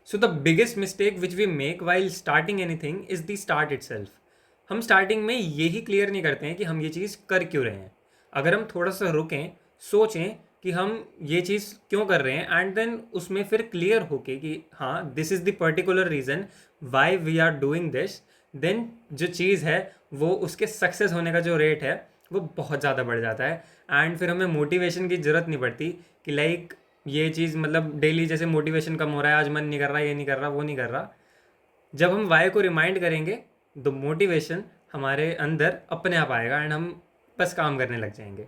So the biggest mistake which we make while starting anything is the start itself. हम starting में यही clear नहीं करते हैं कि हम ये चीज़ कर क्यों रहे हैं। अगर हम थोड़ा सा रुकें, सोचें कि हम ये चीज़ क्यों कर रहे हैं, एंड देन उसमें फिर क्लियर होके कि हाँ, this is the particular reason why we are doing this, then जो चीज़ है वो उसके सक्सेस होने का जो रेट है वो बहुत ज़्यादा बढ़ जाता है। एंड फिर हमें मोटिवेशन की ज़रूरत नहीं पड़ती कि लाइक ये चीज़ मतलब डेली जैसे मोटिवेशन कम हो रहा है, आज मन नहीं कर रहा, ये नहीं कर रहा, वो नहीं कर रहा। जब हम वाई को रिमाइंड करेंगे द मोटिवेशन हमारे अंदर अपने आप आएगा एंड हम बस काम करने लग जाएंगे।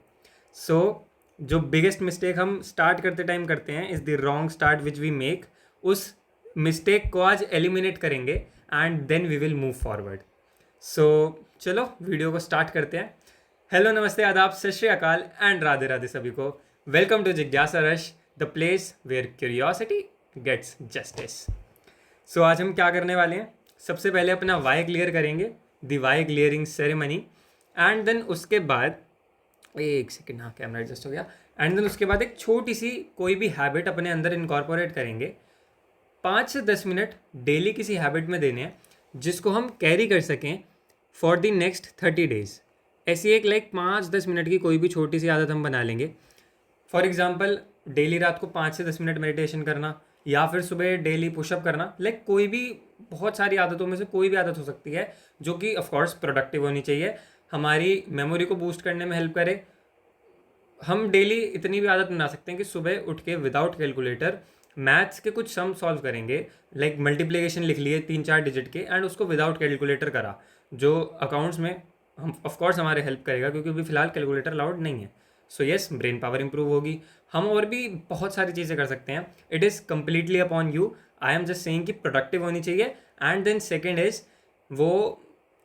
सो जो बिगेस्ट मिस्टेक हम स्टार्ट करते टाइम करते हैं is the wrong start which we make. उस मिस्टेक को आज एलिमिनेट करेंगे and then we will move forward. So चलो वीडियो को स्टार्ट करते हैं। हेलो, नमस्ते, आदाब, सत श्री अकाल एंड राधे राधे सभी को। वेलकम टू जिज्ञासा rush, the place where curiosity gets justice. So आज हम क्या करने वाले हैं, सबसे पहले अपना वाई क्लियर करेंगे, the why clearing ceremony. And then उसके बाद एक सेकेंड, हाँ कैमरा एडजस्ट हो गया। एंड देन उसके बाद एक छोटी सी कोई भी हैबिट अपने अंदर इनकॉर्पोरेट करेंगे। 5 से 10 मिनट डेली किसी हैबिट में देने हैं जिसको हम कैरी कर सकें फॉर द नेक्स्ट 30 डेज। ऐसी एक 5-10 मिनट की कोई भी छोटी सी आदत हम बना लेंगे। फॉर एग्जाम्पल, डेली रात को 5 से 10 मिनट मेडिटेशन करना, या फिर सुबह डेली पुशअप करना। कोई भी, बहुत सारी आदतों में से कोई भी आदत हो सकती है जो कि ऑफकोर्स प्रोडक्टिव होनी चाहिए, हमारी मेमोरी को बूस्ट करने में हेल्प करे। हम डेली इतनी भी आदत बना सकते हैं कि सुबह उठ के विदाउट कैलकुलेटर मैथ्स के कुछ सम सॉल्व करेंगे। मल्टीप्लिकेशन लिख लिए 3-4 डिजिट के एंड उसको विदाउट कैलकुलेटर करा, जो अकाउंट्स में हम ऑफकोर्स हमारे हेल्प करेगा क्योंकि अभी फिलहाल कैलकुलेटर अलाउड नहीं है। So yes, brain power improve होगी। हम और भी बहुत सारी चीज़ें कर सकते हैं। It is completely upon you. I am just saying कि प्रोडक्टिव होनी चाहिए। एंड देन सेकेंड इज, वो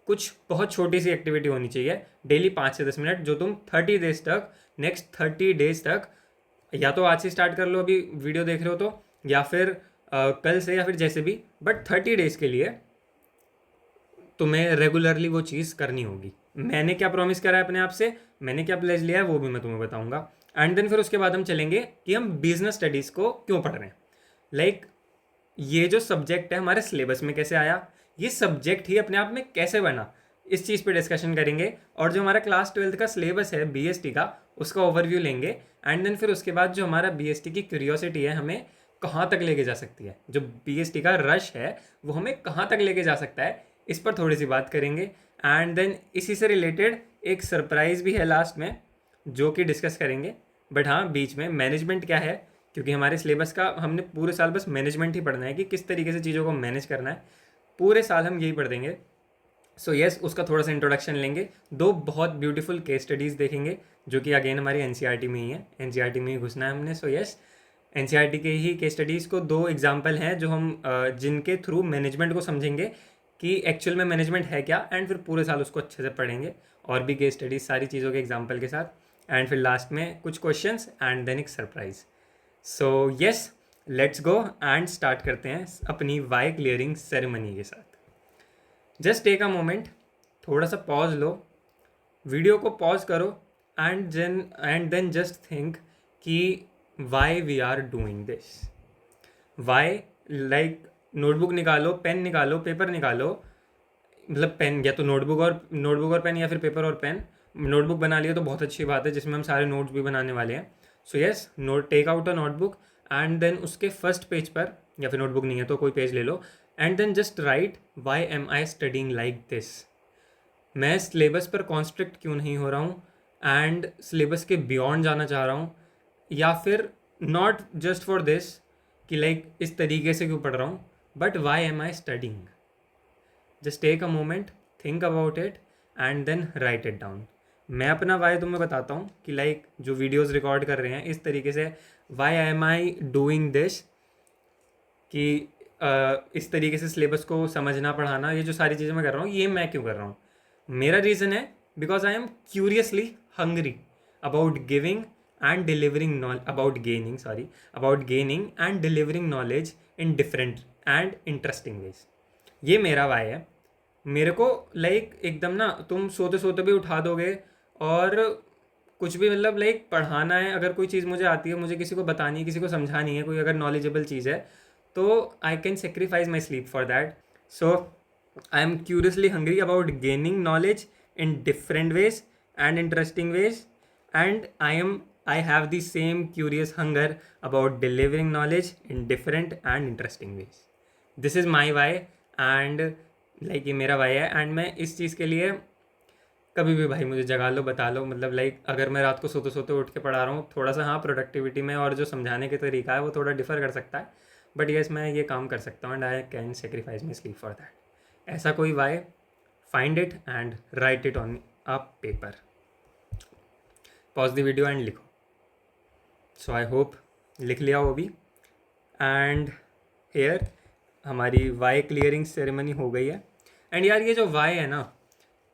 कुछ बहुत छोटी सी एक्टिविटी होनी चाहिए डेली 5 से 10 मिनट, जो तुम 30 डेज तक, नेक्स्ट 30 डेज तक, या तो आज से स्टार्ट कर लो अभी वीडियो देख रहे हो तो, या फिर कल से, या फिर जैसे भी, बट 30 डेज के लिए तुम्हें रेगुलरली वो चीज़ करनी होगी। मैंने क्या प्रॉमिस करा है अपने आप से, मैंने क्या प्लेज लिया है, वो भी मैं तुम्हें बताऊंगा। एंड देन फिर उसके बाद हम चलेंगे कि हम बिजनेस स्टडीज़ को क्यों पढ़ रहे हैं। ये जो सब्जेक्ट है हमारे सिलेबस में कैसे आया, ये सब्जेक्ट ही अपने आप में कैसे बना, इस चीज़ पे डिस्कशन करेंगे। और जो हमारा क्लास 12th का सिलेबस है बीएसटी का, उसका ओवरव्यू लेंगे। एंड देन फिर उसके बाद जो हमारा बीएसटी की क्यूरियोसिटी है हमें कहाँ तक लेके जा सकती है, जो बीएसटी का रश है वो हमें कहाँ तक लेके जा सकता है, इस पर थोड़ी सी बात करेंगे। एंड देन इसी से रिलेटेड एक सरप्राइज़ भी है लास्ट में जो कि डिस्कस करेंगे। बट हाँ, बीच में मैनेजमेंट क्या है, क्योंकि हमारे सिलेबस का हमने पूरे साल बस मैनेजमेंट ही पढ़ना है कि किस तरीके से चीज़ों को मैनेज करना है। पूरे साल हम यही पढ़ देंगे। सो येस, उसका थोड़ा सा इंट्रोडक्शन लेंगे। 2 बहुत ब्यूटीफुल केस स्टडीज़ देखेंगे जो कि अगेन हमारी एनसीईआरटी में ही है, एनसीईआरटी में ही घुसना है हमने। सो येस, एनसीईआरटी के ही केस स्टडीज़ को 2 एग्जाम्पल हैं जो हम जिनके थ्रू मैनेजमेंट को समझेंगे कि एक्चुअल में मैनेजमेंट है क्या, एंड फिर पूरे साल उसको अच्छे से पढ़ेंगे और भी केस स्टडीज़ सारी चीज़ों के एग्जाम्पल के साथ। एंड फिर लास्ट में कुछ क्वेश्चंस एंड देन एक surprise. So yes, let's go and start करते हैं अपनी वाई क्लियरिंग सेरेमनी के साथ। जस्ट टेक अ मोमेंट, थोड़ा सा पॉज लो, वीडियो को पॉज करो एंड देन जस्ट थिंक कि why we are doing this. Why, notebook निकालो, पेन निकालो, पेपर निकालो। पेन या तो नोटबुक और पेन, या फिर पेपर और पेन। नोटबुक बना लिया तो बहुत अच्छी बात है, जिसमें हम सारे नोट्स भी बनाने वाले हैं। So yes, take out a notebook and then उसके फर्स्ट पेज पर, या फिर नोटबुक नहीं है तो कोई पेज ले लो, and then just write why am I studying like this. मैं सिलेबस पर कॉन्स्ट्रिक्ट क्यों नहीं हो रहा हूँ, एंड सिलेबस के बियॉन्ड जाना चाह रहा हूँ, या फिर नॉट जस्ट फॉर दिस कि इस तरीके से क्यों पढ़ रहा हूँ, but why am I studying. Just take a moment, think about it and then write it down. मैं अपना वाई तुम्हें बताता हूँ कि जो वीडियोस रिकॉर्ड कर रहे हैं इस तरीके से, why am I doing this, कि इस तरीके से सिलेबस को समझना, पढ़ाना, ये जो सारी चीज़ें मैं कर रहा हूँ ये मैं क्यों कर रहा हूँ। मेरा रीज़न है because I am curiously hungry about giving and delivering knowledge, about gaining and delivering knowledge in different and interesting veg. ये मेरा वाई है। मेरे को एकदम ना, तुम सोते सोते भी उठा दोगे और कुछ भी पढ़ाना है, अगर कोई चीज़ मुझे आती है, मुझे किसी को बतानी है, किसी को समझानी है, कोई अगर नॉलेजेबल चीज़ है, तो I can sacrifice my sleep for that. So I am curiously hungry about gaining knowledge in different ways and interesting ways, and I have the same curious hunger about delivering knowledge in different and interesting ways. This is my why, and like ये मेरा why है, and मैं इस चीज़ के लिए कभी भी भाई मुझे जगा लो, बता लो. मतलब लाइक अगर मैं रात को सोते सोते उठ के पढ़ा रहा हूँ, थोड़ा सा हाँ प्रोडक्टिविटी में और जो समझाने के तरीका है वो थोड़ा डिफर कर सकता है, बट येस मैं ये काम कर सकता हूँ and I can sacrifice my sleep for that. ऐसा कोई Y, find it and write it on a paper. Pause the video and लिखो. So I hope लिख लिया वो भी. And here हमारी वाई क्लियरिंग सेरेमनी हो गई है. एंड यार ये जो वाई है ना,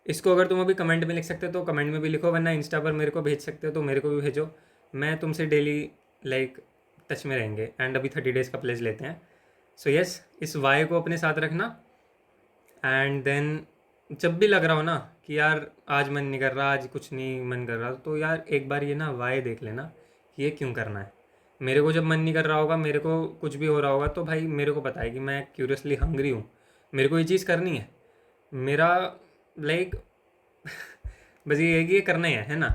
इसको अगर तुम अभी कमेंट में लिख सकते हो तो कमेंट में भी लिखो, वरना इंस्टा पर मेरे को भेज सकते हो तो मेरे को भी भेजो. मैं तुमसे डेली लाइक टच में रहेंगे. एंड अभी 30 डेज़ का प्लेज लेते हैं. सो यस, इस वाई को अपने साथ रखना. एंड देन जब भी लग रहा हो ना कि यार आज मन नहीं कर रहा, आज कुछ नहीं मन कर रहा, तो यार एक बार ये ना वाई देख लेना कि ये क्यों करना है. मेरे को जब मन नहीं कर रहा होगा, मेरे को कुछ भी हो रहा होगा, तो भाई मेरे को पता है कि मैं क्यूरियसली हंग्री हूँ, मेरे को ये चीज़ करनी है. मेरा लाइक बस ये है कि ये करना ही है ना.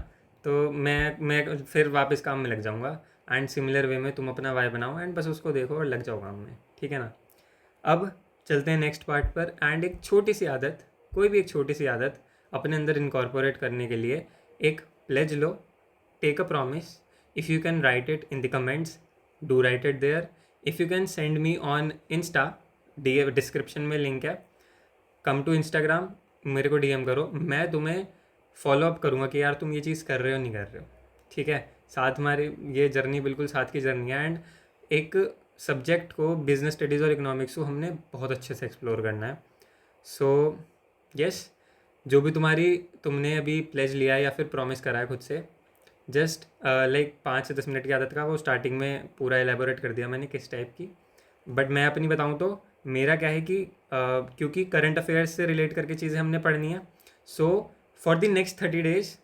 तो मैं फिर वापस काम में लग जाऊँगा. एंड सिमिलर वे में तुम अपना वाई बनाओ एंड बस उसको देखो और लग जाओ काम में. ठीक है ना. अब चलते हैं नेक्स्ट पार्ट पर. एंड एक छोटी सी आदत, कोई भी एक छोटी सी आदत अपने अंदर इनकॉर्पोरेट करने के लिए एक प्लेज लो. Take a promise. If you can write it in the comments, do write it there. If you can send me on Insta, description में लिंक है. कम टू इंस्टाग्राम, मेरे को डीएम करो, मैं तुम्हें फॉलो अप करूँगा कि यार तुम ये चीज़ कर रहे हो नहीं कर रहे हो. ठीक है. साथ हमारी ये जर्नी बिल्कुल साथ की जर्नी है. एंड एक सब्जेक्ट को, बिजनेस स्टडीज़ और इकोनॉमिक्स को हमने बहुत अच्छे से एक्सप्लोर करना है. सो यस, जो भी तुमने अभी प्लेज लिया है या फिर प्रॉमिस करा है खुद से, जस्ट लाइक 5 से 10 मिनट की आदत का वो स्टार्टिंग में पूरा एलेबोरेट कर दिया मैंने किस टाइप की. बट मैं अपनी बताऊँ तो मेरा क्या है कि क्योंकि करंट अफेयर्स से रिलेट करके चीज़ें हमने पढ़नी है. So for the next 30 days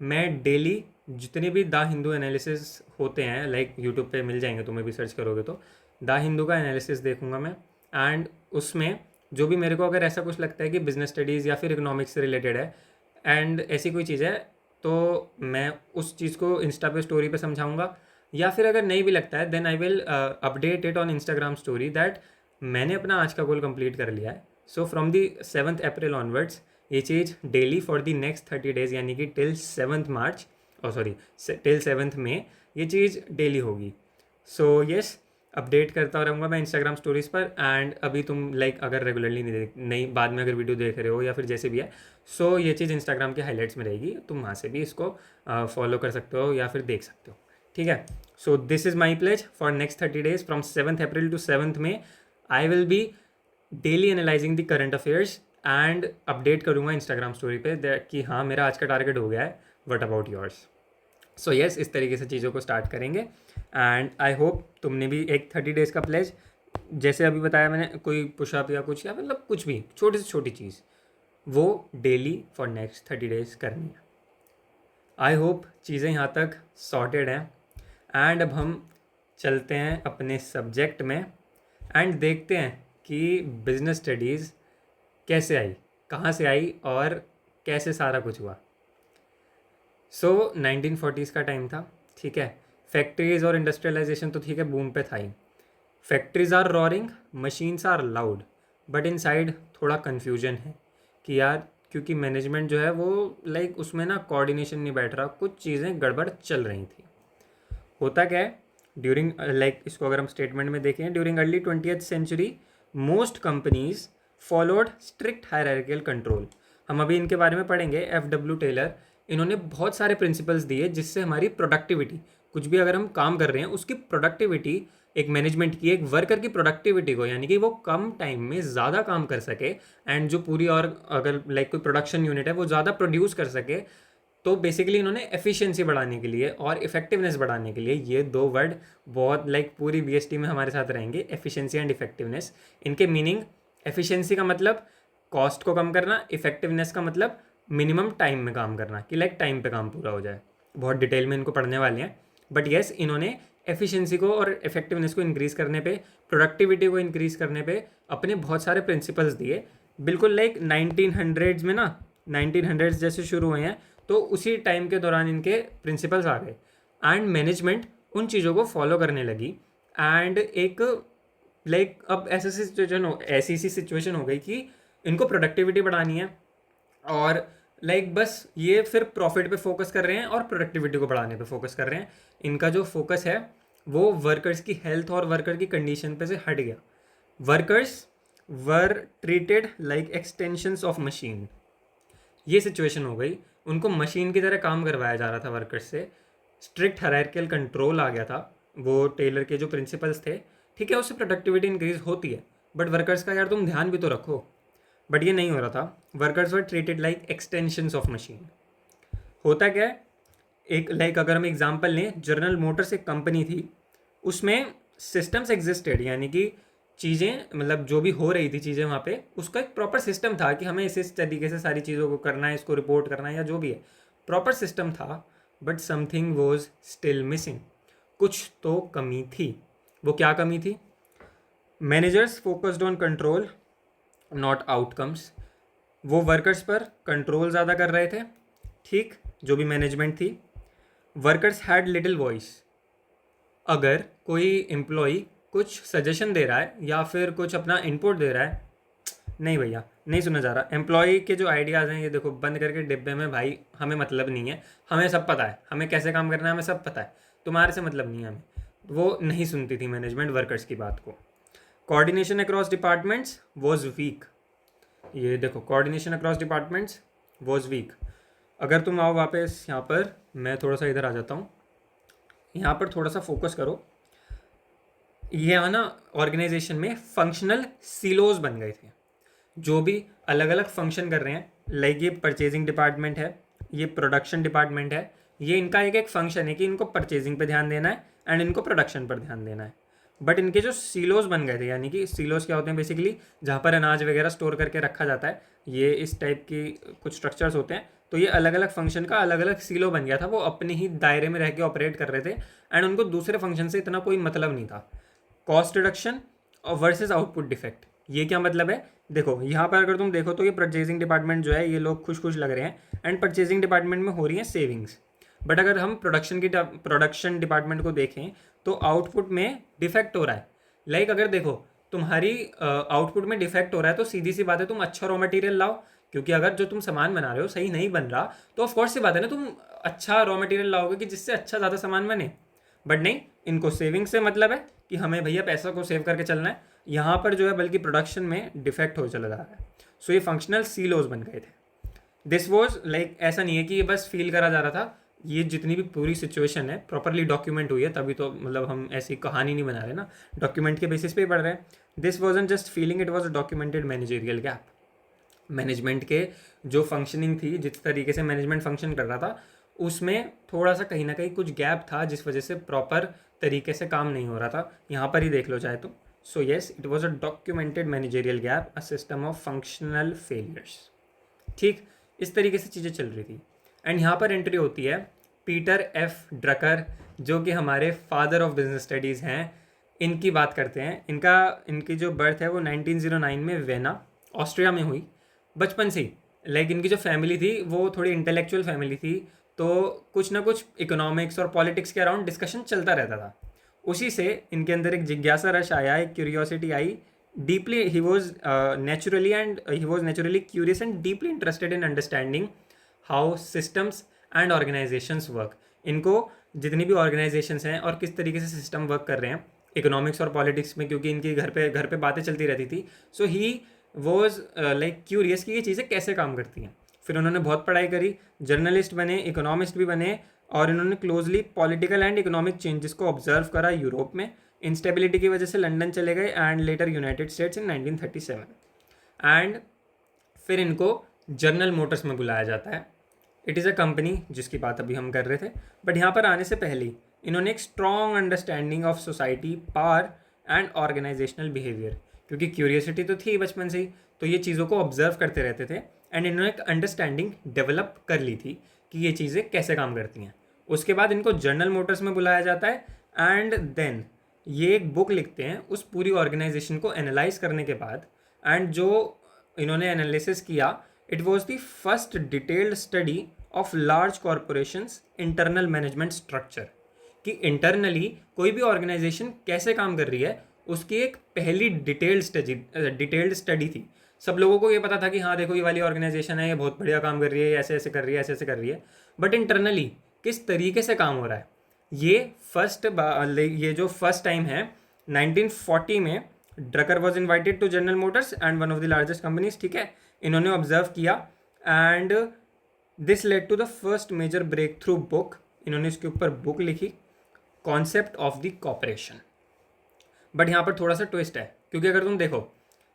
मैं डेली जितने भी द हिंदू एनालिसिस होते हैं, लाइक यूट्यूब पे मिल जाएंगे, तुम्हें भी सर्च करोगे तो द हिंदू का एनालिसिस देखूंगा मैं. एंड उसमें जो भी मेरे को अगर ऐसा कुछ लगता है कि बिजनेस स्टडीज़ या फिर इकोनॉमिक्स से रिलेटेड है एंड ऐसी कोई चीज़ है, तो मैं उस चीज़ को इंस्टा पे स्टोरी पे समझाऊंगा. या फिर अगर नहीं भी लगता है, then I will update it on Instagram story that मैंने अपना आज का गोल कंप्लीट कर लिया है. So from the 7 April onwards ये चीज़ daily for the next 30 days, यानी कि टिल 7 मार्च, टिल 7 में ये चीज़ डेली होगी. सो यस, अपडेट करता रहूँगा मैं इंस्टाग्राम स्टोरीज़ पर. एंड अभी तुम लाइक अगर रेगुलरली नहीं बाद में अगर वीडियो देख रहे हो या फिर जैसे भी है, सो ये चीज़ इंस्टाग्राम के हाईलाइट्स में रहेगी, तुम वहाँ से भी इसको फॉलो कर सकते हो या फिर देख सकते हो. ठीक है. So this is my pledge for next 30 days from 7 April to 7 May. I will be daily analysing the current affairs and update करूँगा इंस्टाग्राम स्टोरी पे कि हाँ मेरा आज का टारगेट हो गया है, what about yours. So yes, इस तरीके से चीज़ों को स्टार्ट करेंगे. एंड आई होप तुमने भी एक 30 डेज़ का प्लेज, जैसे अभी बताया मैंने, कोई पुशअप या कुछ, या मतलब कुछ भी छोटी से छोटी चीज़, वो डेली फॉर नेक्स्ट 30 डेज़ करनी है. आई होप चीज़ें यहाँ तक सॉर्टेड हैं. एंड अब हम चलते हैं अपने सब्जेक्ट में एंड देखते हैं कि बिजनेस स्टडीज़ कैसे आई, कहाँ से आई और कैसे सारा कुछ हुआ. सो 1940s का टाइम था. ठीक है. फैक्ट्रीज और इंडस्ट्रियलाइजेशन तो ठीक है बूम पे था ही. Factories are roaring, machines are loud, but inside थोड़ा कन्फ्यूजन है कि यार, क्योंकि मैनेजमेंट जो है वो लाइक उसमें ना कोऑर्डिनेशन नहीं बैठ रहा, कुछ चीज़ें गड़बड़ चल रही थी. होता क्या है, ड्यूरिंग लाइक इसको अगर हम स्टेटमेंट में देखें, during early 20th century most companies followed strict hierarchical control. हम अभी इनके बारे में पढ़ेंगे. FW टेलर, इन्होंने बहुत सारे प्रिंसिपल्स दिए जिससे हमारी प्रोडक्टिविटी, कुछ भी अगर हम काम कर रहे हैं उसकी प्रोडक्टिविटी, एक मैनेजमेंट की, एक वर्कर की प्रोडक्टिविटी को, यानी कि वो कम टाइम में ज़्यादा काम कर सके एंड जो पूरी, और अगर लाइक कोई प्रोडक्शन यूनिट है वो ज़्यादा प्रोड्यूस कर सके. तो बेसिकली इन्होंने एफिशिएंसी बढ़ाने के लिए और इफेक्टिवनेस बढ़ाने के लिए, ये दो वर्ड बहुत लाइक पूरी BST में हमारे साथ रहेंगे, एफिशिएंसी एंड इफेक्टिवनेस. इनके मीनिंग, एफिशिएंसी का मतलब कॉस्ट को कम करना, इफेक्टिवनेस का मतलब मिनिमम टाइम में काम करना, कि लाइक टाइम पे काम पूरा हो जाए. बहुत डिटेल में इनको पढ़ने वाले हैं. बट येस, इन्होंने एफिशिएंसी को और इफेक्टिवनेस को इंक्रीज़ करने पे, प्रोडक्टिविटी को इंक्रीज़ करने पे अपने बहुत सारे प्रिंसिपल्स दिए। बिल्कुल लाइक 1900s में ना, 1900s जैसे शुरू हुए हैं तो उसी टाइम के दौरान इनके प्रिंसिपल्स आ गए एंड मैनेजमेंट उन चीज़ों को फॉलो करने लगी। एंड एक लाइक अब ऐसी सी सिचुएशन हो गई कि इनको प्रोडक्टिविटी बढ़ानी है और लाइक बस ये फिर प्रॉफिट पे फोकस कर रहे हैं और प्रोडक्टिविटी को बढ़ाने पे फोकस कर रहे हैं। इनका जो फोकस है वो वर्कर्स की हेल्थ और वर्कर की कंडीशन पे से हट गया। Workers were treated like extensions of machine. ये सिचुएशन हो गई, उनको मशीन की तरह काम करवाया जा रहा था वर्कर्स से। स्ट्रिक्ट हायरार्कियल कंट्रोल आ गया था। वो टेलर के जो प्रिंसिपल्स थे, ठीक है उससे प्रोडक्टिविटी इंक्रीज होती है बट वर्कर्स का यार तुम ध्यान भी तो रखो। बट ये नहीं हो रहा था। Workers were treated like extensions of machine. होता क्या है, एक लाइक अगर हम एग्जांपल लें, जनरल मोटर्स एक कंपनी थी, उसमें सिस्टम्स एग्जिस्टेड, यानी कि चीज़ें मतलब जो भी हो रही थी चीज़ें वहाँ पे, उसका एक प्रॉपर सिस्टम था कि हमें इस तरीके से सारी चीज़ों को करना है, इसको रिपोर्ट करना है या जो भी है, प्रॉपर सिस्टम था। But something was still missing. कुछ तो कमी थी। वो क्या कमी थी? Managers focused on control not outcomes. वो वर्कर्स पर कंट्रोल ज़्यादा कर रहे थे, ठीक, जो भी मैनेजमेंट थी। Workers had little voice. अगर कोई एम्प्लॉई कुछ सजेशन दे रहा है या फिर कुछ अपना इनपुट दे रहा है, नहीं भैया नहीं सुना जा रहा। एम्प्लॉय के जो आइडियाज़ हैं ये देखो बंद करके डिब्बे में, भाई हमें मतलब नहीं है, हमें सब पता है, हमें कैसे काम करना है हमें सब पता है, तुम्हारे से मतलब नहीं है हमें। वो नहीं सुनती थी मैनेजमेंट वर्कर्स की बात को। Coordination across departments was weak. ये देखो coordination across departments was weak. अगर तुम आओ वापस यहाँ पर, मैं थोड़ा सा इधर आ जाता हूँ, यहाँ पर थोड़ा सा फोकस करो। ये ना ऑर्गेनाइजेशन में फंक्शनल सिलोज बन गए थे, जो भी अलग अलग फंक्शन कर रहे हैं। लाइक ये परचेजिंग डिपार्टमेंट है, ये प्रोडक्शन डिपार्टमेंट है, ये इनका एक एक फंक्शन है कि इनको परचेजिंग पे ध्यान देना है एंड इनको प्रोडक्शन पर ध्यान देना है। बट इनके जो सीलोज बन गए थे, यानी कि सीलोज क्या होते हैं बेसिकली, जहाँ पर अनाज वगैरह स्टोर करके रखा जाता है, ये इस टाइप की कुछ स्ट्रक्चर्स होते हैं। तो ये अलग अलग फंक्शन का अलग अलग सीलो बन गया था। वो अपने ही दायरे में रह के ऑपरेट कर रहे थे एंड उनको दूसरे फंक्शन से इतना कोई मतलब नहीं था। कॉस्ट रिडक्शन और वर्सेस आउटपुट डिफेक्ट, ये क्या मतलब है? देखो यहाँ पर अगर तुम देखो तो ये परचेजिंग डिपार्टमेंट जो है, ये लोग खुश खुश लग रहे हैं एंड परचेजिंग डिपार्टमेंट में हो रही है सेविंग्स। बट अगर हम प्रोडक्शन डिपार्टमेंट को देखें तो आउटपुट में डिफेक्ट हो रहा है। लाइक अगर देखो तुम्हारी आउटपुट में डिफेक्ट हो रहा है तो सीधी सी बात है तुम अच्छा रॉ मटेरियल लाओ, क्योंकि अगर जो तुम सामान बना रहे हो सही नहीं बन रहा तो ऑफकोर्स सी बात है ना, तुम अच्छा रॉ मटेरियल लाओगे कि जिससे अच्छा ज़्यादा सामान बने। बट नहीं, इनको सेविंग से मतलब है कि हमें भैया पैसा को सेव करके चलना है। यहाँ पर जो है बल्कि प्रोडक्शन में डिफेक्ट हो चला जा रहा है। सो ये फंक्शनल सीलोज बन गए थे। दिस वॉज लाइक, ऐसा नहीं है कि ये बस फील करा जा रहा था, ये जितनी भी पूरी सिचुएशन है प्रॉपरली डॉक्यूमेंट हुई है, तभी तो मतलब हम ऐसी कहानी नहीं बना रहे ना, डॉक्यूमेंट के बेसिस पे ही पढ़ रहे हैं। This वॉजन just feeling, it was a documented managerial gap. Management के जो फंक्शनिंग थी, जिस तरीके से मैनेजमेंट फंक्शन कर रहा था, उसमें थोड़ा सा कहीं ना कहीं कुछ गैप था, जिस वजह से प्रॉपर तरीके से काम नहीं हो रहा था। यहाँ पर ही देख लो चाहे तो। So yes, it was a documented managerial gap, a system of functional failures. ठीक, इस तरीके से चीज़ें चल रही थी। एंड यहाँ पर एंट्री होती है पीटर एफ ड्रकर, जो कि हमारे फादर ऑफ बिजनेस स्टडीज़ हैं। इनकी बात करते हैं। इनकी जो बर्थ है वो 1909 में वेना ऑस्ट्रिया में हुई। बचपन से ही लाइक इनकी जो फैमिली थी वो थोड़ी इंटेलेक्चुअल फैमिली थी, तो कुछ ना कुछ इकोनॉमिक्स और पॉलिटिक्स के अराउंड डिस्कशन चलता रहता था। उसी से इनके अंदर एक जिज्ञासा रश आया, एक curiosity I. Deeply he was naturally curious and deeply interested in understanding how systems and organisations work. इनको जितनी भी ऑर्गेनाइजेशंस हैं और किस तरीके से सिस्टम वर्क कर रहे हैं इकोनॉमिक्स और पॉलिटिक्स में, क्योंकि इनकी घर पे बातें चलती रहती थी। सो ही वॉज लाइक क्यूरियस कि ये चीज़ें कैसे काम करती हैं। फिर उन्होंने बहुत पढ़ाई करी, जर्नलिस्ट बने, इकोनॉमिस्ट भी बने, और इन्होंने closely political and economic changes को ऑब्जर्व करा यूरोप में। इंस्टेबिलिटी की वजह से लंदन चले गए and later United states in 1937। And फिर इनको जनरल मोटर्स में बुलाया जाता है। इट इज़ अ कंपनी जिसकी बात अभी हम कर रहे थे। बट यहाँ पर आने से पहले ही इन्होंने एक strong understanding of society, power and organisational behaviour, क्योंकि क्यूरियोसिटी तो थी बचपन से ही, तो ये चीज़ों को ऑब्जर्व करते रहते थे एंड इन्होंने एक अंडरस्टैंडिंग डेवलप कर ली थी कि ये चीज़ें कैसे काम करती हैं। उसके बाद इनको जनरल मोटर्स में बुलाया जाता है एंड देन ये एक बुक लिखते हैं उस पूरी ऑर्गेनाइजेशन को एनालाइज करने के बाद, एंड जो इन्होंने एनालिसिस किया, it was the first detailed study of large corporations internal management structure, कि इंटरनली कोई भी ऑर्गेनाइजेशन कैसे काम कर रही है उसकी एक पहली डिटेल्ड स्टडी थी। सब लोगों को ये पता था कि हाँ देखो ये वाली ऑर्गेनाइजेशन है, ये बहुत बढ़िया काम कर रही है, ये ऐसे ऐसे कर रही है, ऐसे ऐसे कर रही है, बट इंटरनली किस तरीके से काम हो रहा है, ये जो फर्स्ट टाइम है 1940 में Drucker was invited to General Motors and one of the largest companies, ठीक है, इन्होंने ऑब्जर्व किया and this led to the first major breakthrough book, इन्होंने इसके ऊपर बुक लिखी, concept of the corporation. But यहाँ पर थोड़ा सा ट्विस्ट है, क्योंकि अगर तुम देखो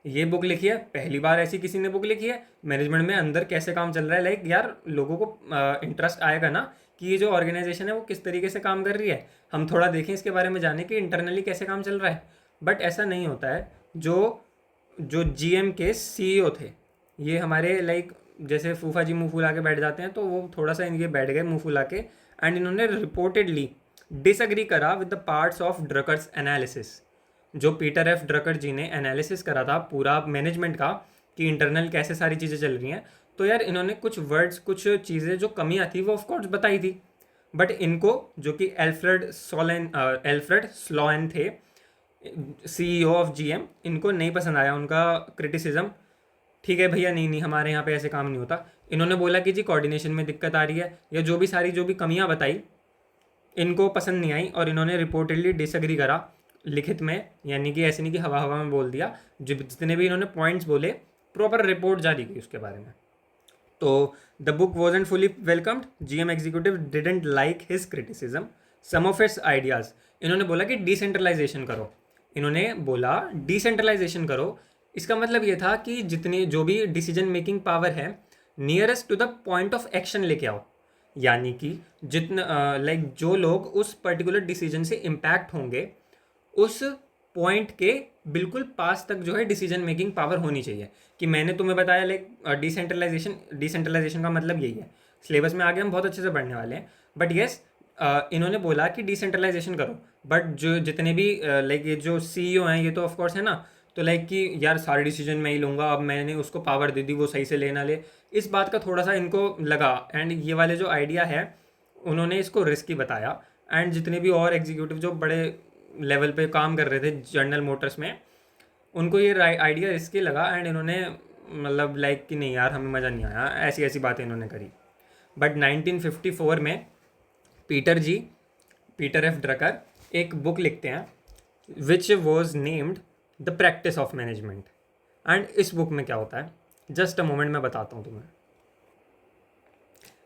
ये बुक लिखी है, पहली बार ऐसी किसी ने बुक लिखी है, मैनेजमेंट में अंदर कैसे काम चल रहा है, लाइक यार लोगों को इंटरेस्ट आएगा ना कि ये जो ऑर्गेनाइजेशन है वो किस तरीके से काम कर रही है, हम थोड़ा देखें इसके बारे में, जाने कि इंटरनली कैसे काम चल रहा है। बट ऐसा नहीं होता है। जो जो जीएम के सीईओ थे, ये हमारे लाइक जैसे फूफा जी मुँह फुला के बैठ जाते हैं, तो वो थोड़ा सा इनके बैठ गए मुँह फुला के, एंड इन्होंने रिपोर्टेडली डिसएग्री करा with the parts of Drucker's analysis. जो पीटर एफ ड्रकर जी ने एनालिसिस करा था पूरा मैनेजमेंट का कि इंटरनल कैसे सारी चीज़ें चल रही हैं, तो यार इन्होंने कुछ वर्ड्स, कुछ चीज़ें जो कमियां थी वो ऑफकोर्स बताई थी, बट इनको जो कि एल्फ्रेड स्लोएन थे, सीईओ ऑफ जीएम, इनको नहीं पसंद आया उनका क्रिटिसिज्म। ठीक है भैया, नहीं नहीं हमारे यहाँ पे ऐसे काम नहीं होता। इन्होंने बोला कि जी कोऑर्डिनेशन में दिक्कत आ रही है, या जो भी कमियां बताई इनको पसंद नहीं आई, और इन्होंने रिपोर्टेडली डिसएग्री करा लिखित में, यानी कि ऐसे नहीं कि हवा हवा में बोल दिया, जितने भी इन्होंने पॉइंट्स बोले प्रॉपर रिपोर्ट जारी की उसके बारे में। तो the book wasn't fully welcomed, GM executive didn't like his criticism, some of its ideas. इन्होंने बोला कि डिसेंट्रलाइजेशन करो, इन्होंने बोला डिसेंट्रलाइजेशन करो। इसका मतलब ये था कि जितनी जो भी डिसीजन मेकिंग पावर है nearest to the point of action लेके आओ, यानी कि जितना लाइक जो लोग उस पर्टिकुलर डिसीजन से इम्पैक्ट होंगे उस पॉइंट के बिल्कुल पास तक जो है डिसीजन मेकिंग पावर होनी चाहिए। कि मैंने तुम्हें बताया लाइक डिसेंट्रलाइजेशन का मतलब यही है। सिलेबस में आगे हम बहुत अच्छे से पढ़ने वाले हैं, बट येस इन्होंने बोला कि डिसेंट्रलाइजेशन करो, बट जो जितने भी लाइक ये जो सीईओ हैं ये तो ऑफकोर्स है ना, तो लाइक कि यार सारे डिसीजन मैं ही लूँगा, अब मैंने उसको पावर दे दी वो सही से लेना ले, इस बात का थोड़ा सा इनको लगा, एंड ये वाले जो आइडिया है उन्होंने इसको रिस्की बताया। एंड जितने भी और एग्जीक्यूटिव जो बड़े लेवल पे काम कर रहे थे जनरल मोटर्स में, उनको ये आइडिया रिस्की लगा, एंड इन्होंने मतलब लाइक कि नहीं यार हमें मज़ा नहीं आया, ऐसी ऐसी बातें इन्होंने करी। बट 1954 में पीटर एफ ड्रकर एक बुक लिखते हैं which was named the practice of management. And इस बुक में क्या होता है, जस्ट अ मोमेंट मैं बताता हूँ तुम्हें।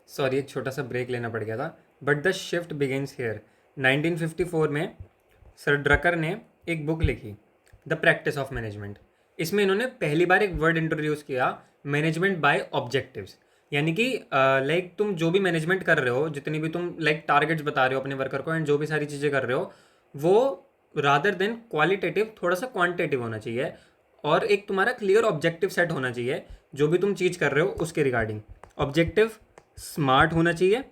सॉरी एक छोटा सा ब्रेक लेना पड़ गया था, but the shift begins here. 1954 में सर ड्रकर ने एक बुक लिखी द प्रैक्टिस ऑफ मैनेजमेंट। इसमें इन्होंने पहली बार एक वर्ड इंट्रोड्यूस किया, मैनेजमेंट बाय ऑब्जेक्टिव्स। यानी कि लाइक तुम जो भी मैनेजमेंट कर रहे हो, जितनी भी तुम लाइक टारगेट्स बता रहे हो अपने वर्कर को, एंड जो भी सारी चीज़ें कर रहे हो, वो रादर देन क्वालिटेटिव थोड़ा सा क्वांटिटेटिव होना चाहिए, और एक तुम्हारा क्लियर ऑब्जेक्टिव सेट होना चाहिए जो भी तुम चीज़ कर रहे हो उसके रिगार्डिंग। ऑब्जेक्टिव स्मार्ट होना चाहिए,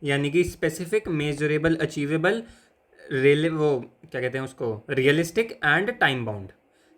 यानी कि स्पेसिफिक, मेजरेबल, अचीवेबल, वो क्या कहते हैं उसको, रियलिस्टिक एंड टाइम बाउंड।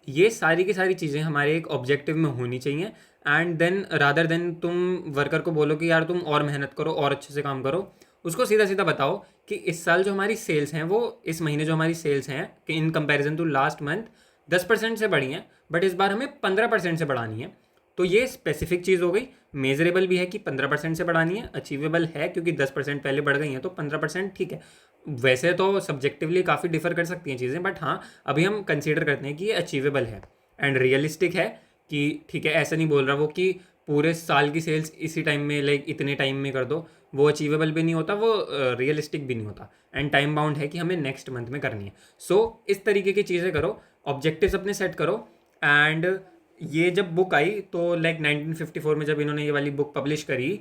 ये सारी की सारी चीज़ें हमारे एक ऑब्जेक्टिव में होनी चाहिए। एंड देन रादर देन तुम वर्कर को बोलो कि यार तुम और मेहनत करो और अच्छे से काम करो, उसको सीधा सीधा बताओ कि इस साल जो हमारी सेल्स हैं, वो इस महीने जो हमारी सेल्स हैं कि in comparison to last month 10% से बढ़ी हैं, बट इस बार हमें 15% से बढ़ानी है। तो ये स्पेसिफिक चीज़ हो गई, मेजरेबल भी है कि 15% से बढ़ानी है, अचीवेबल है क्योंकि 10% पहले बढ़ गई हैं तो 15% ठीक है। वैसे तो सब्जेक्टिवली काफ़ी डिफर कर सकती हैं चीज़ें, बट हाँ अभी हम कंसीडर करते हैं कि ये अचीवेबल है। एंड रियलिस्टिक है कि ठीक है, ऐसा नहीं बोल रहा वो कि पूरे साल की सेल्स इसी टाइम में लाइक इतने टाइम में कर दो, वो अचीवेबल भी नहीं होता, वो रियलिस्टिक भी नहीं होता। एंड टाइम बाउंड है कि हमें नेक्स्ट मंथ में करनी है। सो इस तरीके की चीज़ें करो, ऑब्जेक्टिव्स अपने सेट करो। एंड ये जब बुक आई तो लाइक 1954 में जब इन्होंने ये वाली बुक पब्लिश करी,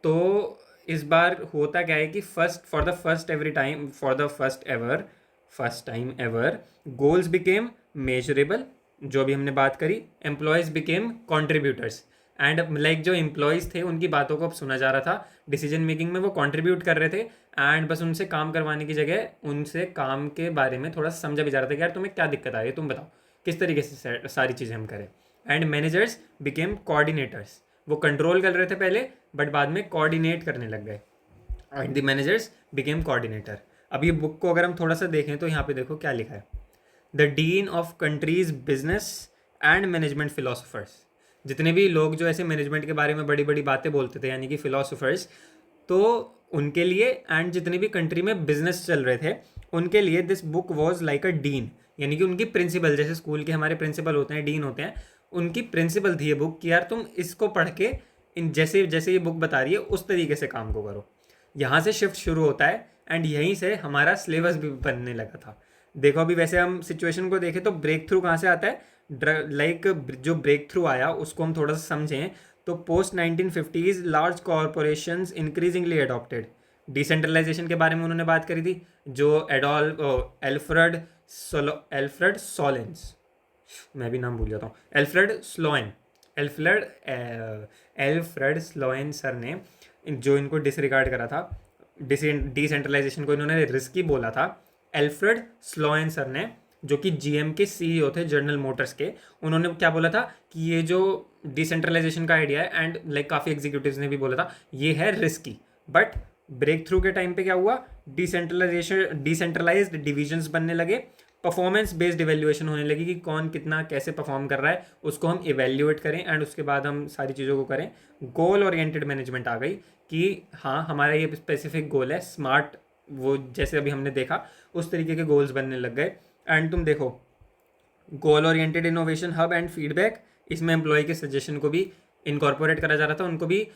तो इस बार होता क्या है कि for the first time ever goals became measurable, जो भी हमने बात करी, employees became contributors. And like जो एम्प्लॉयज़ थे उनकी बातों को अब सुना जा रहा था, डिसीजन मेकिंग में वो कंट्रीब्यूट कर रहे थे, एंड बस उनसे काम करवाने की जगह उनसे काम के बारे में थोड़ा सा समझा भी जा रहा था कि यार तुम्हें क्या दिक्कत आ रही है, तुम बताओ किस तरीके से सारी चीज़ें हम करें। एंड मैनेजर्स बिकेम कोऑर्डिनेटर्स, वो कंट्रोल कर रहे थे पहले बट बाद में कोऑर्डिनेट करने लग गए, and the managers became coordinator. अब ये बुक को अगर हम थोड़ा सा देखें तो यहाँ पे देखो क्या लिखा है, the dean of country's business and management philosophers. जितने भी लोग जो ऐसे मैनेजमेंट के बारे में बड़ी बड़ी बातें बोलते थे यानी कि फिलोसोफर्स, तो उनके लिए एंड जितनी भी कंट्री में बिजनेस चल रहे थे उनके लिए this book was like a dean, यानी कि उनकी प्रिंसिपल, जैसे स्कूल के हमारे प्रिंसिपल होते हैं, डीन होते हैं, उनकी प्रिंसिपल थी ये बुक कि यार तुम इसको पढ़ के इन जैसे जैसे ये बुक बता रही है उस तरीके से काम को करो। यहाँ से शिफ्ट शुरू होता है एंड यहीं से हमारा सिलेबस भी बनने लगा था। देखो अभी वैसे हम सिचुएशन को देखें तो ब्रेक थ्रू कहाँ से आता है, लाइक जो ब्रेक थ्रू आया उसको हम थोड़ा सा समझें तो post 1950s large corporations increasingly adopted decentralisation के बारे में उन्होंने बात करी थी, जो एल्फ्रेड सोलेंस, मैं भी नाम भूल जाता हूँ, एल्फ्रेड स्लोएन सर ने जो इनको डिसरिगार्ड करा था, डिसेंट्रलाइजेशन को इन्होंने रिस्की बोला था। एल्फ्रेड स्लोएन सर ने, जो कि जीएम के सीईओ थे, जनरल मोटर्स के, उन्होंने क्या बोला था कि ये जो डिसेंट्रलाइजेशन का आइडिया है, एंड लाइक काफ़ी एग्जीक्यूटिव्स ने भी बोला था ये है रिस्की, बट ब्रेक थ्रू के टाइम पे क्या हुआ, डिसेंट्रलाइज्ड डिविजन्स बनने लगे, परफॉर्मेंस बेस्ड इवेल्युएशन होने लगी कि कौन कितना कैसे परफॉर्म कर रहा है उसको हम इवेल्युएट करें एंड उसके बाद हम सारी चीज़ों को करें। गोल ओरिएंटेड मैनेजमेंट आ गई कि हाँ हमारा ये स्पेसिफिक गोल है, स्मार्ट, वो जैसे अभी हमने देखा उस तरीके के गोल्स बनने लग गए। एंड तुम देखो goal oriented innovation hub and feedback, इसमें एम्प्लॉय के सजेशन को भी इनकॉर्पोरेट करा जा रहा था, उनको भी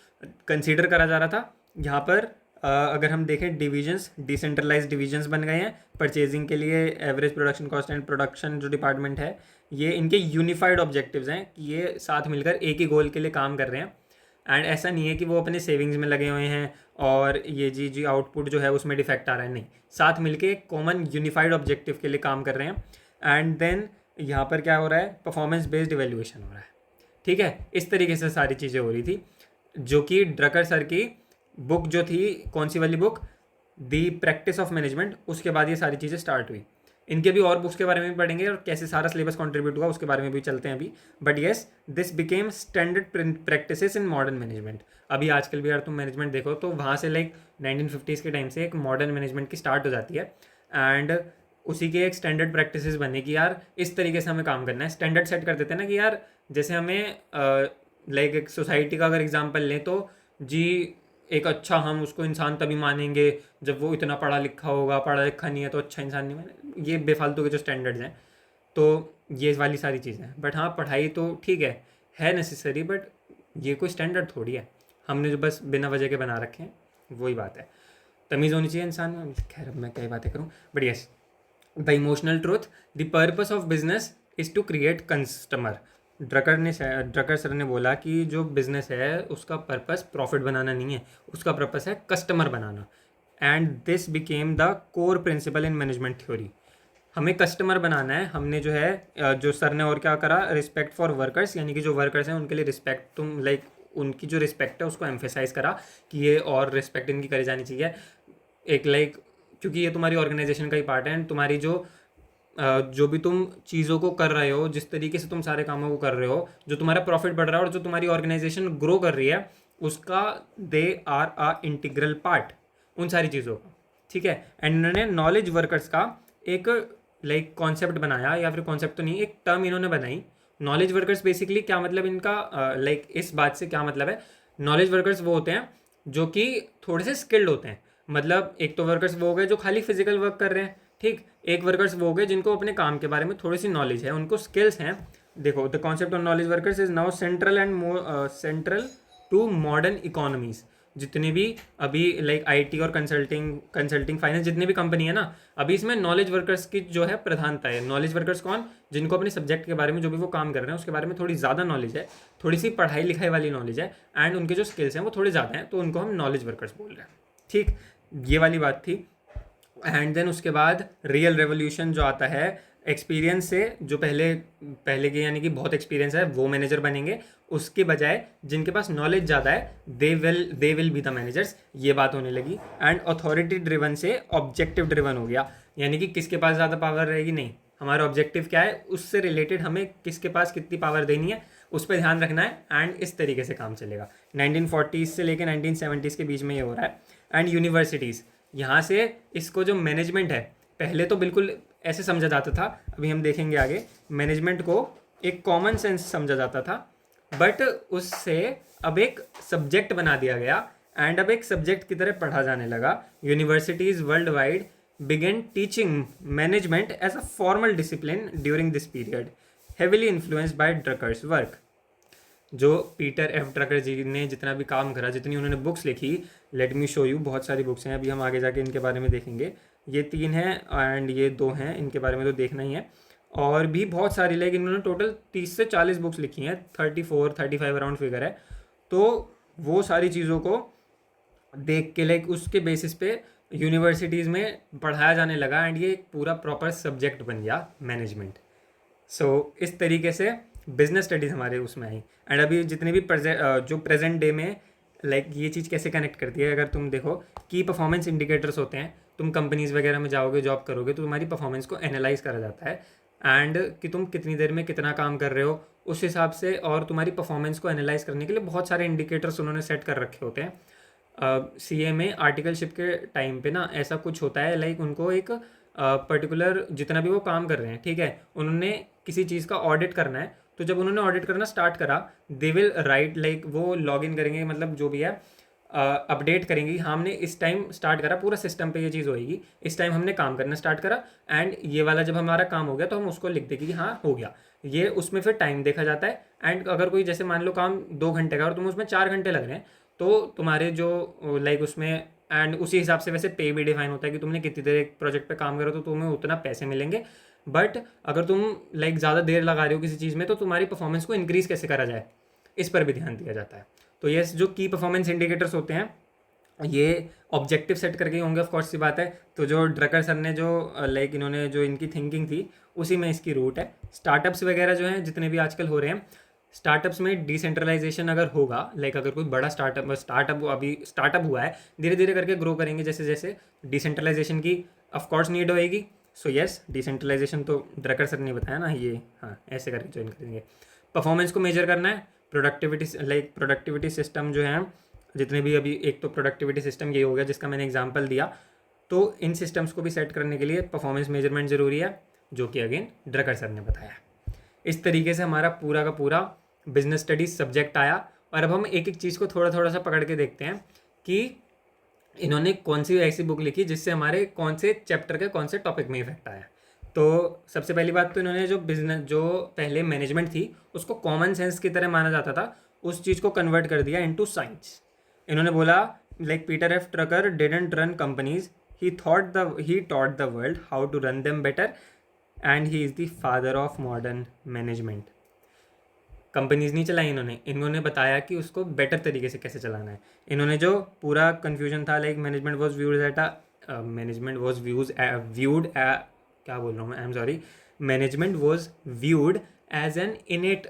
कंसीडर करा जा रहा था। यहाँ पर अगर हम देखें डिविजन्स, डिसेंट्रलाइज डिविजन्स बन गए हैं परचेजिंग के लिए, average production cost and production जो डिपार्टमेंट है ये इनके यूनिफाइड ऑब्जेक्टिव्स हैं कि ये साथ मिलकर एक ही गोल के लिए काम कर रहे हैं। एंड ऐसा नहीं है कि वो अपने सेविंग्स में लगे हुए हैं और ये जी आउटपुट जो है उसमें डिफेक्ट आ रहा है, नहीं, साथ मिलके एक कॉमन यूनिफाइड ऑब्जेक्टिव के लिए काम कर रहे हैं। एंड देन यहाँ पर क्या हो रहा है, परफॉर्मेंस बेस्ड इवेल्युएशन हो रहा है, ठीक है, इस तरीके से सारी चीज़ें हो रही थी, जो कि ड्रकर सर की बुक जो थी, कौन सी वाली book, the practice of management, उसके बाद ये सारी चीज़ें स्टार्ट हुई। इनके भी और बुक्स के बारे में भी पढ़ेंगे और कैसे सारा सिलेबस कंट्रीब्यूट हुआ उसके बारे में भी चलते हैं अभी, but yes this became standard practices in modern management. अभी आजकल भी यार तुम मैनेजमेंट देखो तो वहाँ से लाइक 1950s के टाइम से एक मॉडर्न मैनेजमेंट की स्टार्ट हो जाती है, एंड उसी के एक स्टैंडर्ड प्रैक्टिसेस बने कि यार इस तरीके से हमें काम करना है, स्टैंडर्ड सेट कर देते हैं ना कि यार जैसे हमें लाइक एक सोसाइटी का अगर एग्जाम्पल लें तो जी एक अच्छा, हम उसको इंसान तभी मानेंगे जब वो इतना पढ़ा लिखा होगा, पढ़ा लिखा नहीं है तो अच्छा इंसान नहीं माने, ये बेफालतू के जो स्टैंडर्ड्स हैं, तो ये वाली सारी चीज़ें हैं। बट हाँ पढ़ाई तो ठीक है नेसेसरी, बट ये कोई स्टैंडर्ड थोड़ी है, हमने जो बस बिना वजह के बना रखे हैं, वही बात है, तमीज़ होनी चाहिए इंसान में। खैर अब मैं क्या बातें करूँ, but yes the emotional truth, the purpose of business is to create customer. Drucker sir ने बोला कि जो बिज़नेस है उसका पर्पस प्रॉफिट बनाना नहीं है, उसका पर्पस है customer banana, and this became the core principle in management theory. हमें कस्टमर बनाना है, हमने जो है जो सर ने और क्या करा, रिस्पेक्ट फॉर वर्कर्स, यानी कि जो वर्कर्स हैं उनके लिए रिस्पेक्ट, तुम लाइक उनकी जो रिस्पेक्ट है उसको एम्फेसाइज करा कि ये और रिस्पेक्ट इनकी करी जानी चाहिए, एक लाइक क्योंकि ये तुम्हारी ऑर्गेनाइजेशन का ही पार्ट है, एंड तुम्हारी जो भी तुम चीज़ों को कर रहे हो, जिस तरीके से तुम सारे कामों को कर रहे हो, जो तुम्हारा प्रॉफिट बढ़ रहा है और जो तुम्हारी ऑर्गेनाइजेशन ग्रो कर रही है, उसका they are a integral part उन सारी चीज़ों का, ठीक है। एंड इन्होंने नॉलेज वर्कर्स का एक लाइक कॉन्सेप्ट बनाया, या फिर कॉन्सेप्ट तो नहीं, एक टर्म इन्होंने बनाई, नॉलेज वर्कर्स। बेसिकली क्या मतलब इनका, लाइक इस बात से क्या मतलब है, नॉलेज वर्कर्स वो होते हैं जो कि थोड़े से स्किल्ड होते हैं, मतलब एक तो वर्कर्स वो हो गए जो खाली फिजिकल वर्क कर रहे हैं, ठीक, एक वर्कर्स वो हो गए जिनको अपने काम के बारे में थोड़ी सी नॉलेज है, उनको स्किल्स हैं। देखो the concept of knowledge workers is now central to modern economies. जितने भी अभी लाइक आईटी और कंसल्टिंग फाइनेंस जितने भी कंपनी है ना, अभी इसमें नॉलेज वर्कर्स की जो है प्रधानता है। नॉलेज वर्कर्स कौन, जिनको अपने सब्जेक्ट के बारे में जो भी वो काम कर रहे हैं उसके बारे में थोड़ी ज़्यादा नॉलेज है, थोड़ी सी पढ़ाई लिखाई वाली नॉलेज है, एंड उनके जो स्किल्स हैं वो थोड़े ज़्यादा हैं, तो उनको हम नॉलेज वर्कर्स बोल रहे हैं, ठीक, ये वाली बात थी। एंड देन उसके बाद रियल रेवोल्यूशन जो आता है एक्सपीरियंस से जो पहले पहले के यानी कि बहुत एक्सपीरियंस है वो मैनेजर बनेंगे, उसके बजाय जिनके पास नॉलेज ज़्यादा है दे विल बी द मैनेजर्स, ये बात होने लगी। एंड अथॉरिटी ड्रिवन से ऑब्जेक्टिव ड्रिवन हो गया, यानी कि किसके पास ज़्यादा पावर रहेगी, नहीं, हमारा ऑब्जेक्टिव क्या है, उससे रिलेटेड हमें किसके पास कितनी पावर देनी है उस पर ध्यान रखना है, एंड इस तरीके से काम चलेगा। 1940s से लेकर 1970s के बीच में ये हो रहा है। एंड यूनिवर्सिटीज़, यहाँ से इसको जो मैनेजमेंट है, पहले तो बिल्कुल ऐसे समझा जाता था, अभी हम देखेंगे आगे, मैनेजमेंट को एक कॉमन सेंस समझा जाता था, बट उससे अब एक सब्जेक्ट बना दिया गया एंड अब एक सब्जेक्ट की तरह पढ़ा जाने लगा। Universities world wide began teaching management as a formal discipline during this period, heavily influenced by Drucker's work। जो पीटर एफ ड्रकर जी ने जितना भी काम करा, जितनी उन्होंने बुक्स लिखी, लेट मी शो यू, बहुत सारी बुक्स हैं, अभी हम आगे जाके इनके बारे में देखेंगे। ये 3 हैं एंड ये 2 हैं, इनके बारे में तो देखना ही है। और भी बहुत सारी, लेकिन इन्होंने टोटल 30 से 40 बुक्स लिखी हैं, 34-35 अराउंड फिगर है। तो वो सारी चीज़ों को देख के लाइक उसके बेसिस पे यूनिवर्सिटीज़ में पढ़ाया जाने लगा एंड ये एक पूरा प्रॉपर सब्जेक्ट बन गया मैनेजमेंट। सो इस तरीके से बिजनेस स्टडीज़ हमारे उसमें आई। एंड अभी जितने भी जो प्रेजेंट डे में लाइक ये चीज़ कैसे कनेक्ट करती है, अगर तुम देखो की परफॉर्मेंस इंडिकेटर्स होते हैं, तुम कंपनीज़ वगैरह में जाओगे, जॉब करोगे, तो तुम्हारी परफॉर्मेंस को एनालाइज करा जाता है एंड कि तुम कितनी देर में कितना काम कर रहे हो उस हिसाब से, और तुम्हारी परफॉर्मेंस को एनालाइज करने के लिए बहुत सारे इंडिकेटर्स उन्होंने सेट कर रखे होते हैं। सीए में आर्टिकलशिप के टाइम पे ना ऐसा कुछ होता है, लाइक उनको एक पर्टिकुलर जितना भी वो काम कर रहे हैं, ठीक है, उन्होंने किसी चीज़ का ऑडिट करना है, तो जब उन्होंने ऑडिट करना स्टार्ट करा, दे विल राइट, लाइक वो लॉग इन करेंगे, मतलब जो भी है अपडेट करेंगे, हाँ हमने इस टाइम स्टार्ट करा, पूरा सिस्टम पे ये चीज़ होएगी, इस टाइम हमने काम करना स्टार्ट करा, एंड ये वाला जब हमारा काम हो गया तो हम उसको लिख देंगे कि हाँ हो गया, ये उसमें फिर टाइम देखा जाता है। एंड अगर कोई जैसे मान लो काम 2 घंटे का और तुम उसमें 4 घंटे लग रहे हैं, तो तुम्हारे जो लाइक उसमें एंड उसी हिसाब से वैसे पे भी डिफाइन होता है कि तुमने कितनी देर एक प्रोजेक्ट पे काम करो तो तुम्हें उतना पैसे मिलेंगे। बट अगर तुम लाइक ज़्यादा देर लगा रहे हो किसी चीज़ में, तो तुम्हारी परफॉर्मेंस को इंक्रीज़ कैसे करा जाए, इस पर भी ध्यान दिया जाता है। तो ये जो की परफॉर्मेंस इंडिकेटर्स होते हैं, ये ऑब्जेक्टिव सेट करके होंगे, ऑफ कोर्स सी बात है। तो जो ड्रकर सर ने जो लाइक इन्होंने जो इनकी थिंकिंग थी उसी में इसकी रूट है। स्टार्टअप्स वगैरह जो हैं जितने भी आजकल हो रहे हैं, स्टार्टअप्स में डिसेंट्रलाइजेशन अगर होगा, लाइक अगर कोई बड़ा स्टार्टअप अभी स्टार्टअप हुआ है, धीरे धीरे करके ग्रो करेंगे जैसे जैसे, डिसेंट्रलाइजेशन की ऑफकोर्स नीड होएगी। सो यस, डिसेंट्रलाइजेशन तो ड्रकर सर ने बताया ना, ये हाँ ऐसे करके ज्वाइन करेंगे। परफॉर्मेंस को मेजर करना है, प्रोडक्टिविटी सिस्टम जो है जितने भी, अभी एक तो प्रोडक्टिविटी सिस्टम ये हो गया जिसका मैंने एग्जांपल दिया, तो इन सिस्टम्स को भी सेट करने के लिए परफॉर्मेंस मेजरमेंट ज़रूरी है, जो कि अगेन ड्रकर सर ने बताया। इस तरीके से हमारा पूरा का पूरा बिजनेस स्टडीज सब्जेक्ट आया। और अब हम एक एक चीज़ को थोड़ा थोड़ा सा पकड़ के देखते हैं कि इन्होंने कौन सी ऐसी बुक लिखी जिससे हमारे कौन से चैप्टर के कौन से टॉपिक में इफेक्ट आया। तो सबसे पहली बात तो इन्होंने जो पहले मैनेजमेंट थी उसको कॉमन सेंस की तरह माना जाता था, उस चीज़ को कन्वर्ट कर दिया इनटू साइंस। इन्होंने बोला like Peter F Drucker didn't run companies, he taught the world how to run them better and he is the father of modern management. Companies नहीं चलाई इन्होंने बताया कि उसको बेटर तरीके से कैसे चलाना है। इन्होंने जो पूरा कन्फ्यूजन था, लाइक मैनेजमेंट वॉज व्यूड क्या बोल रहा हूँ मैं, I am sorry, management was viewed as an innate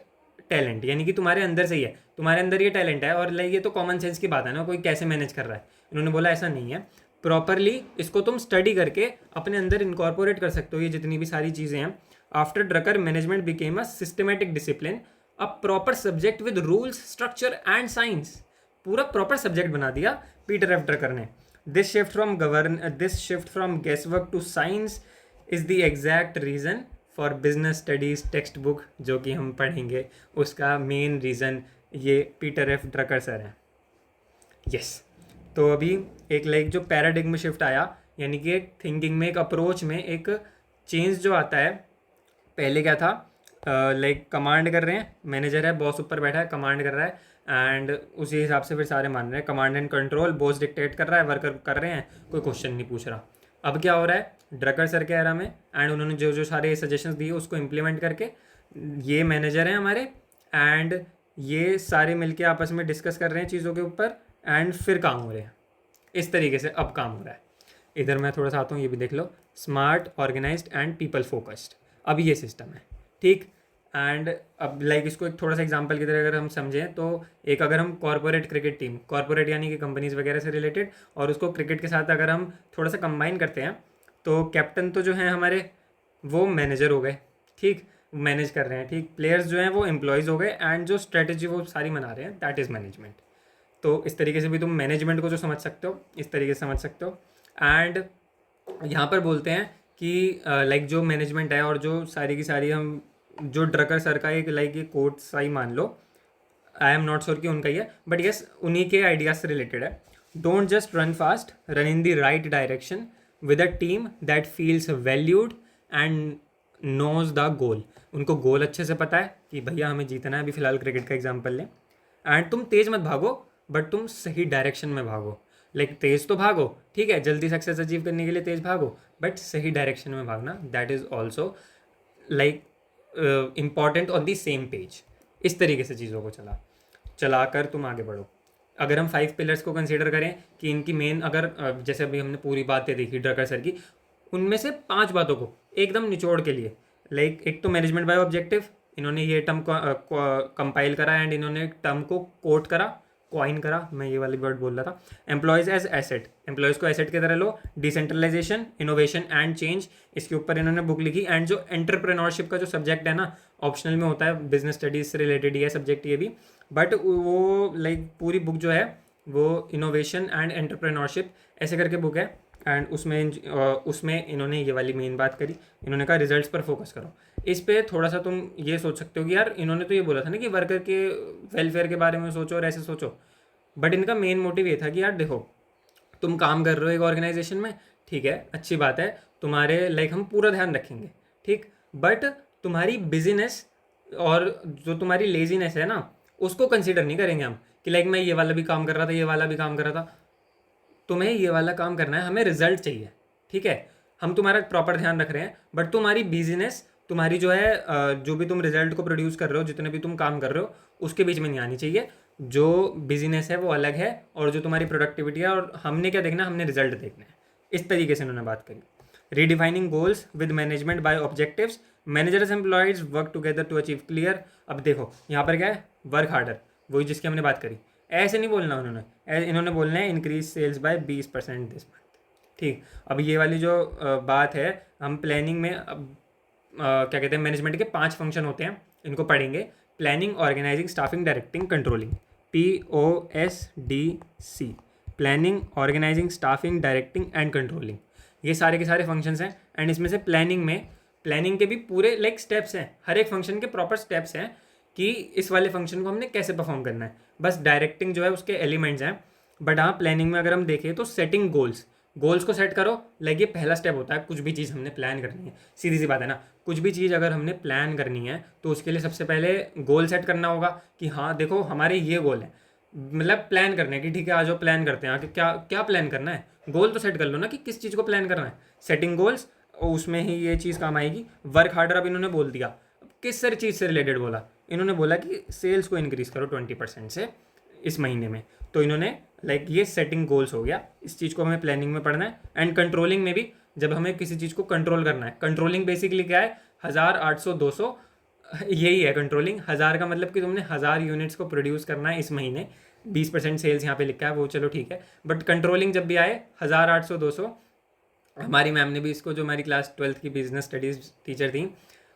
talent, यानी कि तुम्हारे अंदर से ही है, तुम्हारे अंदर ये टैलेंट है, और लाइक ये तो कॉमन सेंस की बात है ना, कोई कैसे मैनेज कर रहा है। इन्होंने बोला ऐसा नहीं है, प्रॉपरली इसको तुम स्टडी करके अपने अंदर इनकॉर्पोरेट कर सकते हो ये जितनी भी सारी चीज़ें हैं। After Drucker management became a systematic discipline, a proper subject with rules structure and science. पूरा प्रॉपर सब्जेक्ट बना दिया पीटर एफ ड्रकर ने। This shift from guess work to science is the exact reason for business studies text book जो कि हम पढ़ेंगे, उसका main reason ये पीटर एफ ड्रकर सर हैं। यस, तो अभी एक लाइक जो पैराडिग्म शिफ्ट आया, यानी कि एक थिंकिंग में, एक अप्रोच में एक चेंज जो आता है। पहले क्या था, लाइक कमांड कर रहे हैं, मैनेजर है, बॉस ऊपर बैठा है, कमांड कर रहा है एंड उसी हिसाब से फिर सारे मान रहे हैं, command and control, boss dictate कर रहा है, वर्कर कर रहे हैं, कोई क्वेश्चन नहीं पूछ रहा। अब क्या हो रहा है ड्रकर सर के एरा में, एंड उन्होंने जो जो सारे सजेशंस दिए उसको इम्प्लीमेंट करके, ये मैनेजर हैं हमारे एंड ये सारे मिलके आपस में डिस्कस कर रहे हैं चीज़ों के ऊपर एंड फिर काम हो रहे हैं। इस तरीके से अब काम हो रहा है। इधर मैं थोड़ा सा आता हूँ, ये भी देख लो, smart, organized and people focused. अब ये सिस्टम है, ठीक। एंड अब लाइक इसको एक थोड़ा सा एग्जांपल की तरह अगर हम समझें तो एक अगर हम कॉर्पोरेट क्रिकेट टीम, कॉर्पोरेट यानी कि कंपनीज वगैरह से रिलेटेड, और उसको क्रिकेट के साथ अगर हम थोड़ा सा कंबाइन करते हैं तो कैप्टन तो जो हैं हमारे वो मैनेजर हो गए, ठीक, मैनेज कर रहे हैं, ठीक। प्लेयर्स जो हैं वो एम्प्लॉयज़ हो गए, एंड जो स्ट्रेटजी वो सारी बना रहे हैं दैट इज़ मैनेजमेंट। तो इस तरीके से भी तुम मैनेजमेंट को जो समझ सकते हो इस तरीके से समझ सकते हो। एंड यहाँ पर बोलते हैं कि लाइक जो मैनेजमेंट है और जो सारी की सारी हम जो ड्रकर सर का एक लाइक ये कोट सा ही मान लो, आई एम नॉट श्योर कि उनका ही है, बट यस उन्हीं के आइडियाज से रिलेटेड है। Don't just run fast, run in the right direction with a team that feels valued and knows the goal. उनको गोल अच्छे से पता है कि भैया हमें जीतना है, अभी फिलहाल क्रिकेट का एग्जाम्पल लें। एंड तुम तेज मत भागो, बट तुम सही डायरेक्शन में भागो। लाइक तेज तो भागो, ठीक है, जल्दी सक्सेस अचीव करने के लिए तेज भागो, बट सही डायरेक्शन में भागना, that is also like important on the same page. इस तरीके से चीज़ों को चलाकर तुम आगे बढ़ो। अगर हम 5 पिलर्स को कंसीडर करें कि इनकी मेन, अगर जैसे अभी हमने पूरी बातें देखी ड्रकर सर की, उनमें से 5 बातों को एकदम निचोड़ के लिए, लाइक एक तो मैनेजमेंट बाय ऑब्जेक्टिव, इन्होंने ये टर्म को कंपाइल करा एंड इन्होंने टर्म को कोट करा, क्वाइन करा, मैं ये वाली वर्ड बोल रहा था। एम्प्लॉयज़ एज एसेट, एम्प्लॉयज़ को एसेट की तरह लो। डिसेंट्रलाइजेशन, इनोवेशन एंड चेंज, इसके ऊपर इन्होंने बुक लिखी। एंड जो एंटरप्रेन्योरशिप का जो सब्जेक्ट है ना, ऑप्शनल में होता है, बिजनेस स्टडीज़ से रिलेटेड ही है सब्जेक्ट ये भी, बट वो लाइक पूरी बुक जो है वो इनोवेशन एंड एंटरप्रेन्योरशिप ऐसे करके बुक है। एंड उसमें इन्होंने ये वाली मेन बात करी, इन्होंने कहा रिजल्ट्स पर फोकस करो। इस पे थोड़ा सा तुम ये सोच सकते हो कि यार इन्होंने तो ये बोला था ना कि वर्कर के वेलफेयर के बारे में सोचो और ऐसे सोचो, बट इनका मेन मोटिव ये था कि यार देखो तुम काम कर रहे हो एक ऑर्गेनाइजेशन में, ठीक है, अच्छी बात है, तुम्हारे लाइक हम पूरा ध्यान रखेंगे, ठीक, बट तुम्हारी बिजीनेस और जो तुम्हारी लेजीनेस है ना उसको कंसिडर नहीं करेंगे हम कि लाइक मैं ये वाला भी काम कर रहा था, ये वाला भी काम कर रहा था, तुम्हें ये वाला काम करना है, हमें रिजल्ट चाहिए, ठीक है, हम तुम्हारा प्रॉपर ध्यान रख रहे हैं, बट तुम्हारी बिजीनेस, तुम्हारी जो है जो भी तुम रिजल्ट को प्रोड्यूस कर रहे हो, जितने भी तुम काम कर रहे हो उसके बीच में नहीं आनी चाहिए। जो बिजीनेस है वो अलग है और जो तुम्हारी प्रोडक्टिविटी है, और हमने क्या देखना है, हमने रिजल्ट देखना है। इस तरीके से उन्होंने बात करी। Redefining goals with management by objectives, managers employees work together to achieve clear. अब देखो यहाँ पर क्या है, वर्क हार्डर, वही जिसकी हमने बात करी। ऐसे नहीं बोलना उन्होंने, इन्होंने बोलना है increase sales by 20% this month, ठीक। अब ये वाली जो बात है, हम प्लानिंग में अब क्या कहते हैं, मैनेजमेंट के 5 फंक्शन होते हैं, इनको पढ़ेंगे। Planning, organising, staffing, directing, controlling, POSDC। Planning, organising, staffing, directing and controlling, ये सारे के सारे फंक्शंस हैं। एंड इसमें से प्लानिंग के भी पूरे लाइक स्टेप्स हैं, हर एक फंक्शन के प्रॉपर स्टेप्स हैं कि इस वाले फंक्शन को हमने कैसे परफॉर्म करना है। बस डायरेक्टिंग जो है उसके एलिमेंट्स हैं, बट हाँ प्लानिंग में अगर हम देखें तो सेटिंग गोल्स को सेट करो, लाइक ये पहला स्टेप होता है। कुछ भी चीज़ हमने प्लान करनी है, सीधी सी बात है ना, कुछ भी चीज़ अगर हमने प्लान करनी है तो उसके लिए सबसे पहले गोल सेट करना होगा कि हाँ देखो हमारे ये गोल है, मतलब प्लान करने की, ठीक है, आज प्लान करते हैं आगे क्या क्या प्लान करना है, गोल तो सेट कर लो ना कि किस चीज़ को प्लान करना है। सेटिंग गोल्स, उसमें ही ये चीज़ काम आएगी। वर्क हार्डर, अब इन्होंने बोल दिया, किस सारी चीज़ से रिलेटेड बोला, इन्होंने बोला कि सेल्स को इंक्रीज़ करो 20% से इस महीने में, तो इन्होंने लाइक ये सेटिंग गोल्स हो गया। इस चीज़ को हमें प्लानिंग में पढ़ना है। एंड कंट्रोलिंग में भी, जब हमें किसी चीज़ को कंट्रोल करना है, कंट्रोलिंग बेसिकली क्या है, 1000, 800, 200, यही है कंट्रोलिंग। 1000 का मतलब कि तुमने 1000 यूनिट्स को प्रोड्यूस करना है इस महीने, 20% सेल्स यहाँ पे लिखा है, वो चलो ठीक है, बट कंट्रोलिंग जब भी आए 1000, 800, 200, हमारी मैम ने भी इसको, जो हमारी क्लास 12th की बिजनेस स्टडीज़ टीचर थी,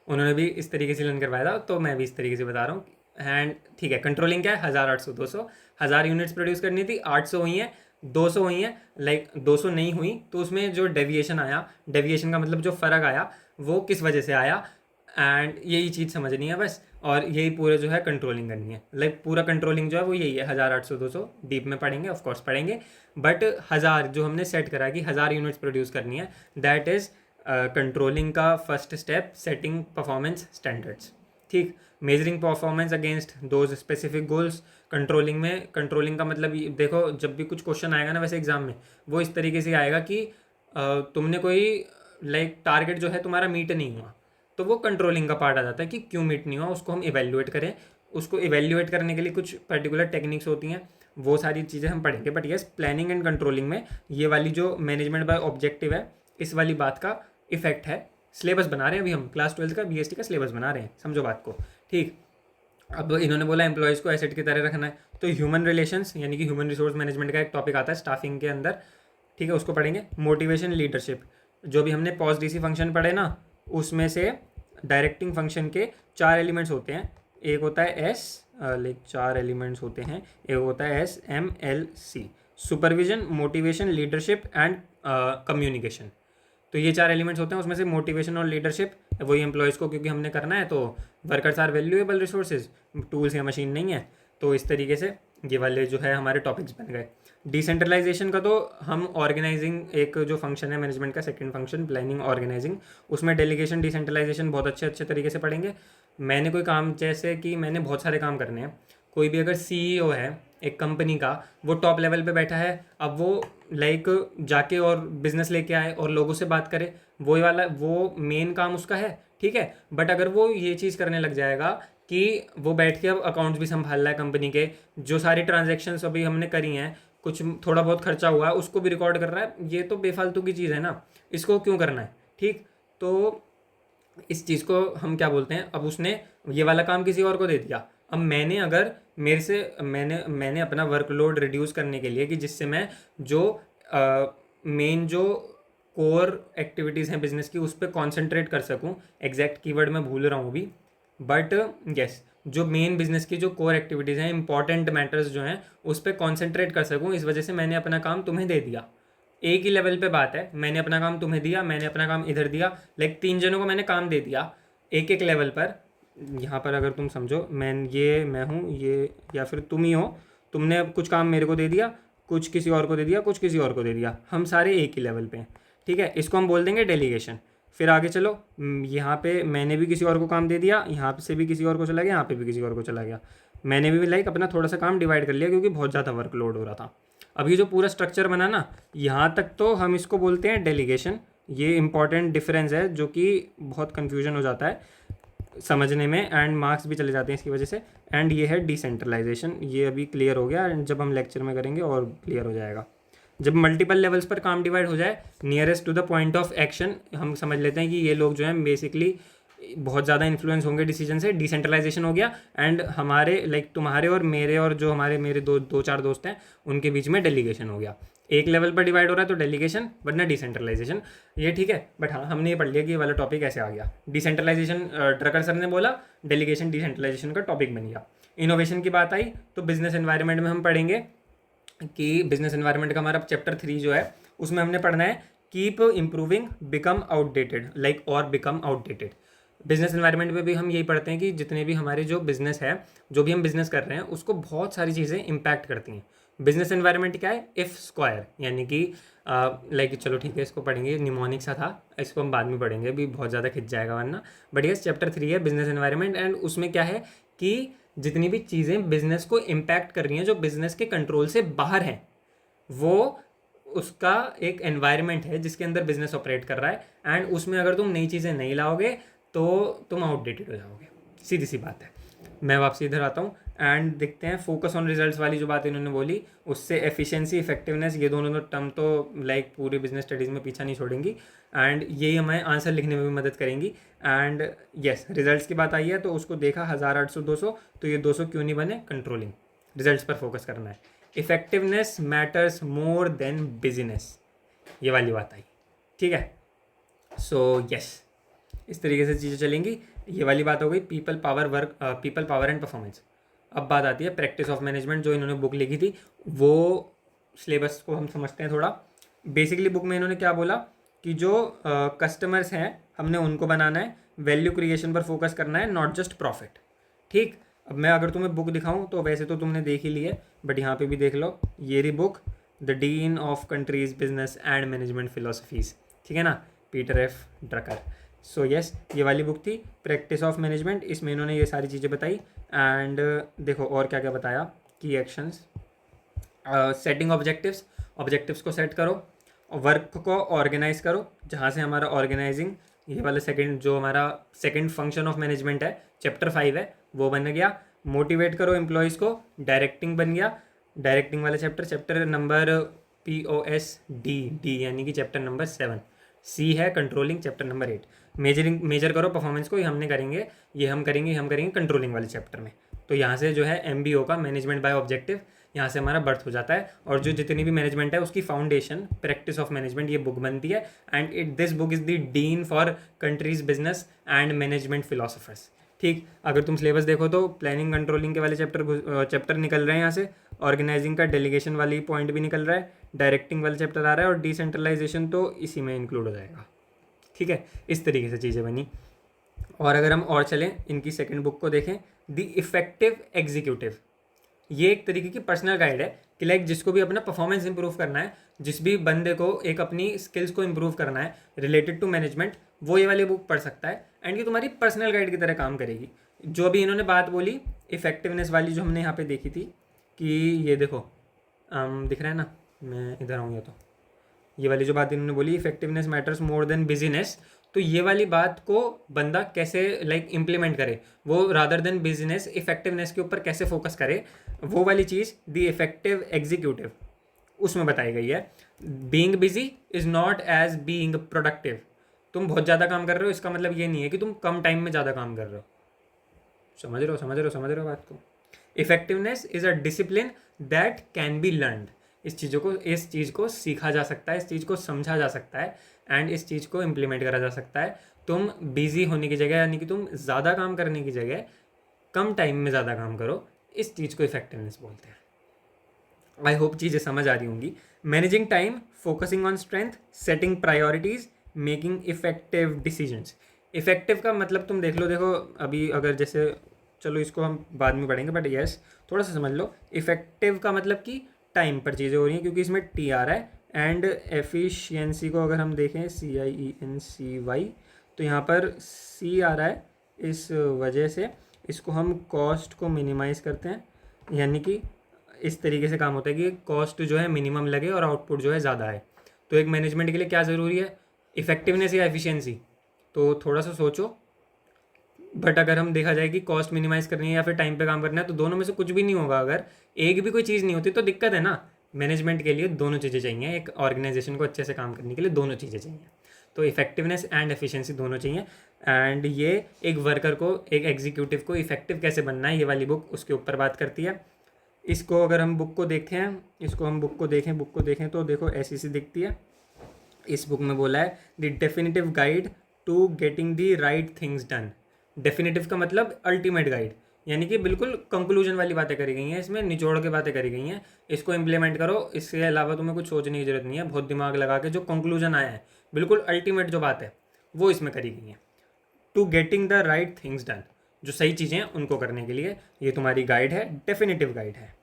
उन्होंने भी इस तरीके से लर्न करवाया था, तो मैं भी इस तरीके से बता रहा हूँ। एंड ठीक है, कंट्रोलिंग क्या है, 1000, 800, 200, 1000 यूनिट्स प्रोड्यूस करनी थी, 800 हुई हैं, 200 हुई हैं, लाइक 200 नहीं हुई, तो उसमें जो डेविएशन आया, डेविएशन का मतलब जो फ़र्क आया वो किस वजह से आया, एंड यही चीज़ समझनी है बस। और यही पूरे जो है कंट्रोलिंग करनी है, लाइक पूरा कंट्रोलिंग जो है वो यही है, 1000, 800, 200 डीप में पढ़ेंगे, ऑफकोर्स पढ़ेंगे, बट 1000 जो हमने सेट करा कि 1000 यूनिट्स प्रोड्यूस करनी है, दैट इज़ कंट्रोलिंग का first step, setting performance standards, ठीक। Measuring performance against those specific goals. Controlling का मतलब देखो, जब भी कुछ क्वेश्चन आएगा ना वैसे एग्जाम में, वो इस तरीके से आएगा कि तुमने कोई लाइक टारगेट जो है तुम्हारा मीट नहीं हुआ, तो वो कंट्रोलिंग का पार्ट आ जाता है कि क्यों मीट नहीं हुआ, उसको हम इवेल्युएट करें। उसको इवेल्युएट करने के लिए कुछ पर्टिकुलर टेक्निक्स होती हैं, वो सारी चीज़ें हम पढ़ेंगे। But yes, planning and controlling में ये वाली जो मैनेजमेंट बाय ऑब्जेक्टिव है, इस वाली बात का इफेक्ट है सिलेबस बना रहे हैं अभी हम, क्लास 12 का BST का सिलेबस बना रहे हैं, समझो बात को, ठीक। अब इन्होंने बोला एम्प्लॉयज़ को एसेट की तरह रखना है, तो ह्यूमन रिलेशंस यानी कि ह्यूमन रिसोर्स मैनेजमेंट का एक टॉपिक आता है स्टाफिंग के अंदर, ठीक है, उसको पढ़ेंगे। मोटिवेशन लीडरशिप, जो भी हमने पॉज DC फंक्शन पढ़े ना, उसमें से डायरेक्टिंग फंक्शन के 4 एलिमेंट्स होते हैं। एक होता है S, लाइक 4 एलिमेंट्स होते हैं, एक होता है SMLC, supervision, motivation, leadership and communication. तो ये 4 एलिमेंट्स होते हैं, उसमें से मोटिवेशन और लीडरशिप वही एम्प्लॉयज़ को क्योंकि हमने करना है, तो workers are valuable resources, tools या मशीन नहीं है, तो इस तरीके से ये वाले जो है हमारे टॉपिक्स बन गए। डिसेंट्रलाइजेशन का तो हम ऑर्गेनाइजिंग एक जो फंक्शन है मैनेजमेंट का, सेकंड फंक्शन प्लानिंग ऑर्गेनाइजिंग, उसमें डेलीगेशन डिसेंट्रलाइजेशन बहुत अच्छे तरीके से पढ़ेंगे। मैंने कोई काम, जैसे कि मैंने बहुत सारे काम करने हैं, कोई भी अगर CEO है एक कंपनी का, वो टॉप लेवल पे बैठा है, अब वो लाइक जाके और बिजनेस लेके आए और लोगों से बात करे, वो वाला वो मेन काम उसका है, ठीक है। बट अगर वो ये चीज़ करने लग जाएगा कि वो बैठ के अब अकाउंट्स भी संभाल रहा है कंपनी के, जो सारी ट्रांजेक्शन्स अभी हमने करी हैं, कुछ थोड़ा बहुत खर्चा हुआ है उसको भी रिकॉर्ड कर रहा है, ये तो बेफालतू की चीज़ है ना, इसको क्यों करना है, ठीक। तो इस चीज़ को हम क्या बोलते हैं, अब उसने ये वाला काम किसी और को दे दिया, अब मैंने अगर मेरे से मैंने अपना वर्कलोड रिड्यूस करने के लिए कि जिससे मैं जो मेन जो कोर एक्टिविटीज़ हैं बिजनेस की उस पर कॉन्सेंट्रेट कर सकूं, एग्जैक्ट कीवर्ड मैं भूल रहा हूँ अभी, बट यस, जो मेन बिजनेस की जो कोर एक्टिविटीज़ हैं, इंपॉर्टेंट मैटर्स जो हैं, उस पर कॉन्सेंट्रेट कर सकूं, इस वजह से मैंने अपना काम तुम्हें दे दिया। एक ही लेवल पे बात है, मैंने अपना काम तुम्हें दिया, मैंने अपना काम इधर दिया, लाइक 3 जनों को मैंने काम दे दिया एक एक लेवल पर। यहाँ पर अगर तुम समझो, मैं हूँ ये, या फिर तुम ही हो, तुमने अब कुछ काम मेरे को दे दिया, कुछ किसी और को दे दिया, कुछ किसी और को दे दिया, हम सारे एक ही लेवल पे हैं, ठीक है। इसको हम बोल देंगे डेलीगेशन। फिर आगे चलो, यहाँ पे मैंने भी किसी और को काम दे दिया, यहाँ से भी किसी और को चला गया, यहाँ पे भी किसी और को चला गया, मैंने भी लाइक अपना थोड़ा सा काम डिवाइड कर लिया क्योंकि बहुत ज़्यादा वर्कलोड हो रहा था। अब ये जो पूरा स्ट्रक्चर बना ना, यहाँ तक तो हम इसको बोलते हैं डेलीगेशन। ये इंपॉर्टेंट डिफरेंस है जो कि बहुत कन्फ्यूजन हो जाता है समझने में, एंड मार्क्स भी चले जाते हैं इसकी वजह से। एंड ये है डिसेंट्रलाइजेशन, ये अभी क्लियर हो गया, एंड जब हम लेक्चर में करेंगे और क्लियर हो जाएगा। जब मल्टीपल लेवल्स पर काम डिवाइड हो जाए, nearest to the point of action, हम समझ लेते हैं कि ये लोग जो हैं बेसिकली बहुत ज़्यादा इन्फ्लुएंस होंगे डिसीजन से, डिसेंट्रलाइजेशन हो गया। एंड हमारे लाइक तुम्हारे और मेरे और जो मेरे दो चार दोस्त हैं उनके बीच में डेलीगेशन हो गया। एक लेवल पर डिवाइड हो रहा है तो डेलीगेशन, वरना डिसेंट्रलाइजेशन, ये ठीक है। बट हाँ, हमने ये पढ़ लिया कि ये वाला टॉपिक ऐसे आ गया। डिसेंट्रलाइजेशन ड्रकर सर ने बोला, डेलीगेशन डिसेंट्रलाइजेशन का टॉपिक बन गया। इनोवेशन की बात आई तो बिजनेस एनवायरनमेंट में हम पढ़ेंगे कि बिजनेस एनवायरनमेंट का हमारा चैप्टर 3 जो है, उसमें हमने पढ़ना है keep improving become outdated, like और बिकम आउटडेटेड। बिजनेस एनवायरनमेंट में भी हम यही पढ़ते हैं कि जितने भी हमारे जो बिजनेस है, जो भी हम बिजनेस कर रहे हैं, उसको बहुत सारी चीज़ें इम्पैक्ट करती हैं। बिजनेस एनवायरनमेंट क्या है, इफ़ स्क्वायर, यानी कि लाइक चलो ठीक है, इसको पढ़ेंगे, निमोनिक सा था, इसको हम बाद में पढ़ेंगे, अभी बहुत ज़्यादा खिंच जाएगा वरना। बट यस, चैप्टर 3 है बिजनेस एनवायरनमेंट, एंड उसमें क्या है कि जितनी भी चीज़ें बिजनेस को इम्पैक्ट कर रही हैं, जो बिजनेस के कंट्रोल से बाहर हैं, वो उसका एक एनवायरनमेंट है जिसके अंदर बिजनेस ऑपरेट कर रहा है। एंड उसमें अगर तुम नई चीज़ें नहीं लाओगे तो तुम आउटडेटेड हो जाओगे, सीधी सी बात है। मैं वापसी इधर आता हूँ एंड देखते हैं फोकस ऑन रिजल्ट्स वाली जो बात इन्होंने बोली, उससे एफिशिएंसी, इफेक्टिवनेस, ये दोनों टर्म तो लाइक पूरी बिजनेस स्टडीज़ में पीछा नहीं छोड़ेंगी, एंड यही हमें आंसर लिखने में भी मदद करेंगी। एंड यस, रिजल्ट्स की बात आई है तो उसको देखा 1000, 800, 200, तो ये 200 क्यों नहीं बने, कंट्रोलिंग, रिजल्ट्स पर फोकस करना है। Effectiveness matters more than business, ये वाली बात आई, ठीक है। सो यस, इस तरीके से चीज़ें चलेंगी। ये वाली बात हो गई पीपल पावर एंड परफॉर्मेंस। अब बात आती है प्रैक्टिस ऑफ मैनेजमेंट, जो इन्होंने बुक लिखी थी, वो सिलेबस को हम समझते हैं थोड़ा। बेसिकली बुक में इन्होंने क्या बोला कि जो कस्टमर्स हैं हमने उनको बनाना है, वैल्यू क्रिएशन पर फोकस करना है, नॉट जस्ट प्रॉफिट, ठीक। अब मैं अगर तुम्हें बुक दिखाऊं तो वैसे तो तुमने देख ही ली है, बट यहाँ पे भी देख लो, ये रही book, the dean of country's business and management philosophies, ठीक है ना, Peter F Drucker. So yes, ये वाली बुक थी प्रैक्टिस ऑफ मैनेजमेंट, इसमें इन्होंने ये सारी चीज़ें बताई। एंड देखो और क्या क्या बताया, की एक्शंस, सेटिंग ऑब्जेक्टिव्स, ऑब्जेक्टिव्स को सेट करो, वर्क को ऑर्गेनाइज करो, जहाँ से हमारा ऑर्गेनाइजिंग, ये वाला जो हमारा सेकंड फंक्शन ऑफ मैनेजमेंट है, चैप्टर 5 है, वो बन गया। मोटिवेट करो एम्प्लॉयज़ को, डायरेक्टिंग बन गया, डायरेक्टिंग वाला चैप्टर नंबर POSD, यानी कि चैप्टर नंबर 7। C है कंट्रोलिंग, चैप्टर नंबर 8। मेजर करो परफॉर्मेंस को, ये हमने करेंगे, ये हम करेंगे कंट्रोलिंग वाले चैप्टर में। तो यहाँ से जो है MBO का मैनेजमेंट बाय ऑब्जेक्टिव, यहाँ से हमारा बर्थ हो जाता है। और जो जितनी भी मैनेजमेंट है उसकी फाउंडेशन प्रैक्टिस ऑफ मैनेजमेंट, ये बुक बनती है। And this book is the dean for countries business and management philosophers. ठीक, अगर तुम सिलेबस देखो तो प्लानिंग कंट्रोलिंग के वाले चैप्टर निकल रहे हैं यहाँ से, ऑर्गेनाइजिंग का डेलीगेशन वाली पॉइंट भी निकल रहा है, डायरेक्टिंग वाला चैप्टर आ रहा है, और डिसेंट्रलाइजेशन तो इसी में इंक्लूड हो जाएगा। ठीक है, इस तरीके से चीज़ें बनी। और अगर हम और चलें, इनकी सेकंड बुक को देखें, द इफेक्टिव एग्जीक्यूटिव, ये एक तरीके की पर्सनल गाइड है कि लाइक जिसको भी अपना परफॉर्मेंस इंप्रूव करना है, जिस भी बंदे को एक अपनी स्किल्स को इंप्रूव करना है रिलेटेड टू मैनेजमेंट, वो ये वाली बुक पढ़ सकता है। एंड ये तुम्हारी पर्सनल गाइड की तरह काम करेगी। जो अभी इन्होंने बात बोली इफेक्टिवनेस वाली, जो हमने यहाँ पे देखी थी कि ये देखो दिख रहा है ना, मैं इधर आऊँगा तो ये वाली जो बात इन्होंने बोली, effectiveness matters more than business, तो ये वाली बात को बंदा कैसे लाइक इम्प्लीमेंट करे, वो रादर देन बिजनेस इफेक्टिवनेस के ऊपर कैसे फोकस करे, वो वाली चीज़ द इफेक्टिव एग्जीक्यूटिव उसमें बताई गई है। Being busy is not as being productive. तुम बहुत ज़्यादा काम कर रहे हो इसका मतलब ये नहीं है कि तुम कम टाइम में ज़्यादा काम कर रहे हो। समझ रहे हो बात को। Effectiveness is a discipline that can be learned. इस चीज़ को सीखा जा सकता है, इस चीज़ को समझा जा सकता है, एंड इस चीज़ को इम्प्लीमेंट करा जा सकता है। तुम बिजी होने की जगह, यानी कि तुम ज़्यादा काम करने की जगह कम टाइम में ज़्यादा काम करो, इस चीज़ को इफेक्टिवनेस बोलते हैं। आई होप चीज़ें समझ आ रही होंगी। Managing time, focusing on strength, setting priorities, making effective decisions. Effective का मतलब तुम देख लो, देखो अभी अगर जैसे, चलो इसको हम बाद में पढ़ेंगे, बट यस थोड़ा सा समझ लो। इफेक्टिव का मतलब कि टाइम पर चीज़ें हो रही हैं, क्योंकि इसमें टी आ रहा है। एंड एफिशिएंसी को अगर हम देखें CIENCY, तो यहाँ पर C आ रहा है, इस वजह से इसको हम कॉस्ट को मिनिमाइज़ करते हैं। यानी कि इस तरीके से काम होता है कि कॉस्ट जो है मिनिमम लगे और आउटपुट जो है ज़्यादा है। तो एक मैनेजमेंट के लिए क्या ज़रूरी है, इफेक्टिवनेस या एफिशिएंसी? तो थोड़ा सा सोचो। बट अगर हम देखा जाए कि कॉस्ट मिनिमाइज़ करनी है या फिर टाइम पे काम करना है, तो दोनों में से कुछ भी नहीं होगा। अगर एक भी कोई चीज़ नहीं होती तो दिक्कत है ना। मैनेजमेंट के लिए दोनों चीज़ें चाहिए, एक ऑर्गेनाइजेशन को अच्छे से काम करने के लिए दोनों चीज़ें चाहिए। तो इफेक्टिवनेस एंड एफिशिएंसी दोनों चाहिए। एंड ये एक वर्कर को, एक एग्जीक्यूटिव को इफेक्टिव कैसे बनना है, ये वाली बुक उसके ऊपर बात करती है। इसको अगर हम बुक को देखें तो देखो ऐसी सी दिखती है। इस बुक में बोला है the definitive guide to getting the right things done. Definitive का मतलब अल्टीमेट गाइड, यानी कि बिल्कुल कंक्लूजन वाली बातें करी गई हैं, इसमें निचोड़ के बातें करी गई हैं। इसको इम्प्लीमेंट करो, इसके अलावा तुम्हें कुछ सोचने की जरूरत नहीं है। बहुत दिमाग लगा के जो कंक्लूजन आया है, बिल्कुल अल्टीमेट जो बात है, वो इसमें करी गई है। To getting the right things done, जो सही चीज़ें हैं उनको करने के लिए ये तुम्हारी गाइड है, डेफिनेटिव गाइड है।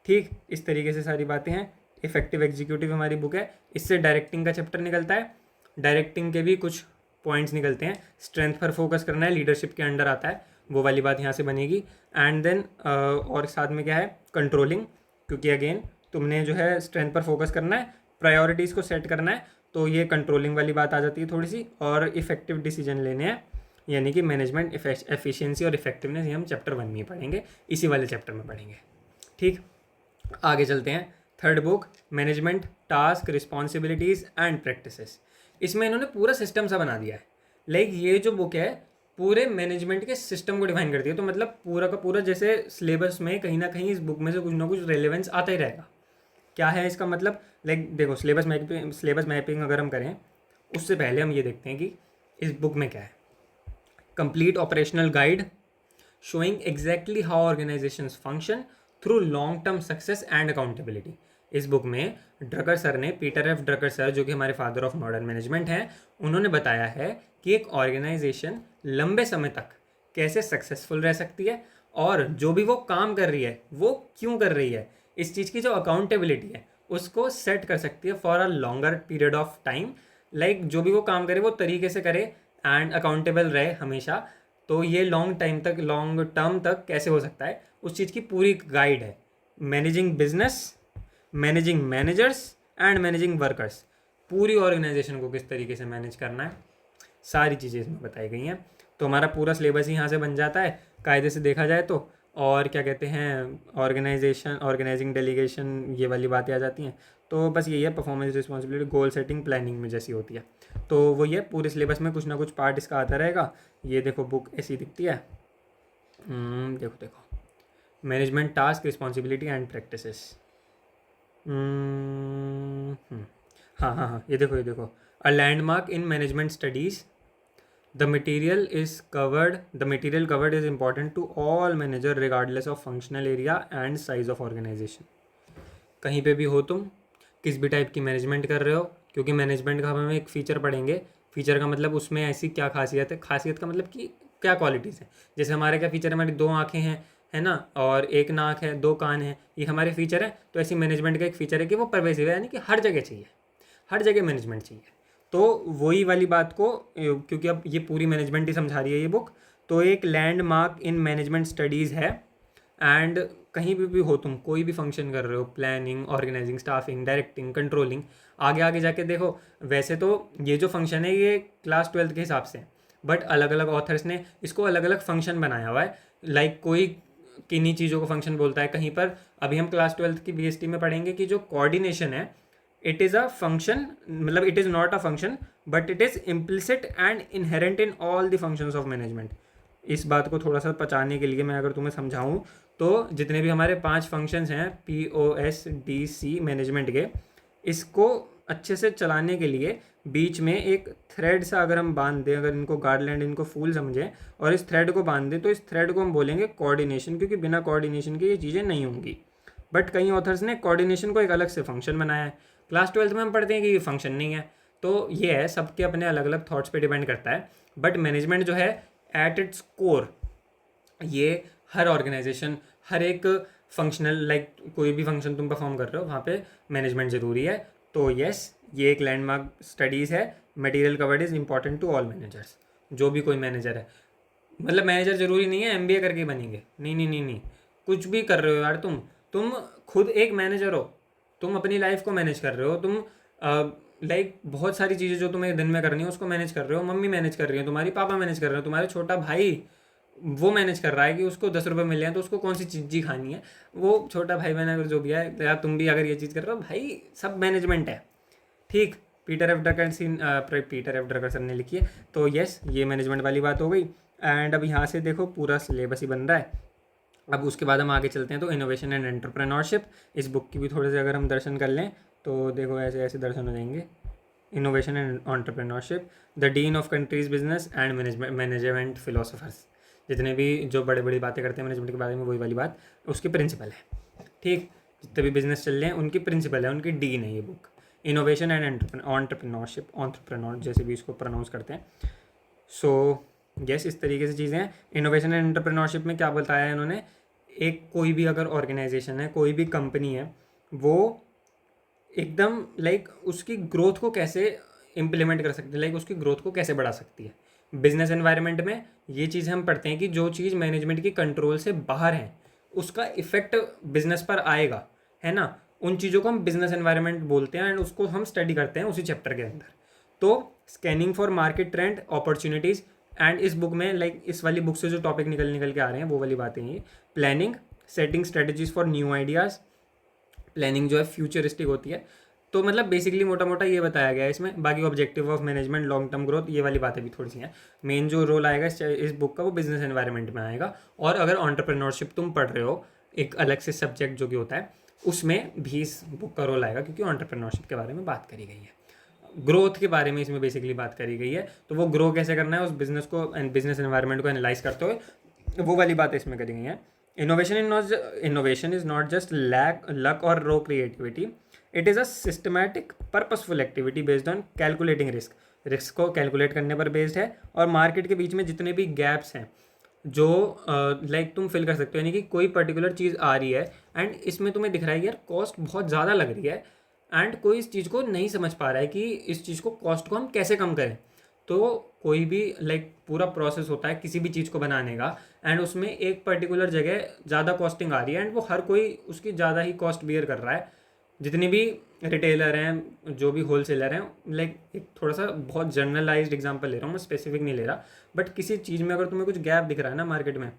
ठीक, इस तरीके से सारी बातें हैं। इफेक्टिव एग्जीक्यूटिव हमारी बुक है। इससे डायरेक्टिंग का चैप्टर निकलता है, डायरेक्टिंग के भी कुछ पॉइंट्स निकलते हैं। स्ट्रेंथ पर फोकस करना है, लीडरशिप के अंडर आता है, वो वाली बात यहाँ से बनेगी। एंड देन और साथ में क्या है, कंट्रोलिंग, क्योंकि अगेन तुमने जो है स्ट्रेंथ पर फोकस करना है, प्रायोरिटीज़ को सेट करना है, तो ये कंट्रोलिंग वाली बात आ जाती है थोड़ी सी। और इफेक्टिव डिसीजन लेने हैं, यानी कि मैनेजमेंट, एफिशिएंसी और इफेक्टिवनेस, ये हम चैप्टर 1 में ही पढ़ेंगे, इसी वाले चैप्टर में पढ़ेंगे। ठीक, आगे चलते हैं। Third book, management task, responsibilities and practices. इसमें इन्होंने पूरा सिस्टम सा बना दिया है। लाइक ये जो बुक है पूरे मैनेजमेंट के सिस्टम को डिफाइन करती है। तो मतलब पूरा का पूरा, जैसे सिलेबस में कहीं ना कहीं इस बुक में से कुछ ना कुछ रेलेवेंस आता ही रहेगा। क्या है इसका मतलब, लाइक देखो सिलेबस मैपिंग अगर हम करें, उससे पहले हम ये देखते हैं कि इस बुक में क्या है। Complete operational guide showing exactly how organisations function through long term success and accountability. इस बुक में ड्रकर सर ने, पीटर एफ ड्रकर सर, जो कि हमारे फादर ऑफ मॉडर्न मैनेजमेंट हैं, उन्होंने बताया है कि एक ऑर्गेनाइजेशन लंबे समय तक कैसे सक्सेसफुल रह सकती है, और जो भी वो काम कर रही है वो क्यों कर रही है, इस चीज़ की जो अकाउंटेबिलिटी है उसको सेट कर सकती है for a longer period of time. Like जो भी वो काम करे वो तरीके से करे एंड अकाउंटेबल रहे हमेशा। तो ये लॉन्ग टर्म तक कैसे हो सकता है, उस चीज़ की पूरी गाइड है। Managing business, managing managers and managing workers, पूरी ऑर्गेनाइजेशन को किस तरीके से मैनेज करना है, सारी चीज़ें इसमें बताई गई हैं। तो हमारा पूरा सिलेबस ही यहाँ से बन जाता है कायदे से देखा जाए तो। और क्या कहते हैं, ऑर्गेनाइजिंग डेलीगेशन, ये वाली बातें आ जाती हैं। तो बस यही है, performance responsibility goal setting planning में जैसी होती है। तो वो ये पूरे सिलेबस में कुछ ना कुछ पार्ट इसका आता रहेगा। ये देखो बुक ऐसी दिखती है। देखो देखो, management task responsibility and practices. हाँ हाँ हाँ, ये देखो, a landmark in management studies, the material covered is important to all manager regardless of functional area and size of organization। कहीं पे भी हो तुम, किस भी टाइप की मैनेजमेंट कर रहे हो, क्योंकि मैनेजमेंट का हम एक फ़ीचर पढ़ेंगे। फ़ीचर का मतलब उसमें ऐसी क्या खासियत है, खासियत का मतलब कि क्या क्वालिटीज़ हैं। जैसे हमारे क्या फ़ीचर है, हमारी 2 आँखें हैं, है ना, और 1 नाक है, 2 कान हैं, ये हमारे फ़ीचर है। तो ऐसी मैनेजमेंट का एक फ़ीचर है कि वो परवेसिव है, यानी कि हर जगह चाहिए, हर जगह मैनेजमेंट चाहिए। तो वही वाली बात को, क्योंकि अब ये पूरी मैनेजमेंट ही समझा रही है ये बुक, तो एक लैंडमार्क इन मैनेजमेंट स्टडीज़ है। एंड कहीं भी हो तुम, कोई भी फंक्शन कर रहे हो, planning, organising, staffing, directing, controlling, आगे आगे जाके देखो। वैसे तो ये जो फंक्शन है ये क्लास 12 के हिसाब से है, बट अलग अलग ऑथर्स ने इसको अलग अलग फंक्शन बनाया हुआ है। लाइक कोई किन्हीं चीज़ों को फंक्शन बोलता है, कहीं पर अभी हम क्लास 12 की बीएसटी में पढ़ेंगे कि जो कोऑर्डिनेशन है, इट इज़ अ फंक्शन, मतलब it is not a function but it is implicit and inherent in all the functions of management. इस बात को थोड़ा सा पचाने के लिए मैं अगर तुम्हें समझाऊँ, तो जितने भी हमारे 5 फंक्शंस हैं POSDC मैनेजमेंट के, इसको अच्छे से चलाने के लिए बीच में एक थ्रेड सा अगर हम बांध दें, अगर इनको गार्डलैंड, इनको फूल समझें और इस थ्रेड को बांध दें, तो इस थ्रेड को हम बोलेंगे कोऑर्डिनेशन, क्योंकि बिना कोऑर्डिनेशन के ये चीज़ें नहीं होंगी। बट कई ऑथर्स ने कोऑर्डिनेशन को एक अलग से फंक्शन बनाया है। क्लास 12 में हम पढ़ते हैं कि ये फंक्शन नहीं है। तो ये है, सबके अपने अलग अलग थॉट्स पे डिपेंड करता है। बट मैनेजमेंट जो है एट इट्स कोर, ये हर ऑर्गेनाइजेशन, हर एक फंक्शनल, लाइक कोई भी फंक्शन तुम परफॉर्म कर रहे हो वहाँ पे मैनेजमेंट ज़रूरी है। तो यस, ये एक लैंडमार्क स्टडीज़ है। Material covered is important to all managers. जो भी कोई मैनेजर है, मतलब मैनेजर ज़रूरी नहीं है MBA करके बनेंगे, नहीं नहीं नहीं नहीं, कुछ भी कर रहे हो यार, तुम खुद एक मैनेजर हो। तुम अपनी लाइफ को मैनेज कर रहे हो, तुम लाइक बहुत सारी चीज़ें जो तुम्हें दिन में करनी है उसको मैनेज कर रहे हो। मम्मी मैनेज कर रही है, तुम्हारी पापा मैनेज कर रहे हो, तुम्हारे छोटा भाई वो मैनेज कर रहा है कि उसको 10 रुपये मिल रहे हैं तो उसको कौन सी चीज़ खानी है। वो छोटा भाई बहन अगर जो भी है, या तुम भी अगर ये चीज़ कर रहे हो, भाई सब मैनेजमेंट है। ठीक, पीटर एफ ड्रकर सर ने लिखी है। तो यस, ये मैनेजमेंट वाली बात हो गई। एंड अब यहाँ से देखो पूरा सिलेबस ही बन रहा है। अब उसके बाद हम आगे चलते हैं, तो इनोवेशन एंड एंटरप्रेन्योरशिप, इस बुक की भी थोड़े से अगर हम दर्शन कर लें तो देखो ऐसे ऐसे दर्शन हो जाएंगे। Innovation and entrepreneurship, the dean of country's business and management philosophers, जितने भी जो बड़े बड़ी बातें करते हैं मैनेजमेंट के बारे में, वही वाली बात उसकी प्रिंसिपल है। ठीक, जितने भी बिजनेस चल रहे हैं उनकी प्रिंसिपल है, उनकी डीन है ये book. Innovation and entrepreneurship, entrepreneur जैसे भी इसको प्रोनाउंस करते हैं। सो यस, इस तरीके से चीज़ें हैं। इनोवेशन एंड एंटरप्रेन्योरशिप में क्या बताया है इन्होंने, एक कोई भी अगर ऑर्गेनाइजेशन है, कोई भी कंपनी है, वो एकदम लाइक उसकी ग्रोथ को कैसे इम्प्लीमेंट कर सकती है, लाइक उसकी ग्रोथ को कैसे बढ़ा सकती है। बिजनेस एनवायरनमेंट में ये चीज़ हम पढ़ते हैं कि जो चीज़ मैनेजमेंट की कंट्रोल से बाहर है उसका इफेक्ट बिजनेस पर आएगा, है ना। उन चीज़ों को हम बिजनेस एनवायरनमेंट बोलते हैं एंड उसको हम स्टडी करते हैं उसी चैप्टर के अंदर। तो scanning for market trend opportunities, and इस बुक में लाइक इस वाली बुक से जो टॉपिक निकल के आ रहे हैं वो वाली बातें हैं। Planning, setting strategies for new ideas, planning जो है फ्यूचरिस्टिक होती है। तो मतलब बेसिकली मोटा मोटा ये बताया गया है इसमें। बाकी objective of management, long term growth, ये वाली बातें भी थोड़ी सी हैं। मेन जो रोल आएगा इस बुक का वो बिजनेस एनवायरनमेंट में आएगा। और अगर एंटरप्रेन्योरशिप तुम पढ़ रहे हो, एक अलग से सब्जेक्ट जो कि होता है, उसमें भी इस बुक का रोल आएगा, क्योंकि एंटरप्रेन्योरशिप के बारे में बात करी गई है, ग्रोथ के बारे में इसमें बेसिकली बात करी गई है। तो वो ग्रो कैसे करना है, उस बिजनेस को एंड बिजनेस एनवायरनमेंट को एनालाइज करते हुए वो वाली बातें इसमें करी गई हैं। Innovation is not just luck और raw creativity, it is a systematic purposeful activity based on calculating risk को कैलकुलेट करने पर बेस्ड है। और मार्केट के बीच में जितने भी गैप्स हैं जो लाइक तुम फिल कर सकते हो, यानी कि कोई पर्टिकुलर चीज़ आ रही है एंड इसमें तुम्हें दिख रहा है कि यार कॉस्ट बहुत ज़्यादा लग रही है, एंड कोई इस चीज़ को नहीं समझ पा रहा है कि इस चीज़ को, कॉस्ट को हम कैसे कम करें। तो कोई भी लाइक पूरा प्रोसेस होता है किसी भी चीज़ को बनाने का, एंड उसमें एक पर्टिकुलर जगह ज़्यादा कॉस्टिंग आ रही है एंड वो हर कोई उसकी ज़्यादा ही कॉस्ट बियर कर रहा है। जितने भी रिटेलर हैं, जो भी होलसेलर हैं, लाइक एक थोड़ा सा बहुत जनरलाइज्ड एग्जांपल ले रहा हूँ मैं, स्पेसिफिक नहीं ले रहा। बट किसी चीज़ में अगर तुम्हें कुछ गैप दिख रहा है ना मार्केट में,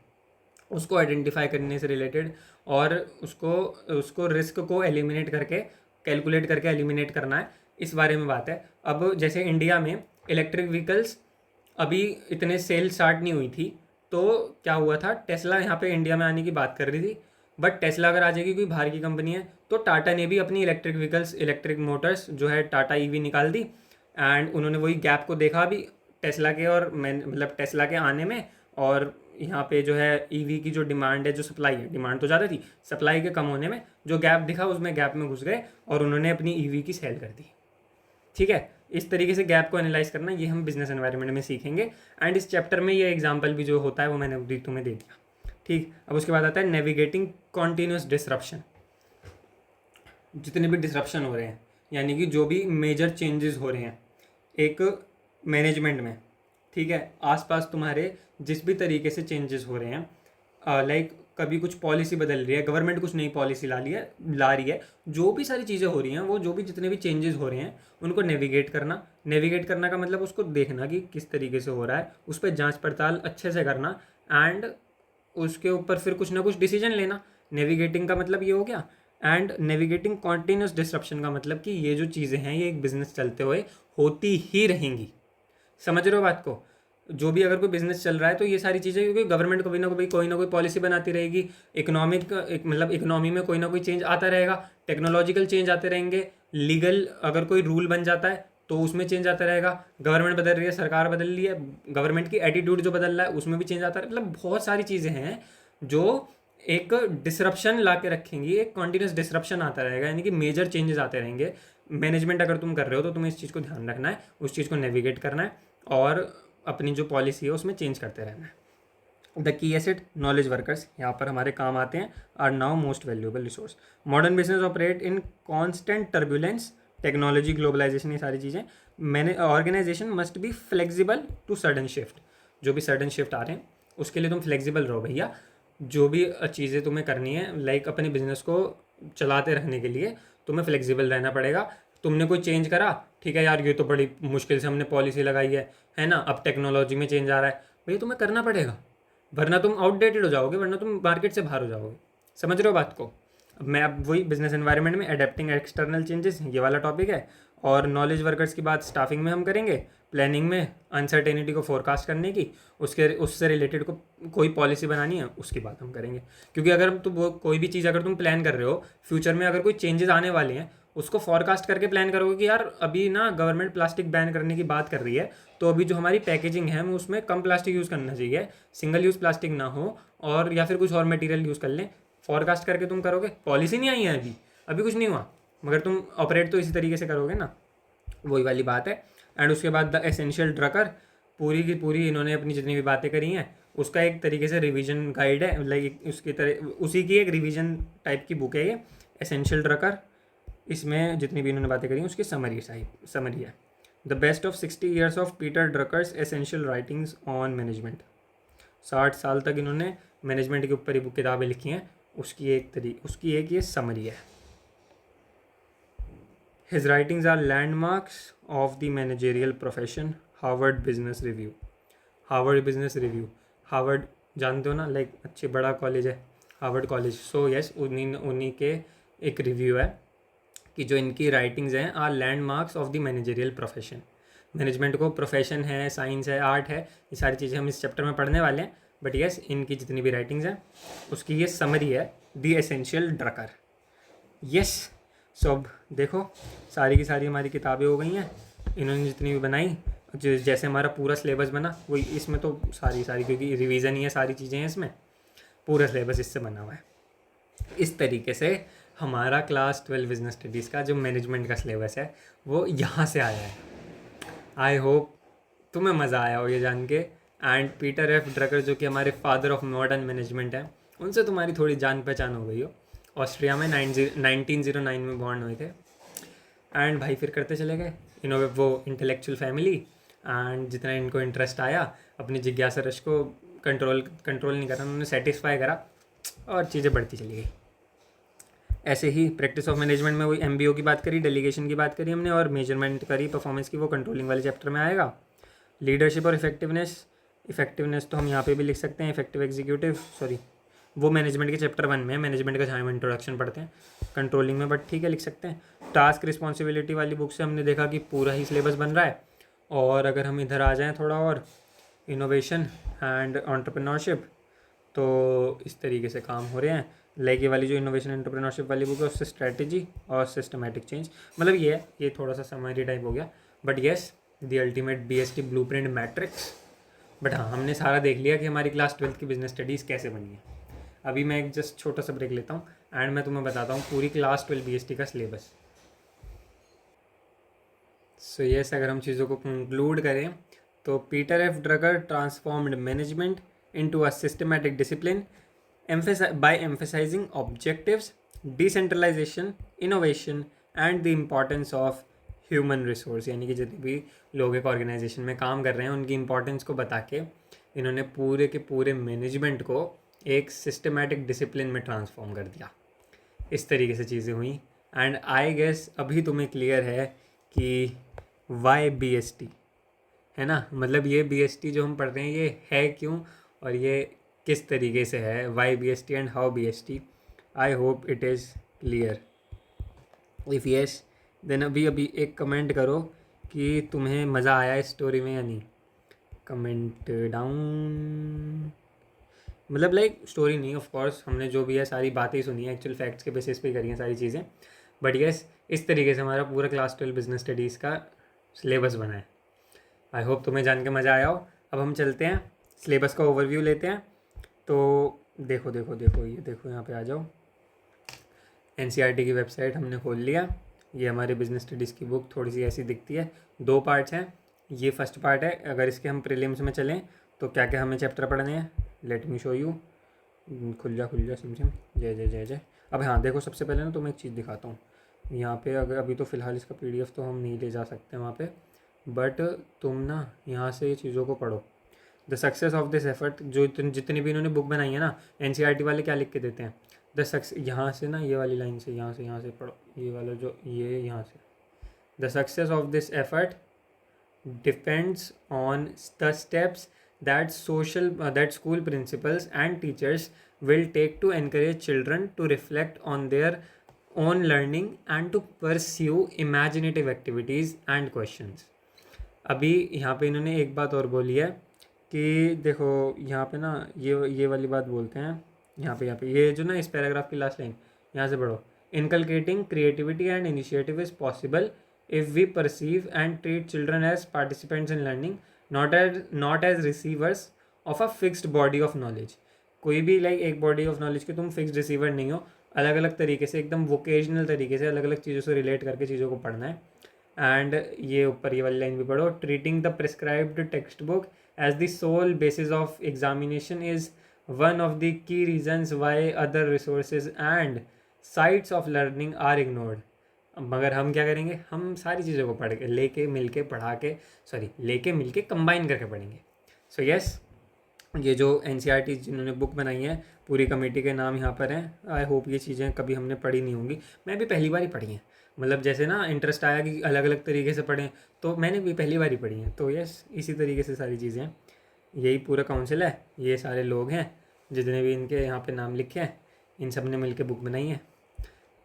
उसको आइडेंटिफाई करने से रिलेटेड और उसको रिस्क को एलिमिनेट करके कैलकुलेट करके एलिमिनेट करना है, इस बारे में बात है। अब जैसे इंडिया में इलेक्ट्रिक व्हीकल्स अभी इतने सेल स्टार्ट नहीं हुई थी, तो क्या हुआ था, टेस्ला यहाँ पे इंडिया में आने की बात कर रही थी, बट टेस्ला अगर आ जाएगी कोई बाहर की कंपनी है, तो टाटा ने भी अपनी इलेक्ट्रिक व्हीकल्स, इलेक्ट्रिक मोटर्स जो है टाटा ईवी निकाल दी। एंड उन्होंने वही गैप को देखा अभी टेस्ला के और मतलब टेस्ला के आने में, और यहाँ पे जो है ईवी की जो डिमांड है, जो सप्लाई है, डिमांड तो ज़्यादा थी, सप्लाई के कम होने में जो गैप दिखा, उसमें गैप में घुस गए और उन्होंने अपनी ईवी की सेल कर दी। ठीक है, इस तरीके से गैप को एनालाइज करना ये हम बिजनेस एनवायरनमेंट में सीखेंगे। एंड इस चैप्टर में ये एग्जाम्पल भी जो होता है वो मैंने अभी तुम्हें दे दिया। ठीक, अब उसके बाद आता है नेविगेटिंग कॉन्टीन्यूस डिसरप्शन। जितने भी डिसरप्शन हो रहे हैं, यानी कि जो भी मेजर चेंजेस हो रहे हैं एक मैनेजमेंट में, ठीक है, आसपास तुम्हारे जिस भी तरीके से चेंजेस हो रहे हैं, लाइक कभी कुछ पॉलिसी बदल रही है, गवर्नमेंट कुछ नई पॉलिसी ला रही है, जो भी सारी चीज़ें हो रही हैं, वो जो भी जितने भी चेंजेस हो रहे हैं उनको नेविगेट करना का मतलब उसको देखना कि किस तरीके से हो रहा है, उस पर जांच पड़ताल अच्छे से करना, एंड उसके ऊपर फिर कुछ ना कुछ डिसीजन लेना। नेविगेटिंग का मतलब ये हो गया। एंड नेविगेटिंग कॉन्टीन्यूस डिसरप्शन का मतलब कि ये जो चीज़ें हैं ये एक बिजनेस चलते हुए होती ही रहेंगी। समझ रहे हो बात को? जो भी अगर कोई बिजनेस चल रहा है तो ये सारी चीज़ें, क्योंकि गवर्नमेंट कोई ना कोई पॉलिसी बनाती रहेगी, मतलब इकोनॉमी में कोई ना कोई चेंज आता रहेगा, टेक्नोलॉजिकल चेंज आते रहेंगे, लीगल अगर कोई रूल बन जाता है तो उसमें चेंज आता रहेगा, गवर्नमेंट बदल रही है, सरकार बदल रही है, गवर्नमेंट की एटीट्यूड जो बदल रहा है उसमें भी चेंज आता है। मतलब बहुत सारी चीज़ें हैं जो एक डिसरप्शन ला के रखेंगी, एक कॉन्टीन्यूस डिसरप्शन आता रहेगा, यानी कि मेजर चेंजेस आते रहेंगे। मैनेजमेंट अगर तुम कर रहे हो तो तुम्हें इस चीज़ को ध्यान रखना है, उस चीज़ को नेविगेट करना है और अपनी जो पॉलिसी है उसमें चेंज करते रहना है। The key asset knowledge workers यहाँ पर हमारे काम आते हैं, are now most valuable resource. Modern business operate in constant turbulence, technology, globalisation, ये सारी चीज़ें। मैंने organisation must be flexible to sudden shift. जो भी सडन शिफ्ट आ रहे हैं उसके लिए तुम फ्लेक्सिबल रहो भैया। जो भी चीज़ें तुम्हें करनी है, लाइक अपने बिजनेस को चलाते रहने के लिए तुम्हें फ्लेक्सिबल रहना पड़ेगा। तुमने कोई चेंज करा, ठीक है यार, ये तो बड़ी मुश्किल से हमने पॉलिसी लगाई है ना, अब टेक्नोलॉजी में चेंज आ रहा है, भैया तुम्हें करना पड़ेगा, वरना तुम आउटडेटेड हो जाओगे, वरना तुम मार्केट से बाहर हो जाओगे। समझ रहे हो बात को? मैं अब वही बिजनेस एनवायरनमेंट में अडेप्टिंग एक्सटर्नल चेंजेस, ये वाला टॉपिक है। और नॉलेज वर्कर्स की बात स्टाफिंग में हम करेंगे, प्लानिंग में अनसर्टेनिटी को फोरकास्ट करने की, उससे रिलेटेड को कोई पॉलिसी बनानी है उसकी बात हम करेंगे। क्योंकि अगर तुम कोई भी चीज़ अगर तुम प्लान कर रहे हो, फ्यूचर में अगर कोई चेंजेस आने वाले हैं, उसको फॉरकास्ट करके प्लान करोगे कि यार अभी ना गवर्नमेंट प्लास्टिक बैन करने की बात कर रही है, तो अभी जो हमारी पैकेजिंग है उसमें कम प्लास्टिक यूज़ करना चाहिए, सिंगल यूज़ प्लास्टिक ना हो, और या फिर कुछ और मटेरियल यूज़ कर लें। फॉरकास्ट करके तुम करोगे, पॉलिसी नहीं आई है अभी कुछ नहीं हुआ, मगर तुम ऑपरेट तो इसी तरीके से करोगे ना, वही वाली बात है। एंड उसके बाद द एसेंशियल ड्रकर, पूरी की पूरी इन्होंने अपनी जितनी भी बातें करी हैं उसका एक तरीके से रिवीजन गाइड है, लाइक उसकी तरह उसी की एक रिवीजन टाइप की बुक है ये एसेंशियल ड्रकर। इसमें जितनी भी इन्होंने बातें करी उसकी समरी है। The best of 60 years of Peter Drucker's essential writings on management. 60 साल तक इन्होंने मैनेजमेंट के ऊपर ही बुक किताबें लिखी हैं, उसकी एक ये समरी है। His writings are landmarks of the managerial profession. Harvard business review. Harvard जानते हो ना, लाइक अच्छे बड़ा कॉलेज है हार्वर्ड कॉलेज। सो यस, उन्हीं के एक रिव्यू है कि जो इनकी राइटिंग्स हैं are landmarks of the managerial profession. Management को प्रोफेशन है, साइंस है, आर्ट है, ये सारी चीज़ें हम इस चैप्टर में पढ़ने वाले हैं। बट यस, इनकी जितनी भी राइटिंग्स हैं उसकी ये समरी है, द एसेंशियल ड्रकर। यस, सो अब देखो सारी की सारी हमारी किताबें हो गई हैं, इन्होंने जितनी भी बनाई, जो जैसे हमारा पूरा सिलेबस बना वही इसमें तो सारी क्योंकि रिवीजन ही है, सारी चीज़ें हैं इसमें, पूरा सिलेबस इससे बना हुआ है। इस तरीके से हमारा क्लास 12 बिजनेस स्टडीज़ का जो मैनेजमेंट का सिलेबस है वो यहाँ से आया है। आई होप तुम्हें मज़ा आया हो ये जान के। एंड पीटर एफ ड्रकर जो कि हमारे फादर ऑफ मॉडर्न मैनेजमेंट हैं, उनसे तुम्हारी थोड़ी जान पहचान हो गई हो। ऑस्ट्रिया में 1909 में बॉर्न हुए थे। एंड भाई फिर करते चले गए वो इंटेलेक्चुअल फैमिली, एंड जितना इनको इंटरेस्ट आया अपनी जिज्ञासा रश को कंट्रोल नहीं करा, उन्होंने सेटिस्फाई करा और चीज़ें बढ़ती चली गई। ऐसे ही प्रैक्टिस ऑफ मैनेजमेंट में वही MBO की बात करी, डेलीगेशन की बात करी हमने, और मेजरमेंट करी परफॉर्मेंस की, वो कंट्रोलिंग वाले चैप्टर में आएगा। लीडरशिप और इफेक्टिवनेस तो हम यहाँ पे भी लिख सकते हैं, इफेक्टिव एग्जीक्यूटिव, वो मैनेजमेंट के चैप्टर 1 में, मैनेजमेंट का जहाँ हम इंट्रोडक्शन पढ़ते हैं कंट्रोलिंग में, बट ठीक है लिख सकते हैं। टास्क रिस्पॉन्सिबिलिटी वाली बुक से हमने देखा कि पूरा ही सिलेबस बन रहा है। और अगर हम इधर आ जाएं थोड़ा और, इनोवेशन एंड एंटरप्रेन्योरशिप, तो इस तरीके से काम हो रहे हैं। लाइक ये वाली जो इनोवेशन एंटरप्रेन्योरशिप वाली बुक है उससे स्ट्रेटजी और सिस्टमेटिक चेंज, मतलब ये है, ये थोड़ा सा समरी टाइप हो गया, but yes the ultimate BST blueprint matrix. But हाँ, हमने सारा देख लिया कि हमारी क्लास 12th की बिजनेस स्टडीज़ कैसे बनी है। अभी मैं एक जस्ट छोटा सा ब्रेक लेता हूँ एंड मैं तुम्हें बताता हूँ पूरी क्लास 12 BST का सिलेबस। सो यस, अगर हम चीज़ों को कंक्लूड करें तो Peter F. Drucker transformed management into a systematic discipline by emphasizing objectives, decentralization, innovation and the importance of human resource, यानी कि जितने भी लोग एक ऑर्गेनाइजेशन में काम कर रहे हैं उनकी इंपॉर्टेंस को बता के इन्होंने पूरे के पूरे मैनेजमेंट को एक सिस्टमैटिक डिसिप्लिन में ट्रांसफॉर्म कर दिया। इस तरीके से चीज़ें हुई एंड आई गेस अभी तुम्हें क्लियर है कि वाई BST है ना, मतलब ये BST जो हम पढ़ रहे हैं ये है क्यों और ये किस तरीके से है, why BST and how BST। I hope it is clear. If yes then अभी एक कमेंट करो कि तुम्हें मज़ा आया इस स्टोरी में या नहीं। कमेंट डाउन, मतलब लाइक स्टोरी नहीं, ऑफ कोर्स हमने जो भी है सारी बातें सुनी है, एक्चुअल फैक्ट्स के बेसिस पे करी हैं सारी चीज़ें, बट येस इस तरीके से हमारा पूरा क्लास 12 बिजनेस स्टडीज़ का सिलेबस बना है। आई होप तुम्हें जान के मज़ा आया हो। अब हम चलते हैं सिलेबस का ओवरव्यू लेते हैं। तो देखो देखो देखो, ये देखो यहाँ पे आ जाओ। NCERT की वेबसाइट हमने खोल लिया। ये हमारी बिजनेस स्टडीज़ की बुक थोड़ी सी ऐसी दिखती है, 2 पार्ट्स हैं। ये फर्स्ट पार्ट है। अगर इसके हम प्रीलिम्स में चलें तो क्या क्या हमें चैप्टर पढ़ने हैं, लेट मी शो यू। खुल जा सिम सिम, जय जय जय जय। अब हाँ देखो, सबसे पहले ना तुम्हें एक चीज़ दिखाता हूँ यहाँ पे। अगर अभी तो फ़िलहाल इसका PDF तो हम नहीं ले जा सकते वहाँ पे, बट तुम ना यहाँ से ये चीज़ों को पढ़ो। The success of this effort, जो जितनी भी इन्होंने बुक बनाई है ना, NCERT वाले क्या लिख के देते हैं, द सक्सेस, यहाँ से ना ये वाली लाइन से, यहाँ से पढ़ो, ये वाला जो ये यहाँ से, the success of this effort depends on the steps that school principals and teachers will take to encourage children to reflect on their own learning and to pursue imaginative activities and questions। अभी यहाँ पे इन्होंने एक बात और बोली है कि देखो यहाँ पे ना ये वाली बात बोलते हैं यहाँ पे ये जो ना इस पैराग्राफ की लास्ट लाइन, यहाँ से पढ़ो। Inculcating creativity and initiative is possible if we perceive and treat children as participants in learning, not as receivers of a fixed body of knowledge. कोई भी लाइक एक बॉडी ऑफ नॉलेज के तुम fixed receiver नहीं हो, अलग अलग तरीके से, एकदम वोकेशनल तरीके से अलग अलग चीज़ों से रिलेट करके चीज़ों को पढ़ना है। एंड ये ऊपर ये वाली लाइन भी पढ़ो। Treating the prescribed text book as the sole basis of examination is one of the key reasons why other resources and sites of learning are ignored. मगर हम क्या करेंगे, हम सारी चीज़ों को पढ़ के लेके मिल के पढ़ा के, लेके मिल के कंबाइन करके पढ़ेंगे। सो यस, ये जो NCERT जिन्होंने बुक बनाई है पूरी कमेटी के नाम यहाँ पर हैं। आई होप ये चीज़ें कभी हमने पढ़ी नहीं होंगी, मैं भी पहली बार ही पढ़ी हैं। मतलब जैसे ना इंटरेस्ट आया कि अलग अलग तरीके से पढ़ें, तो मैंने भी पहली बार ही पढ़ी हैं। तो यस, इसी तरीके से सारी चीज़ें हैं। यही पूरा काउंसिल है, ये सारे लोग हैं जितने भी इनके यहाँ पे नाम लिखे हैं, इन सब ने मिल के बुक बनाई है।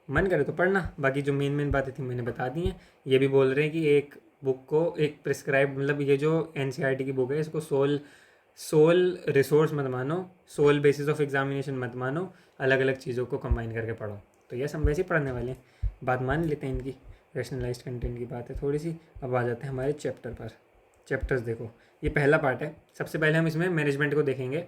मन करे तो पढ़ना, बाकी जो मेन बातें थी मैंने बता दी हैं। ये भी बोल रहे हैं कि एक बुक को एक प्रिस्क्राइब, मतलब ये जो NCERT की बुक है इसको सोल रिसोर्स मत मानो, सोल बेसिस ऑफ एग्जामिनेशन मत मानो, अलग अलग चीज़ों को कंबाइन करके पढ़ो। तो यस, हम वैसे ही पढ़ने वाले हैं, बात मान लेते हैं इनकी। रैशनलाइज्ड कंटेंट की बात है थोड़ी सी। अब आ जाते हैं हमारे चैप्टर पर। चैप्टर्स देखो, ये पहला पार्ट है। सबसे पहले हम इसमें मैनेजमेंट को देखेंगे।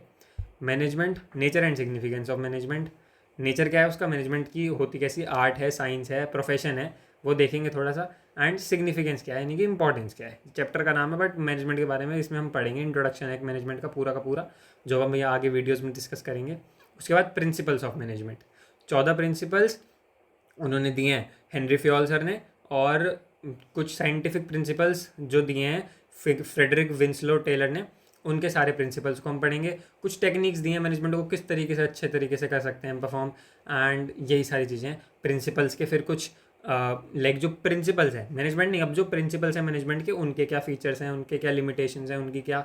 Management, nature and significance of management. Nature क्या है उसका, मैनेजमेंट की होती कैसी, आर्ट है, साइंस है, प्रोफेशन है, वो देखेंगे थोड़ा सा। एंड सिग्निफिकेंस क्या है, यानी कि इंपॉर्टेंस क्या है। चैप्टर का नाम है बट मैनेजमेंट के बारे में इसमें हम पढ़ेंगे। इंट्रोडक्शन है मैनेजमेंट का पूरा जो हम ये आगे वीडियोस में डिस्कस करेंगे। उसके बाद प्रिंसिपल्स ऑफ मैनेजमेंट, 14 प्रिंसिपल्स उन्होंने दिए हैं हेनरी फ्योल सर ने, और कुछ साइंटिफिक प्रिंसिपल्स जो दिए हैं फ्रेडरिक विंसलो टेलर ने, उनके सारे प्रिंसिपल्स को हम पढ़ेंगे। कुछ टेक्निक्स दिए हैं मैनेजमेंट को किस तरीके से अच्छे तरीके से कर सकते हैं परफॉर्म, एंड यही सारी चीज़ें प्रिंसिपल्स के। फिर कुछ लाइक जो प्रिंसिपल्स हैं मैनेजमेंट नहीं, अब जो प्रिंसिपल्स हैं मैनेजमेंट के, उनके क्या फीचर्स हैं, उनके क्या लिमिटेशंस हैं, उनकी क्या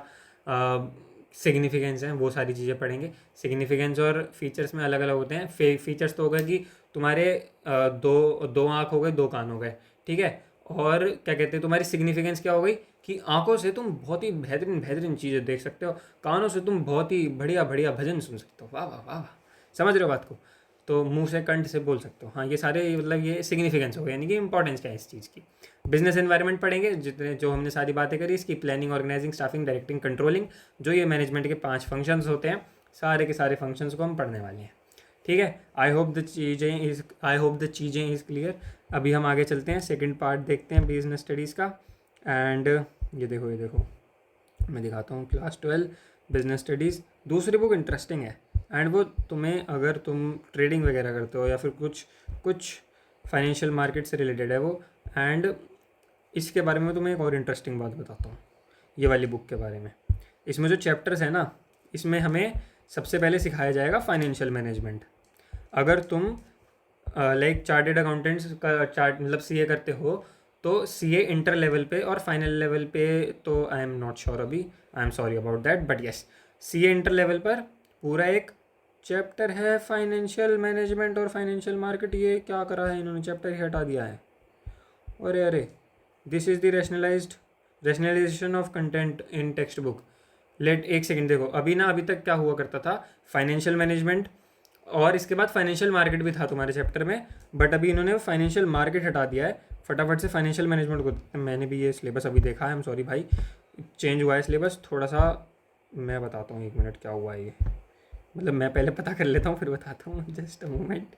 सिग्निफिकेंस हैं, वो सारी चीज़ें पढ़ेंगे। सिग्निफिकेंस और फीचर्स में अलग अलग होते हैं। फीचर्स तो होगा कि तुम्हारे दो दो आँख हो गए, दो कान हो गए, ठीक है। और क्या कहते हैं, तुम्हारी सिग्निफिकेंस क्या हो गई कि आँखों से तुम बहुत ही बेहतरीन बेहतरीन चीज़ें देख सकते हो, कानों से तुम बहुत ही बढ़िया बढ़िया भजन सुन सकते हो, वाह वाह वाह वाह, समझ रहे हो बात को। तो मुंह से कंठ से बोल सकते हो। हाँ, ये सारे मतलब ये सिग्निफिकेंस हो गया, यानी कि इंपॉर्टेंस क्या है इस चीज़ की। बिजनेस एनवायरनमेंट पढ़ेंगे, जितने जो हमने सारी बातें करी इसकी, planning, organising, staffing, directing, controlling, जो ये मैनेजमेंट के 5 फंक्शंस होते हैं, सारे के सारे फंक्शंस को हम पढ़ने वाले हैं, ठीक है। आई होप द चीज़ें इज़ क्लियर। अभी हम आगे चलते हैं, सेकंड पार्ट देखते हैं बिजनेस स्टडीज़ का। एंड ये देखो मैं दिखाता हूँ, क्लास 12 बिजनेस स्टडीज़, दूसरी बुक इंटरेस्टिंग है। एंड वो तुम्हें, अगर तुम ट्रेडिंग वगैरह करते हो या फिर कुछ फाइनेंशियल मार्केट से रिलेटेड है वो। एंड इसके बारे में तुम्हें एक और इंटरेस्टिंग बात बताता हूँ, ये वाली बुक के बारे में। इसमें जो चैप्टर्स है ना, इसमें हमें सबसे पहले सिखाया जाएगा फाइनेंशियल मैनेजमेंट। अगर तुम लाइक चार्टेड अकाउंटेंट्स का चार्ट मतलब सीए करते हो, तो सीए इंटर लेवल पे और फाइनल लेवल पे तो आई एम नॉट श्योर अभी, आई am sorry about that, but yes, CA inter level पर पूरा एक चैप्टर है फाइनेंशियल मैनेजमेंट और फाइनेंशियल मार्केट। ये क्या करा है इन्होंने, चैप्टर ही हटा दिया है। अरे अरे, this is the rationalisation of content in text book. Let एक सेकंड, देखो अभी ना, अभी तक क्या हुआ करता था, फाइनेंशियल मैनेजमेंट और इसके बाद फाइनेंशियल मार्केट भी था तुम्हारे चैप्टर में, बट अभी इन्होंने फाइनेंशियल मार्केट हटा दिया है। फटाफट से फाइनेंशियल मैनेजमेंट को, मैंने भी ये सिलेबस अभी देखा है, आई एम सॉरी भाई, चेंज हुआ है सिलेबस थोड़ा सा। मैं बताता हूँ, एक मिनट, क्या हुआ है ये, मतलब मैं पहले पता कर लेता हूँ फिर बताता हूँ, just a moment.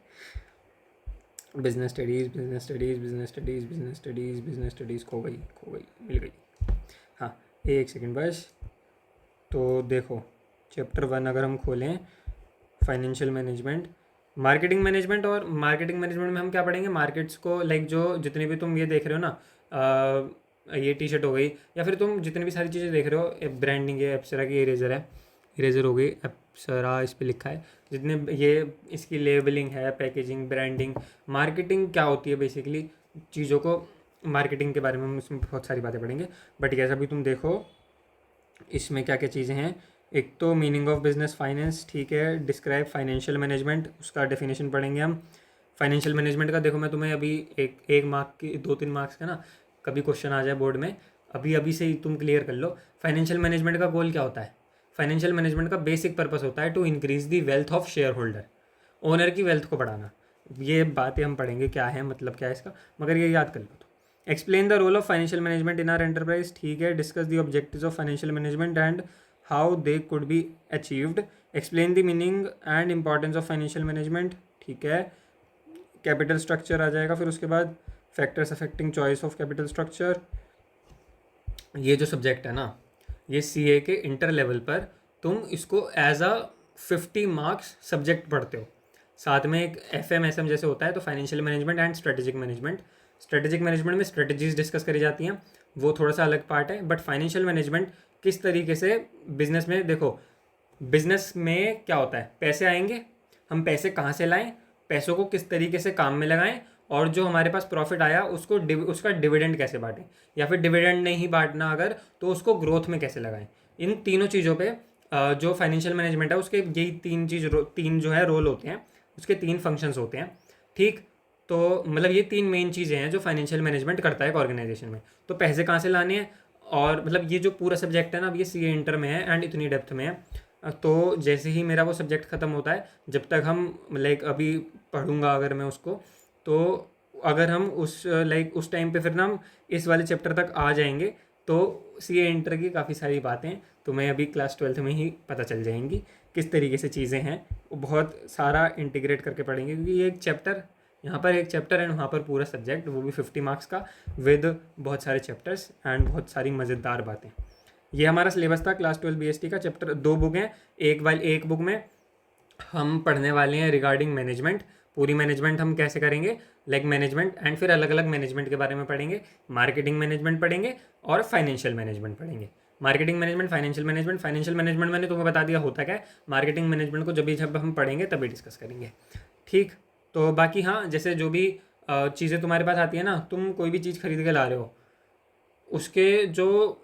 Business studies business studies business studies business studies business studies खो गई मिल गई। हाँ, एक सेकंड बस। तो देखो, चैप्टर 1 अगर हम खोलें, फाइनेंशियल मैनेजमेंट, मार्केटिंग मैनेजमेंट, और मार्केटिंग मैनेजमेंट में हम क्या पढ़ेंगे, मार्केट्स को, लाइक जो जितने भी तुम ये देख रहे हो ना, ये टी शर्ट हो गई, या फिर तुम जितनी भी सारी चीज़ें देख रहे हो, ब्रांडिंग है, अप्सरा की इरेजर है, इरेजर हो गई अप्सरा, इस पर लिखा है, जितने ये इसकी लेबलिंग है, पैकेजिंग, ब्रांडिंग, मार्केटिंग क्या होती है बेसिकली, चीज़ों को मार्केटिंग के बारे में हम इसमें बहुत सारी बातें पढ़ेंगे। बट कैसा भी तुम देखो इसमें क्या क्या चीज़ें हैं। एक तो मीनिंग ऑफ बिजनेस फाइनेंस, ठीक है, डिस्क्राइब फाइनेंशियल मैनेजमेंट, उसका डेफिनेशन पढ़ेंगे हम। फाइनेंशियल मैनेजमेंट का देखो, मैं तुम्हें अभी एक मार्क की, 2-3 मार्क्स का ना, कभी क्वेश्चन आ जाए बोर्ड में, अभी अभी से ही तुम क्लियर कर लो। फाइनेंशियल मैनेजमेंट का गोल क्या होता है, फाइनेंशियल मैनेजमेंट का बेसिक पर्पस होता है to increase the wealth of share holder, owner की वेल्थ को बढ़ाना। ये बातें हम पढ़ेंगे क्या है, मतलब क्या है इसका, मगर ये याद कर लो। तो explain the role of financial management in our enterprise, ठीक है, discuss the objectives of financial management and how they could be achieved, explain the meaning and importance of financial management, ठीक है। कैपिटल स्ट्रक्चर आ जाएगा फिर उसके बाद, factors affecting choice of capital structure. ये जो सब्जेक्ट है ना, ये सीए के इंटर लेवल पर तुम इसको एज अ 50 मार्क्स सब्जेक्ट पढ़ते हो। साथ में एक एफएम जैसे होता है, तो financial management and strategic management. Strategic management में स्ट्रेटजीज डिस्कस करी जाती हैं, वो थोड़ा सा अलग पार्ट है। बट फाइनेंशियल मैनेजमेंट किस तरीके से बिजनेस में, देखो बिजनेस में क्या होता है, पैसे आएंगे, हम पैसे कहाँ से लाएं, पैसों को किस तरीके से काम में लगाएं, और जो हमारे पास प्रॉफिट आया उसको उसका डिविडेंड कैसे बांटें, या फिर डिविडेंड नहीं बांटना अगर, तो उसको ग्रोथ में कैसे लगाएं। इन तीनों चीज़ों पे जो फाइनेंशियल मैनेजमेंट है उसके यही तीन जो है रोल होते हैं, उसके 3 फंक्शंस होते हैं, ठीक। तो मतलब ये 3 मेन चीज़ें हैं जो फाइनेंशियल मैनेजमेंट करता है एक ऑर्गेनाइजेशन में। तो पैसे कहाँ से लाने हैं, और मतलब ये जो पूरा सब्जेक्ट है ना, अब ये सीए इंटर में है एंड इतनी डेप्थ में है। तो जैसे ही मेरा वो सब्जेक्ट ख़त्म होता है, जब तक हम लाइक अभी पढ़ूंगा अगर मैं उसको, तो अगर हम उस टाइम पे फिर ना हम इस वाले चैप्टर तक आ जाएंगे, तो सीए इंटर की काफ़ी सारी बातें तुम्हें अभी क्लास 12th में ही पता चल जाएंगी, किस तरीके से चीज़ें हैं। वो बहुत सारा इंटीग्रेट करके पढ़ेंगे, क्योंकि ये एक चैप्टर, यहाँ पर एक चैप्टर एंड वहाँ पर पूरा सब्जेक्ट, वो भी 50 मार्क्स का, विद बहुत सारे चैप्टर्स एंड बहुत सारी मज़ेदार बातें। ये हमारा सिलेबस था क्लास 12 बीएसटी का। चैप्टर 2 बुक हैं, एक बुक में हम पढ़ने वाले हैं रिगार्डिंग मैनेजमेंट, पूरी मैनेजमेंट हम कैसे करेंगे, लाइक मैनेजमेंट, एंड फिर अलग अलग मैनेजमेंट के बारे में पढ़ेंगे। मार्केटिंग मैनेजमेंट पढ़ेंगे और फाइनेंशियल मैनेजमेंट पढ़ेंगे। मार्केटिंग मैनेजमेंट, फाइनेंशियल मैनेजमेंट मैंने तुम्हें बता दिया होता क्या है। मार्केटिंग मैनेजमेंट को जब हम पढ़ेंगे तभी डिस्कस करेंगे, ठीक। तो बाकी हाँ, जैसे जो भी चीज़ें तुम्हारे पास आती है ना, तुम कोई भी चीज़ खरीद के ला रहे हो, उसके जो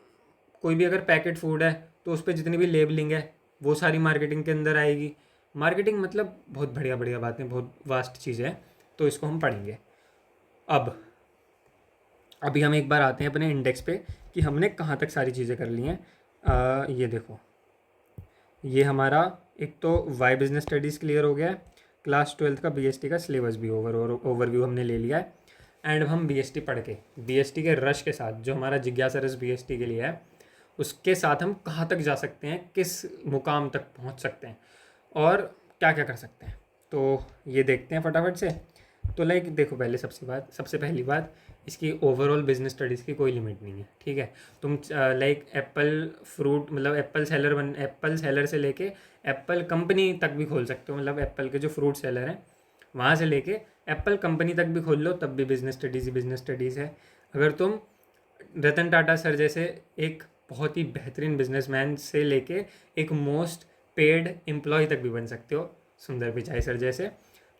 कोई भी अगर पैकेट फूड है, तो तो उस पर जितनी भी लेबलिंग है वो सारी मार्केटिंग के अंदर आएगी। मार्केटिंग मतलब बहुत बढ़िया बढ़िया बातें, बहुत वास्ट चीज़ है, तो इसको हम पढ़ेंगे। अब अभी हम एक बार आते हैं अपने इंडेक्स पे कि हमने कहाँ तक सारी चीज़ें कर ली हैं। ये देखो, ये हमारा एक तो वाई बिजनेस स्टडीज़ क्लियर हो गया है, क्लास 12th का बीएसटी का सिलेबस भी ओवरव्यू हमने ले लिया है। एंड अब हम बीएसटी पढ़ के, बीएसटी के रश के साथ, जो हमारा जिज्ञासा रस बीएसटी के लिए है, उसके साथ हम कहाँ तक जा सकते हैं, किस मुकाम तक पहुँच सकते हैं और क्या क्या कर सकते हैं, तो ये देखते हैं फटाफट से। तो लाइक देखो, सबसे पहली बात, इसकी ओवरऑल बिजनेस स्टडीज़ की कोई लिमिट नहीं है, ठीक है। तुम लाइक एप्पल फ्रूट, मतलब एप्पल सेलर से लेके एप्पल कंपनी तक भी खोल सकते हो, मतलब एप्पल के जो फ्रूट सेलर हैं वहाँ से लेके एप्पल कंपनी तक भी खोल लो, तब भी बिजनेस स्टडीज़ ही बिजनेस स्टडीज़ है। अगर तुम रतन टाटा सर जैसे एक बहुत ही बेहतरीन बिजनेसमैन से लेके एक मोस्ट पेड एम्प्लॉय तक भी बन सकते हो, सुंदर पिचाई सर जैसे।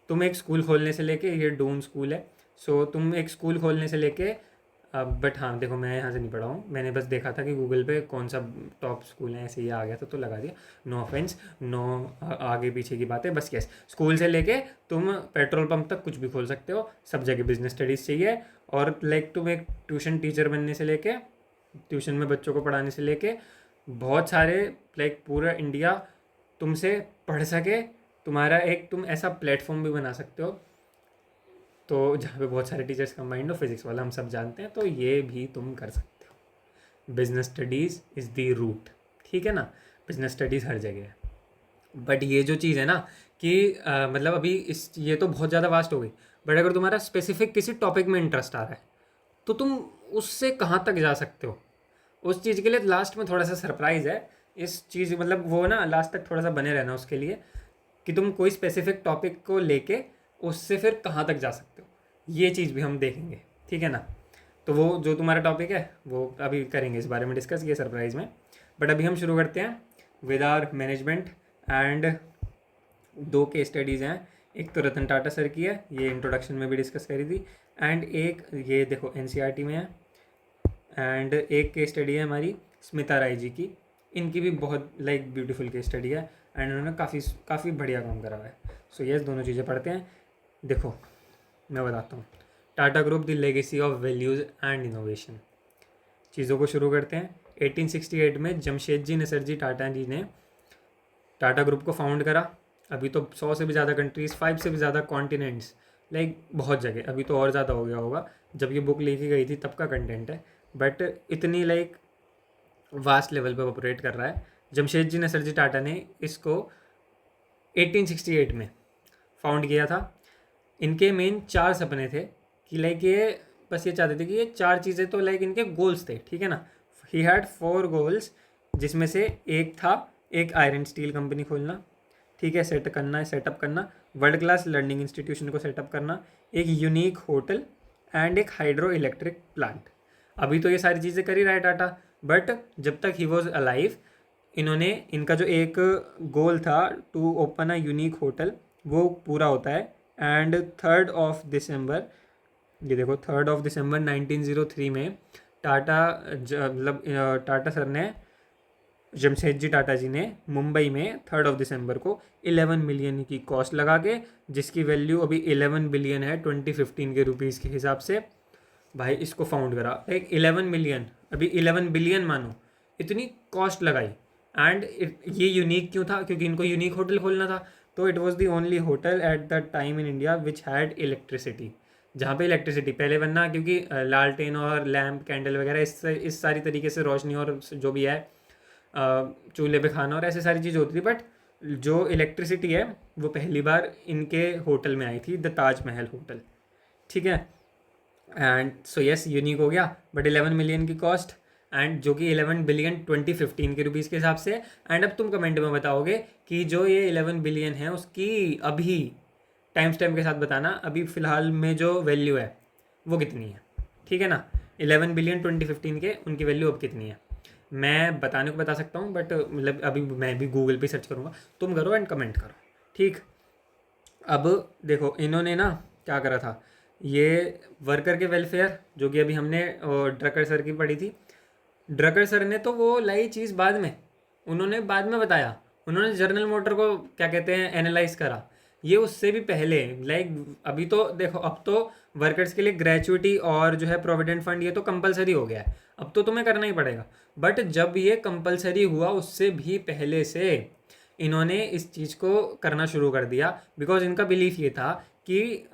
तुम एक स्कूल खोलने से लेके, ये डून स्कूल है, सो तुम एक स्कूल खोलने से लेके, बट हाँ देखो, मैं यहाँ से नहीं पढ़ा हूँ, मैंने बस देखा था कि गूगल पे कौन सा टॉप स्कूल है, ऐसे ही आ गया था तो लगा दिया। नो ऑफेंस, नो आगे पीछे की बातें, बस यस, स्कूल से लेके तुम पेट्रोल पंप तक कुछ भी खोल सकते हो, सब जगह बिजनेस स्टडीज़ चाहिए। और लाइक तुम एक ट्यूशन टीचर बनने से लेके, ट्यूशन में बच्चों को पढ़ाने से लेके, बहुत सारे, लाइक पूरा इंडिया तुमसे पढ़ सके, तुम्हारा एक तुम ऐसा प्लेटफॉर्म भी बना सकते हो, तो जहाँ पे बहुत सारे टीचर्स कंबाइंड हो, फिजिक्स वाला हम सब जानते हैं, तो ये भी तुम कर सकते हो। Business studies is the root, ठीक है ना, बिजनेस स्टडीज़ हर जगह है। बट ये जो चीज़ है ना कि मतलब अभी ये तो बहुत ज़्यादा वास्ट हो गई, बट अगर तुम्हारा स्पेसिफिक किसी टॉपिक में इंटरेस्ट आ रहा है तो तुम उससे कहाँ तक जा सकते हो, उस चीज़ के लिए लास्ट में थोड़ा सा सरप्राइज़ है इस चीज़, मतलब वो ना लास्ट तक थोड़ा सा बने रहना उसके लिए, कि तुम कोई स्पेसिफिक टॉपिक को लेके उससे फिर कहाँ तक जा सकते हो, ये चीज़ भी हम देखेंगे, ठीक है ना। तो वो जो तुम्हारा टॉपिक है वो अभी करेंगे, इस बारे में डिस्कस, ये सरप्राइज में। बट अभी हम शुरू करते हैं विद आवर मैनेजमेंट। एंड दो केस स्टडीज़ हैं, एक तो रतन टाटा सर की है, ये इंट्रोडक्शन में भी डिस्कस करी थी, एंड एक ये देखो एनसीईआरटी में है, एंड एक केस स्टडी है हमारी स्मिता राय जी की, इनकी भी बहुत लाइक ब्यूटीफुल केस स्टडी है, एंड उन्होंने काफ़ी बढ़िया काम करा हुआ है। सो यस, दोनों चीज़ें पढ़ते हैं। देखो मैं बताता हूँ, Tata group the legacy of values and innovation. चीज़ों को शुरू करते हैं। 1868 में जमशेदजी नसरजी टाटा जी ने टाटा ग्रुप को फाउंड करा। अभी तो 100 से भी ज़्यादा कंट्रीज़, 5 से भी ज़्यादा कॉन्टिनेंट्स, लाइक बहुत जगह, अभी तो और ज़्यादा हो गया होगा, जब ये बुक लिखी गई थी तब का कंटेंट है, बट इतनी लाइक वास्ट लेवल पे ऑपरेट कर रहा है। जमशेदजी नसरजी टाटा ने इसको 1868 में फाउंड किया था। इनके मेन 4 सपने थे कि लाइक ये बस ये चाहते थे कि ये 4 चीज़ें, तो लाइक इनके गोल्स थे, ठीक है ना। ही हैड 4 गोल्स, जिसमें से एक था एक आयरन स्टील कंपनी खोलना, ठीक है, सेटअप करना, वर्ल्ड क्लास लर्निंग इंस्टीट्यूशन को सेटअप करना, एक यूनिक होटल, एंड एक हाइड्रो इलेक्ट्रिक प्लांट। अभी तो ये सारी चीज़ें कर ही रहा है टाटा, बट जब तक ही वॉज अलाइव, इनका जो एक गोल था to open a unique hotel, वो पूरा होता है। एंड 3rd ऑफ दिसंबर, ये देखो 3rd ऑफ दिसंबर 1903 में टाटा सर ने, जमशेदजी टाटा जी ने मुंबई में 3rd ऑफ दिसंबर को 11 मिलियन की कॉस्ट लगा के, जिसकी वैल्यू अभी 11 बिलियन है 2015 के रुपीज़ के हिसाब से, भाई इसको फाउंड करा। लाइक 11 मिलियन, अभी 11 बिलियन मानो, इतनी कॉस्ट लगाई। एंड ये यूनिक क्यों था, क्योंकि इनको यूनिक होटल खोलना था, तो it was the only hotel at the time in India which had electricity, जहाँ पे इलेक्ट्रिसिटी पहले बनना, क्योंकि लालटेन और लैम्प कैंडल वगैरह इस सारी तरीके से रोशनी और जो भी है, चूल्हे पे खाना और ऐसे सारी चीज़ होती थी, बट जो इलेक्ट्रिसिटी है वो पहली बार इनके होटल में आई थी, द ताजमहल होटल, ठीक है। एंड सो यस, यूनिक हो गया, बट 11 मिलियन की कॉस्ट, एंड जो कि 11 बिलियन 2015 के रुपीज़ के हिसाब से। एंड अब तुम कमेंट में बताओगे कि जो ये 11 बिलियन है उसकी अभी टाइम स्टैम्प के साथ बताना, अभी फ़िलहाल में जो वैल्यू है वो कितनी है, ठीक है ना। 11 बिलियन 2015 के, उनकी वैल्यू अब कितनी है मैं बताने को बता सकता हूँ, बट मतलब अभी मैं भी गूगल पे सर्च करूँगा, तुम करो एंड कमेंट करो, ठीक। अब देखो इन्होंने ना क्या करा था, ये वर्कर के वेलफेयर, जो कि अभी हमने ड्रकर सर की पढ़ी थी, ड्रकर सर ने तो वो लाई चीज़ बाद में, उन्होंने बाद में बताया, उन्होंने जनरल मोटर को क्या कहते हैं एनालाइज करा। ये उससे भी पहले, लाइक अभी तो देखो, अब तो वर्कर्स के लिए ग्रेचुइटी और जो है प्रोविडेंट फंड ये तो कंपलसरी हो गया है, अब तो तुम्हें करना ही पड़ेगा। बट जब ये कंपलसरी हुआ उससे भी पहले से इन्होंने इस चीज़ को करना शुरू कर दिया, बिकॉज इनका बिलीफ ये था कि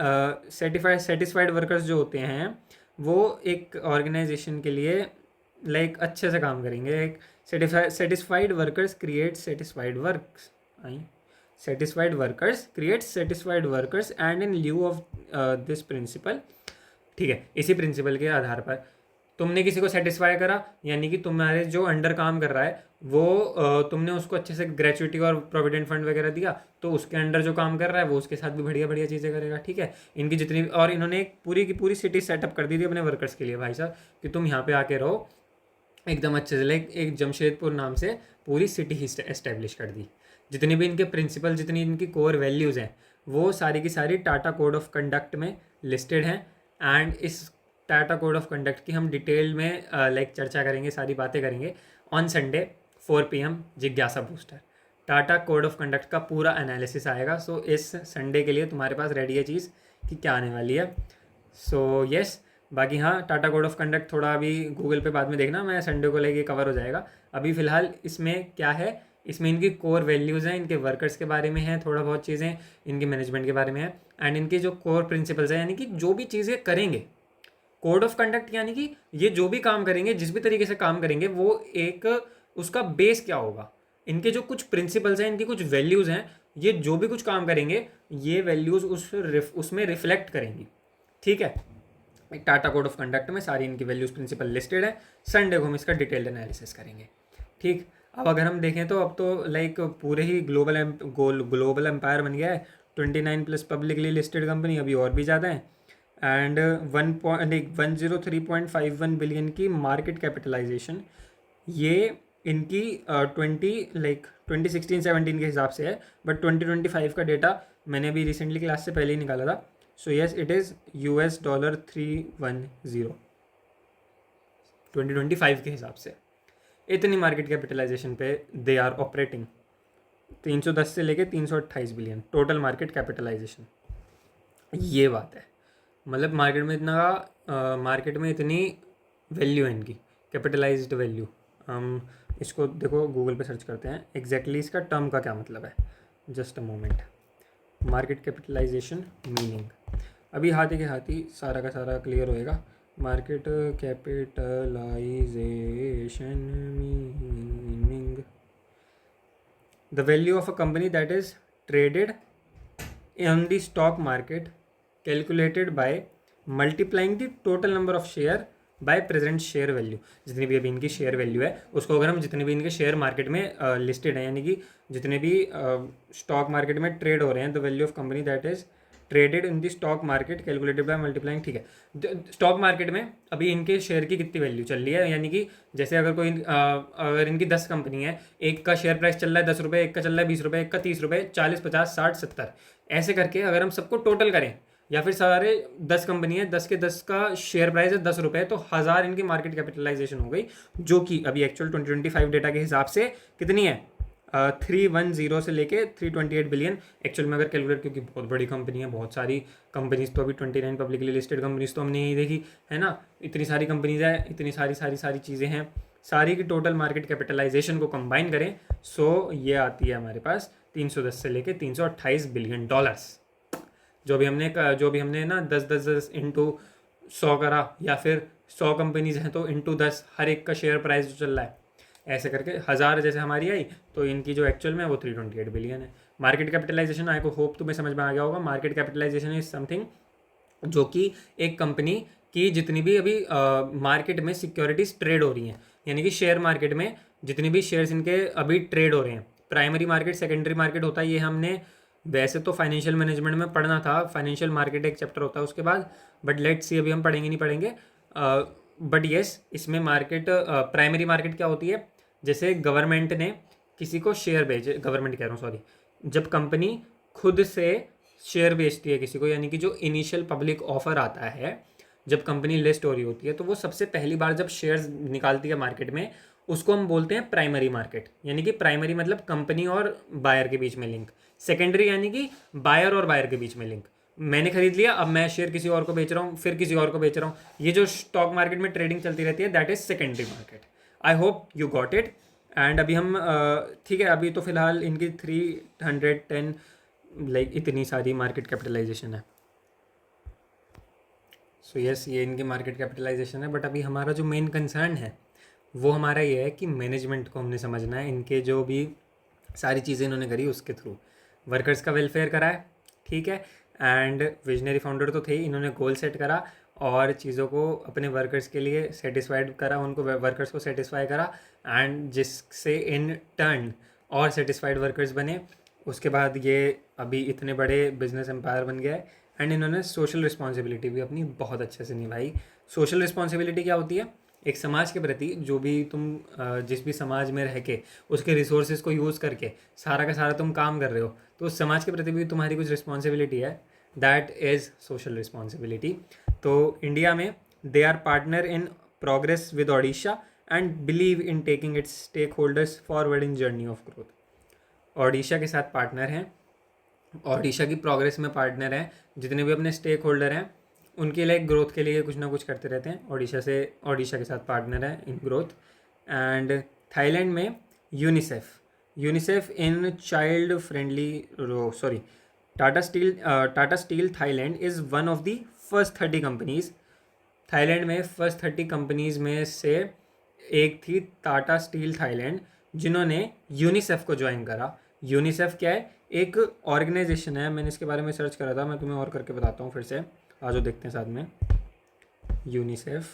सेटिस्फाइड वर्कर्स जो होते हैं वो एक ऑर्गेनाइजेशन के लिए लाइक अच्छे से काम करेंगे। एक satisfied workers create satisfied works, I satisfied workers create satisfied workers and in lieu of this principle, ठीक है, इसी प्रिंसिपल के आधार पर तुमने किसी को सेटिस्फाई करा, यानी कि तुम्हारे जो अंडर काम कर रहा है वो तुमने उसको अच्छे से ग्रेचुइटी और प्रोविडेंट फंड वगैरह दिया, तो उसके अंडर जो काम कर रहा है वो उसके साथ भी बढ़िया बढ़िया चीज़ें करेगा, ठीक है। इनकी जितनी, और इन्होंने एक पूरी की पूरी सिटी सेटअप कर दी थी अपने वर्कर्स के लिए, भाई साहब कि तुम यहाँ पे आके रहो एकदम अच्छे से, लाइक एक जमशेदपुर नाम से पूरी सिटी ही एस्टेब्लिश कर दी। जितनी भी इनके प्रिंसिपल, जितनी इनकी कोर वैल्यूज़ हैं वो सारी की सारी टाटा कोड ऑफ कंडक्ट में लिस्टेड हैं। एंड इस टाटा कोड ऑफ कंडक्ट की हम डिटेल में लाइक चर्चा करेंगे, सारी बातें करेंगे ऑन संडे 4 PM जिज्ञासा booster. Tata code of conduct का पूरा एनालिसिस आएगा। सो इस संडे के लिए तुम्हारे पास रेडी है चीज़ कि क्या आने वाली है। सो यस, बाकी हाँ, टाटा कोड ऑफ कंडक्ट थोड़ा अभी गूगल पे बाद में देखना, मैं संडे को लेके कवर हो जाएगा। अभी फ़िलहाल इसमें क्या है, इसमें इनकी कोर वैल्यूज़ हैं, इनके वर्कर्स के बारे में हैं, थोड़ा बहुत चीज़ें इनके मैनेजमेंट के बारे में है, एंड इनके जो कोर प्रिंसिपल्स हैं, यानी कि जो भी चीज़ें करेंगे कोड ऑफ कंडक्ट, यानी कि ये जो भी काम करेंगे, जिस भी तरीके से काम करेंगे, वो एक उसका बेस क्या होगा, इनके जो कुछ प्रिंसिपल्स हैं, इनकी कुछ वैल्यूज़ हैं, ये जो भी कुछ काम करेंगे ये वैल्यूज़ उसमें रिफ्लेक्ट करेंगी, ठीक है। टाटा कोड ऑफ कंडक्ट में सारी इनकी वैल्यूज़ प्रिंसिपल लिस्टेड है। संडे को हम इसका डिटेल्ड एनालिसिस करेंगे, ठीक। अब अगर हम देखें तो अब तो लाइक पूरे ही ग्लोबल एम्पायर बन गया है। 29+ पब्लिकली लिस्टेड कंपनी, अभी और भी ज़्यादा है। एंड 103.51 बिलियन की मार्केट कैपिटलाइजेशन, ये इनकी 2016-17 के हिसाब से है, बट 2025 का डेटा मैंने अभी रिसेंटली क्लास से पहले ही निकाला था। सो यस, इट इज़ $310 2025 के हिसाब से। इतनी मार्केट कैपिटलाइजेशन पे दे आर ऑपरेटिंग। 310 से लेके 328 बिलियन टोटल मार्केट कैपिटलाइजेशन, ये बात है। मतलब मार्केट में इतनी वैल्यू है इनकी, कैपिटलाइज्ड वैल्यू। हम इसको देखो गूगल पे सर्च करते हैं एग्जैक्टली इसका टर्म का क्या मतलब है। Just a moment. Market capitalisation meaning अभी हाथी के हाथी सारा का सारा क्लियर होएगा। Market capitalisation meaning the value of a company that is traded in the stock market calculated by multiplying the total number of share by present share value. जितनी भी अभी इनकी शेयर वैल्यू है उसको अगर हम जितने भी इनके शेयर मार्केट में लिस्टेड हैं, यानी कि जितने भी स्टॉक मार्केट में ट्रेड हो रहे हैं, the value of company that is traded in the stock market calculated by multiplying, ठीक है। स्टॉक मार्केट में अभी इनके शेयर की कितनी वैल्यू चल रही है, यानी कि जैसे अगर इनकी 10 कंपनी है, एक का शेयर प्राइस चल रहा है 10 रुपये, एक का चल रहा है 20 रुपये, एक का 30 रुपये, 40, 50, 60, 70, ऐसे करके अगर हम सबको टोटल करें, या फिर सारे 10 कंपनी है, 10 के 10 का शेयर प्राइस है 10 रुपये, तो 1000 इनकी मार्केट कैपिटलाइजेशन हो गई, जो कि अभी एक्चुअल 2025 डेटा के हिसाब से कितनी है, 310 से लेके 328 बिलियन एक्चुअल में अगर कैलकुलेट, क्योंकि बहुत बड़ी कंपनी है, बहुत सारी कंपनीज तो अभी 29 पब्लिकली लिस्टेड कंपनीज तो हमने नहीं देखी है ना, इतनी सारी कंपनीज है, इतनी सारी चीज़ें हैं, सारी की टोटल मार्केट कैपिटलाइजेशन को कंबाइन करें, सो ये आती है हमारे पास 310 से लेके 328 बिलियन डॉलर्स। जो भी हमने ना 10 इंटू 100 करा, या फिर 100 कंपनीज हैं तो इंटू 10 हर एक का शेयर प्राइस जो चल रहा है, ऐसे करके 1000 जैसे हमारी आई, तो इनकी जो एक्चुअल में है वो 328 बिलियन है। मार्केट कैपिटलाइजेशन आई को होप तुम्हें समझ में आ गया होगा। मार्केट कैपिटलाइजेशन इज समथिंग जो कि एक कंपनी की जितनी भी अभी मार्केट में सिक्योरिटीज़ ट्रेड हो रही हैं, यानी कि शेयर मार्केट में जितनी भी शेयर्स इनके अभी ट्रेड हो रहे हैं, प्राइमरी मार्केट सेकेंडरी मार्केट होता है, ये हमने वैसे तो फाइनेंशियल मैनेजमेंट में पढ़ना था, फाइनेंशियल मार्केट एक चैप्टर होता है उसके बाद, बट लेट्स सी अभी हम नहीं पढ़ेंगे। बट येस, इसमें मार्केट प्राइमरी मार्केट क्या होती है, जैसे गवर्नमेंट ने किसी को शेयर भेजे, गवर्नमेंट कह रहा हूँ सॉरी, जब कंपनी खुद से शेयर बेचती है किसी को, यानी कि जो इनिशियल पब्लिक ऑफर आता है, जब कंपनी लिस्ट हो रही होती है, तो वो सबसे पहली बार जब शेयर्स निकालती है मार्केट में, उसको हम बोलते हैं प्राइमरी मार्केट, यानी कि प्राइमरी मतलब कंपनी और बायर के बीच में लिंक। सेकेंडरी यानी कि बायर और बायर के बीच में लिंक। मैंने खरीद लिया, अब मैं शेयर किसी और को बेच रहा हूँ, फिर किसी और को बेच रहा हूँ, ये जो स्टॉक मार्केट में ट्रेडिंग चलती रहती है, that is secondary market. I hope you got it. And अभी हम ठीक है, अभी तो फिलहाल इनकी 310 लाइक इतनी सारी मार्केट कैपिटलाइजेशन है। सो यस, ये इनकी मार्केट कैपिटलाइजेशन है, बट अभी हमारा जो मेन कंसर्न है वो हमारा ये है कि मैनेजमेंट को हमने समझना है, इनके जो भी सारी चीज़ें इन्होंने करी उसके थ्रू वर्कर्स का वेलफेयर करा है, ठीक है। एंड विजनरी फाउंडर तो थे, इन्होंने गोल सेट करा और चीज़ों को अपने वर्कर्स के लिए सेटिस्फाइड करा, उनको वर्कर्स को सेटिस्फाई करा, एंड जिससे इन टर्न और सेटिस्फाइड वर्कर्स बने। उसके बाद ये अभी इतने बड़े बिजनेस एम्पायर बन गया है। एंड इन्होंने सोशल रिस्पॉन्सिबिलिटी भी अपनी बहुत अच्छे से निभाई। सोशल रिस्पॉन्सिबिलिटी क्या होती है? एक समाज के प्रति, जो भी तुम जिस भी समाज में रह के उसके रिसोर्सेज को यूज़ करके सारा का सारा तुम काम कर रहे हो, तो उस समाज के प्रति भी तुम्हारी कुछ रिस्पॉन्सिबिलिटी है, दैट इज़ सोशल रिस्पॉन्सिबिलिटी। तो इंडिया में they are partner in progress with Odisha and believe in taking its stakeholders forward in journey of growth. Odisha के साथ पार्टनर हैं, ओडिशा की प्रोग्रेस में पार्टनर हैं, जितने भी अपने स्टेक होल्डर हैं उनके लाइक ग्रोथ के लिए कुछ ना कुछ करते रहते हैं। ओडिशा के साथ पार्टनर है इन ग्रोथ। एंड थाईलैंड में UNICEF in child friendly sorry Tata steel Thailand is one of the first 30 companies. Thailand में फर्स्ट 30 कंपनीज में से एक थी टाटा स्टील थाईलैंड, जिन्होंने यूनिसेफ को ज्वाइन करा। यूनिसेफ क्या है? एक ऑर्गेनाइजेशन है, मैंने इसके बारे में सर्च करा था, मैं तुम्हें और करके बताता हूँ फिर से, आ जाओ देखते हैं साथ में। UNICEF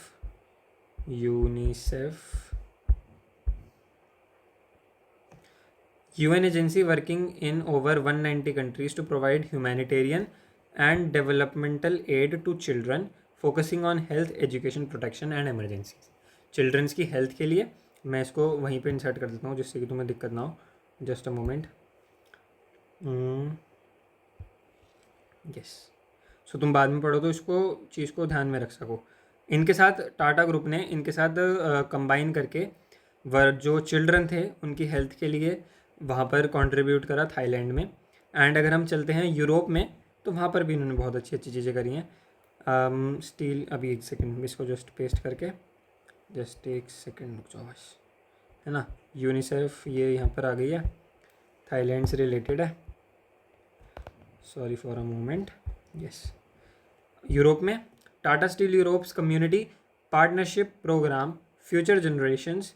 UN agency working in over 190 countries to provide humanitarian and developmental aid to children, focusing on health, education, protection and emergencies. Children's की हेल्थ के लिए, मैं इसको वहीं पे इंसर्ट कर देता हूँ जिससे कि तुम्हें दिक्कत ना हो। Just a moment. यस, सो तुम बाद में पढ़ो तो इसको चीज़ को ध्यान में रख सको। इनके साथ टाटा ग्रुप ने इनके साथ कंबाइन करके जो चिल्ड्रन थे उनकी हेल्थ के लिए वहाँ पर कंट्रीब्यूट करा थाईलैंड में। एंड अगर हम चलते हैं यूरोप में, तो वहाँ पर भी इन्होंने बहुत अच्छी अच्छी चीज़ें करी हैं। स्टील, अभी एक सेकेंड इसको जस्ट पेस्ट करके, जस्ट एक सेकेंड रुक जाओ बस, है ना। यूनिसेफ ये यहाँ पर आ गई है, थाईलैंड से रिलेटेड है, sorry for a moment. Yes, Europe में Tata steel Europe's community partnership program future generations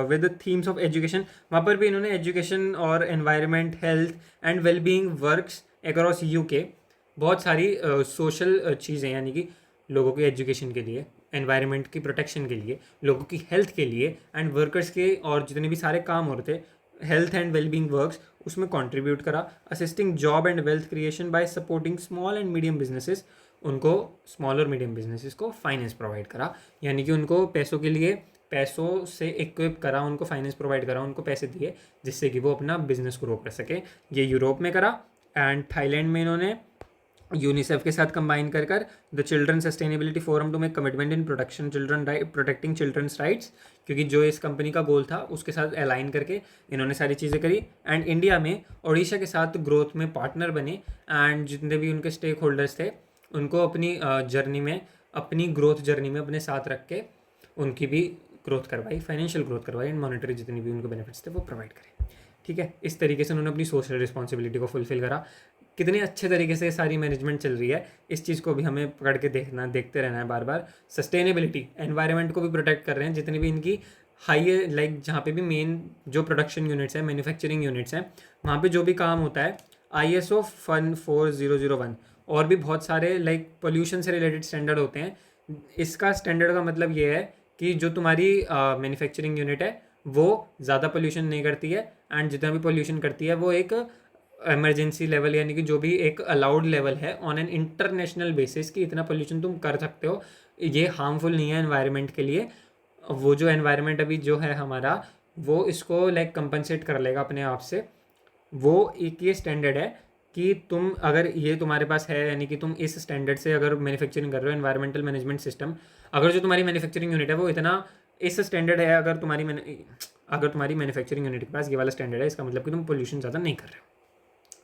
with themes of education. वहाँ पर भी इन्होंने एजुकेशन और environment, health and wellbeing works across UK, बहुत सारी सोशल चीज़ें, यानी कि लोगों के एजुकेशन के लिए, एनवायरनमेंट की प्रोटेक्शन के लिए, लोगों की हेल्थ के लिए, एंड वर्कर्स के और जितने भी सारे काम हो रहे थे हेल्थ एंड वेलबींग वर्क्स, उसमें कंट्रीब्यूट करा। Assisting job and wealth creation bye supporting small and medium businesses, उनको स्मॉल और मीडियम बिजनेसेस को फाइनेंस प्रोवाइड करा, यानी कि उनको पैसों के लिए, पैसों से इक्विप करा, उनको फाइनेंस प्रोवाइड करा, उनको पैसे दिए जिससे कि वो अपना बिजनेस ग्रो कर सके। ये यूरोप में करा। एंड थाईलैंड में इन्होंने यूनिसेफ के साथ कंबाइन कर the children sustainability forum to make commitment in protecting children's rights, क्योंकि जो इस कंपनी का गोल था उसके साथ अलाइन करके इन्होंने सारी चीज़ें करी। एंड इंडिया में ओडिशा के साथ ग्रोथ में पार्टनर बने, एंड जितने भी उनके स्टेक होल्डर्स थे उनको अपनी जर्नी में, अपनी ग्रोथ जर्नी में अपने साथ रख के उनकी भी ग्रोथ करवाई, फाइनेंशियल ग्रोथ करवाई, एंड मॉनेटरी जितनी भी उनको बेनिफिट्स थे वो प्रोवाइड करें, ठीक है। इस तरीके से उन्होंने अपनी सोशल रिस्पॉन्सिबिलिटी को फुलफिल करा। कितने अच्छे तरीके से सारी मैनेजमेंट चल रही है, इस चीज़ को भी हमें पकड़ के देखते रहना है बार बार। सस्टेनेबिलिटी, एनवायरनमेंट को भी प्रोटेक्ट कर रहे हैं, जितनी भी इनकी हाई लाइक जहाँ पे भी मेन जो प्रोडक्शन यूनिट्स हैं, मैन्युफैक्चरिंग यूनिट्स हैं, वहाँ पे जो भी काम होता है, ISO 14001 और भी बहुत सारे लाइक पोल्यूशन से रिलेटेड स्टैंडर्ड होते हैं। इसका स्टैंडर्ड का मतलब ये है कि जो तुम्हारी मैन्युफैक्चरिंग यूनिट है वो ज़्यादा पोल्यूशन नहीं करती है, एंड जितना भी पोल्यूशन करती है वो एक इमरजेंसी लेवल, यानी कि जो भी एक अलाउड लेवल है ऑन एन इंटरनेशनल बेसिस कि इतना पोल्यूशन तुम कर सकते हो, ये हार्मफुल नहीं है एनवायरनमेंट के लिए। वो जो एनवायरनमेंट अभी जो है हमारा, वो इसको लाइक कंपनसेट कर लेगा अपने आप से। वो एक ये स्टैंडर्ड है कि तुम अगर ये तुम्हारे पास है, यानी कि तुम इस स्टैंडर्ड से अगर मैन्युफैक्चरिंग कर रहे हो, एनवायरमेंटल मैनेजमेंट सिस्टम, अगर जो तुम्हारी मैन्युफैक्चरिंग यूनिट है वो इतना इस स्टैंडर्ड है, अगर तुम्हारी मैन्युफैक्चरिंग यूनिट के पास ये वाला स्टैंडर्ड है, इसका मतलब कि तुम पोल्यूशन ज़्यादा नहीं कर रहे हो।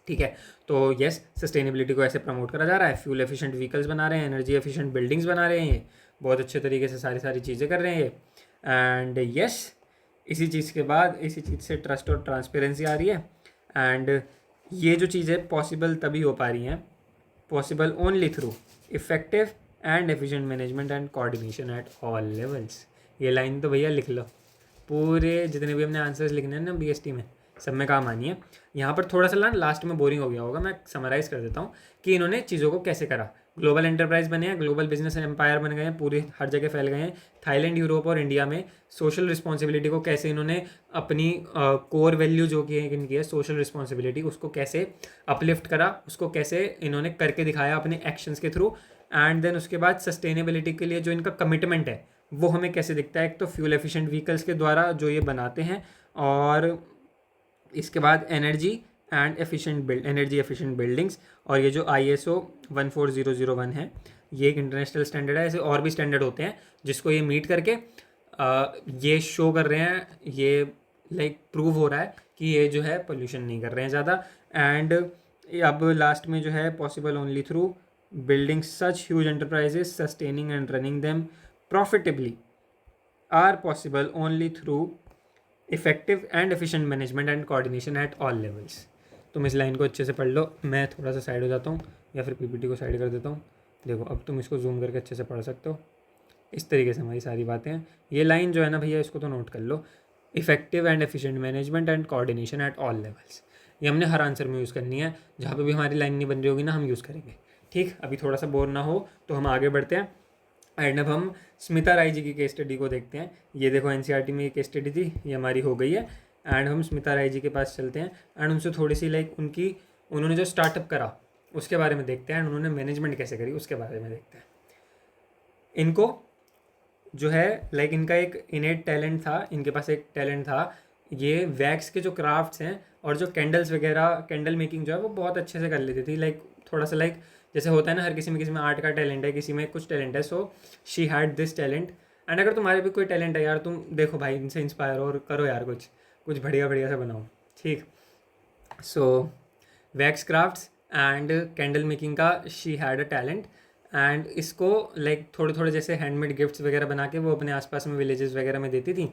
ठीक है, तो यस, सस्टेनेबिलिटी को ऐसे प्रमोट करा जा रहा है, फ्यूल एफिशिएंट व्हीकल्स बना रहे हैं, एनर्जी एफिशिएंट बिल्डिंग्स बना रहे हैं, ये बहुत अच्छे तरीके से सारी चीज़ें कर रहे हैं ये। एंड यस, इसी चीज़ से ट्रस्ट और ट्रांसपेरेंसी आ रही है। एंड ये जो चीज़ें पॉसिबल तभी हो पा रही हैं, possible only through effective and efficient management and coordination at all levels. ये लाइन तो भैया लिख लो, पूरे जितने भी हमने आंसर्स लिखने हैं ना बीएसटी में, सब में काम आनी है। यहाँ पर थोड़ा सा लास्ट में बोरिंग हो गया होगा, मैं समराइज कर देता हूँ कि इन्होंने चीज़ों को कैसे करा। ग्लोबल एंटरप्राइज बने हैं, ग्लोबल बिजनेस एम्पायर बन गए हैं, पूरे हर जगह फैल गए हैं। थाईलैंड, यूरोप और इंडिया में सोशल रिस्पॉन्सिबिलिटी को कैसे इन्होंने अपनी कोर वैल्यू जो कि इनकी है सोशल रिस्पॉन्सिबिलिटी, उसको कैसे अपलिफ्ट करा, उसको कैसे इन्होंने करके दिखाया अपने एक्शंस के थ्रू। एंड देन उसके बाद सस्टेनेबिलिटी के लिए जो इनका कमिटमेंट है वो हमें कैसे दिखता है। एक तो फ्यूल एफिशिएंट व्हीकल्स के द्वारा जो ये बनाते हैं, और इसके बाद एनर्जी एफिशिएंट बिल्डिंग्स। और ये जो ISO 14001 है, ये एक इंटरनेशनल स्टैंडर्ड है। ऐसे और भी स्टैंडर्ड होते हैं जिसको ये मीट करके ये शो कर रहे हैं, ये प्रूव हो रहा है कि ये जो है पोल्यूशन नहीं कर रहे हैं ज़्यादा। एंड अब लास्ट में जो है possible only through building such huge enterprises, sustaining and running them profitably are possible only through effective and efficient management and coordination at all levels. तुम इस लाइन को अच्छे से पढ़ लो, मैं थोड़ा सा साइड हो जाता हूँ या फिर PPT को साइड कर देता हूँ। देखो अब तुम इसको जूम करके अच्छे से पढ़ सकते हो। इस तरीके से हमारी सारी बातें हैं। ये लाइन जो है ना भैया, इसको तो नोट कर लो, effective and efficient management and coordination at all levels. ये हमने हर आंसर में यूज़ करनी है, जहाँ पे भी हमारी लाइन नहीं बन रही होगी ना हम यूज़ करेंगे। ठीक, अभी थोड़ा सा बोर ना हो तो हम आगे बढ़ते हैं। एंड अब हम स्मिता राय जी की केस स्टडी को देखते हैं। ये देखो NCERT में ये केस स्टडी थी, ये हमारी हो गई है। एंड हम स्मिता राय जी के पास चलते हैं एंड उनसे थोड़ी सी उन्होंने जो स्टार्टअप करा उसके बारे में देखते हैं, एंड उन्होंने मैनेजमेंट कैसे करी उसके बारे में देखते हैं। इनको जो है इनका एक इनेट टैलेंट था, इनके पास एक टैलेंट था, ये वैक्स के जो क्राफ्ट्स हैं और जो कैंडल्स वगैरह, कैंडल मेकिंग जो है वो बहुत अच्छे से कर लेती थी। थोड़ा सा जैसे होता है ना, हर किसी में आर्ट का टैलेंट है, किसी में कुछ टैलेंट है। So she had this talent. And अगर तुम्हारे भी कोई टैलेंट है यार, तुम देखो भाई इनसे इंस्पायर और करो यार, कुछ बढ़िया बढ़िया सा बनाओ। ठीक, so wax crafts and candle making का she had a talent. And इसको थोड़े थोड़े जैसे हैंडमेड गिफ्ट्स वगैरह बना के वो अपने आसपास में विलेजेस वगैरह में देती थी।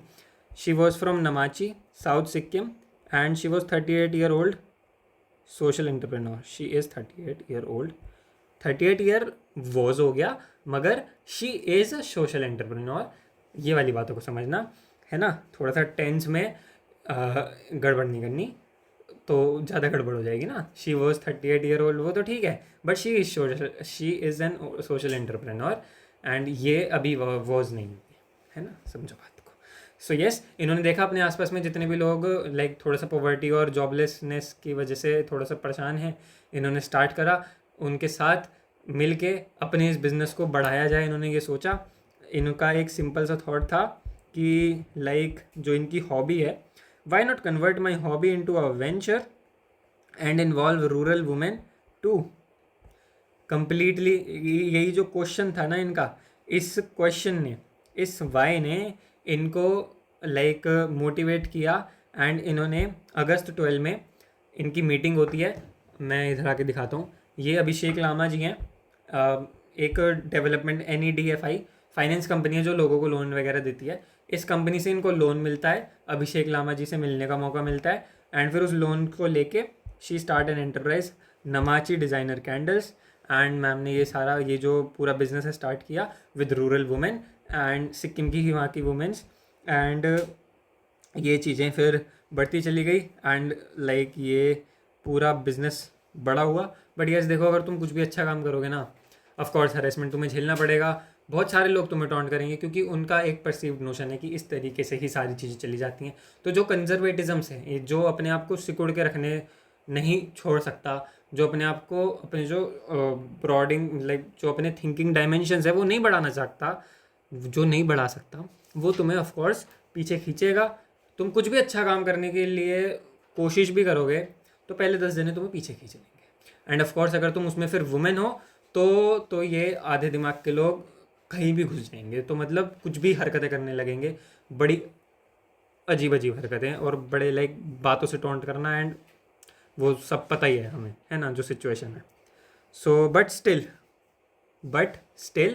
She was from Namchi, south Sikkim, and she was 38 year old social entrepreneur. She is 38 year old. 38 year was हो गया, मगर she is a social entrepreneur. ये वाली बातों को समझना है ना, थोड़ा सा टेंस में गड़बड़ नहीं करनी तो ज़्यादा गड़बड़ हो जाएगी ना। शी वॉज 38 ईयर ओल्ड, वो तो ठीक है, but she is an social entrepreneur. And ये अभी वॉज नहीं है ना, समझो बात को। सो यस, इन्होंने देखा अपने आसपास में जितने भी लोग थोड़ा सा पॉवर्टी और जॉबलेसनेस की वजह से थोड़ा सा परेशान हैं, इन्होंने स्टार्ट करा उनके साथ मिल के अपने इस बिज़नेस को बढ़ाया जाए। इन्होंने ये सोचा, इनका एक सिंपल सा थॉट था कि जो इनकी हॉबी है, why not convert my hobby into a venture and involve rural women too. Completely यही जो क्वेश्चन था ना इनका, इस क्वेश्चन ने, इस वाई ने इनको मोटिवेट किया। एंड इन्होंने अगस्त 12 में इनकी मीटिंग होती है। मैं इधर आके दिखाता हूँ, ये अभिषेक लामा जी हैं, एक डेवलपमेंट NEDFI फाइनेंस कंपनी है जो लोगों को लोन वगैरह देती है। इस कंपनी से इनको लोन मिलता है, अभिषेक लामा जी से मिलने का मौका मिलता है। एंड फिर उस लोन को लेके she start an enterprise Namchi designer candles. And ma'am ने ये जो पूरा बिजनेस है स्टार्ट किया with rural women and Sikkim की ही वहाँ की वुमेन्स। एंड ये चीज़ें फिर बढ़ती चली गई एंड ये पूरा बिजनेस बड़ा हुआ। बट यस देखो, अगर तुम कुछ भी अच्छा काम करोगे ना, ऑफ कोर्स हरेसमेंट तुम्हें झेलना पड़ेगा, बहुत सारे लोग तुम्हें टॉन्ट करेंगे, क्योंकि उनका एक परसीव्ड नोशन है कि इस तरीके से ही सारी चीज़ें चली जाती हैं। तो जो कंजर्वेटिज्म्स हैं, जो अपने आप को सिकुड़ के रखने नहीं छोड़ सकता, जो अपने आप को अपने जो ब्रॉडिंग जो अपने थिंकिंग डायमेंशंस है वो नहीं बढ़ाना चाहता, जो नहीं बढ़ा सकता, वो तुम्हें ऑफ कोर्स पीछे खींचेगा। तुम कुछ भी अच्छा काम करने के लिए कोशिश भी करोगे तो पहले 10 जने तुम्हें पीछे खींच लेंगे। एंड ऑफ कोर्स अगर तुम उसमें फिर वुमेन हो तो ये आधे दिमाग के लोग कहीं भी घुस जाएंगे, तो मतलब कुछ भी हरकतें करने लगेंगे, बड़ी अजीब अजीब हरकतें, और बड़े लाइक बातों से टोंट करना, एंड वो सब पता ही है हमें, है ना, जो सिचुएशन है. सो but still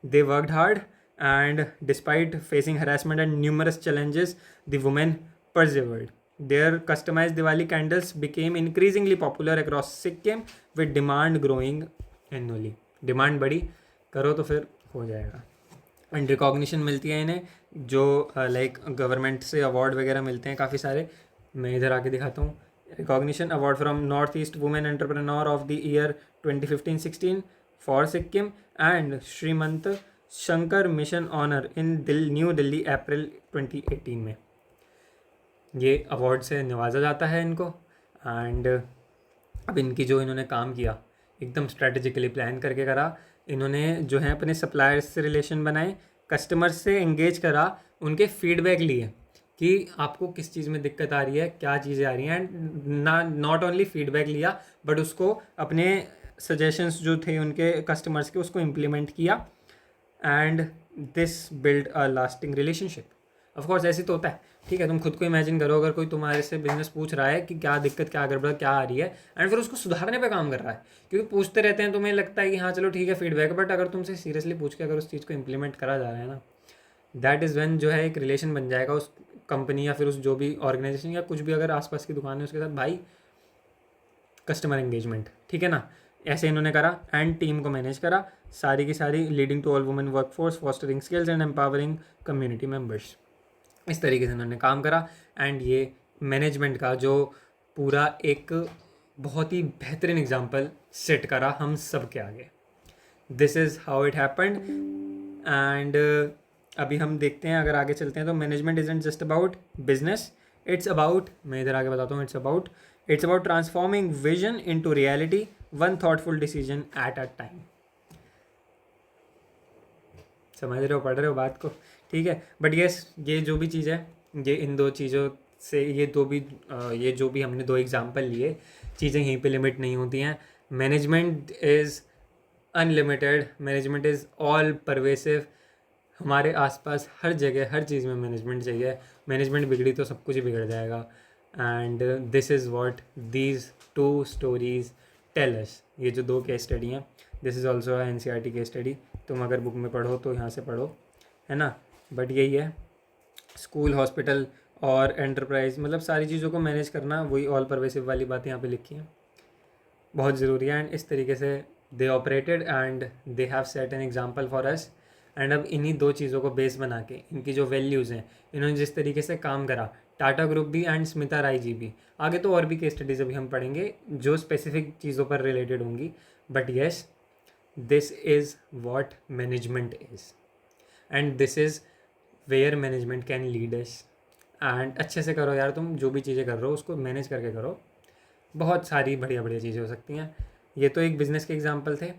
they worked hard, and despite facing harassment and numerous challenges, the women persevered. Their customized Diwali candles became increasingly popular across Sikkim, with demand growing annually. Demand बढ़ी, करो तो फिर हो जाएगा. एंड रिकॉग्निशन मिलती है इन्हें, जो लाइक गवर्नमेंट से अवार्ड वगैरह मिलते हैं काफ़ी सारे. मैं इधर आके दिखाता हूँ. Recognition award from north east women entrepreneur of the year 2015-16 for Sikkim, and Srimanta Sankar mission honour in new Delhi April 2018 में. ये अवार्ड से नवाजा जाता है इनको. एंड अब इनकी जो इन्होंने काम किया, एकदम स्ट्रेटेजिकली प्लान करके करा. इन्होंने जो है अपने सप्लायर्स से रिलेशन बनाए, कस्टमर्स से एंगेज करा, उनके फीडबैक लिए कि आपको किस चीज़ में दिक्कत आ रही है, क्या चीज़ें आ रही हैं, एंड नॉट ओनली फीडबैक लिया, बट उसको अपने सजेशंस जो थे उनके कस्टमर्स के, उसको इम्प्लीमेंट किया. And this build a lasting relationship. Of course ऐसे तो होता है, ठीक है. तुम खुद को इमेजिन करो, अगर कोई तुम्हारे से बिजनेस पूछ रहा है कि क्या दिक्कत, क्या गड़बड़, क्या आ रही है, एंड फिर उसको सुधारने पे काम कर रहा है, क्योंकि पूछते रहते हैं, तुम्हें लगता है कि हाँ चलो ठीक है फीडबैक, बट अगर तुमसे सीरियसली पूछ के अगर उस चीज़ को इम्प्लीमेंट करा जा रहा है ना, दैट इज़ व्हेन जो है एक रिलेशन बन जाएगा उस कंपनी या फिर उस जो भी ऑर्गेनाइजेशन या कुछ भी अगर आसपास की दुकान है उसके साथ. भाई कस्टमर एंगेजमेंट, ठीक है ना. ऐसे इन्होंने करा एंड टीम को मैनेज करा, सारी की सारी, leading to all women workforce, fostering skills and empowering community members. इस तरीके से उन्होंने काम करा. एंड ये मैनेजमेंट का जो पूरा एक बहुत ही बेहतरीन एग्जाम्पल सेट करा हम सब के आगे. This is how it happened. And अभी हम देखते हैं, अगर आगे चलते हैं, तो management isn't just about business, it's about, मैं इधर आगे बताता हूँ, it's about transforming vision into reality, one thoughtful decision at a time. समझ रहे हो, पढ़ रहे हो बात को, ठीक है. बट येस, ये जो भी चीज़ है, ये इन दो चीज़ों से, ये जो भी हमने दो एग्जांपल लिए, चीज़ें यहीं पे लिमिट नहीं होती हैं. Management is unlimited, management is all pervasive. हमारे आसपास हर जगह हर चीज़ में मैनेजमेंट चाहिए. मैनेजमेंट बिगड़ी तो सब कुछ ही बिगड़ जाएगा. And this is what these two stories tell us. ये जो दो केस स्टडी हैं, this is also NCERT case study. तुम अगर बुक में पढ़ो तो यहाँ से पढ़ो, है ना. बट यही है, स्कूल, हॉस्पिटल और एंटरप्राइज, मतलब सारी चीज़ों को मैनेज करना, वही ऑल परवेसिव वाली बातें यहाँ पे लिखी हैं, बहुत ज़रूरी है. एंड इस तरीके से दे operated and they have set an example for us. And अब इन्हीं दो चीज़ों को बेस बना के, इनकी जो वैल्यूज़ हैं, इन्होंने जिस तरीके से काम करा, टाटा ग्रुप भी एंड स्मिता राय जी भी. आगे तो और भी केस स्टडीज़ अभी हम पढ़ेंगे जो स्पेसिफिक चीज़ों पर रिलेटेड होंगी. But yes, this is what management is, and this is where management can lead us. And अच्छे से करो यार, तुम जो भी चीज़ें कर रहे हो उसको मैनेज करके करो. बहुत सारी बढ़िया बढ़िया चीज़ें हो सकती हैं. ये तो एक बिज़नेस के एग्जांपल थे,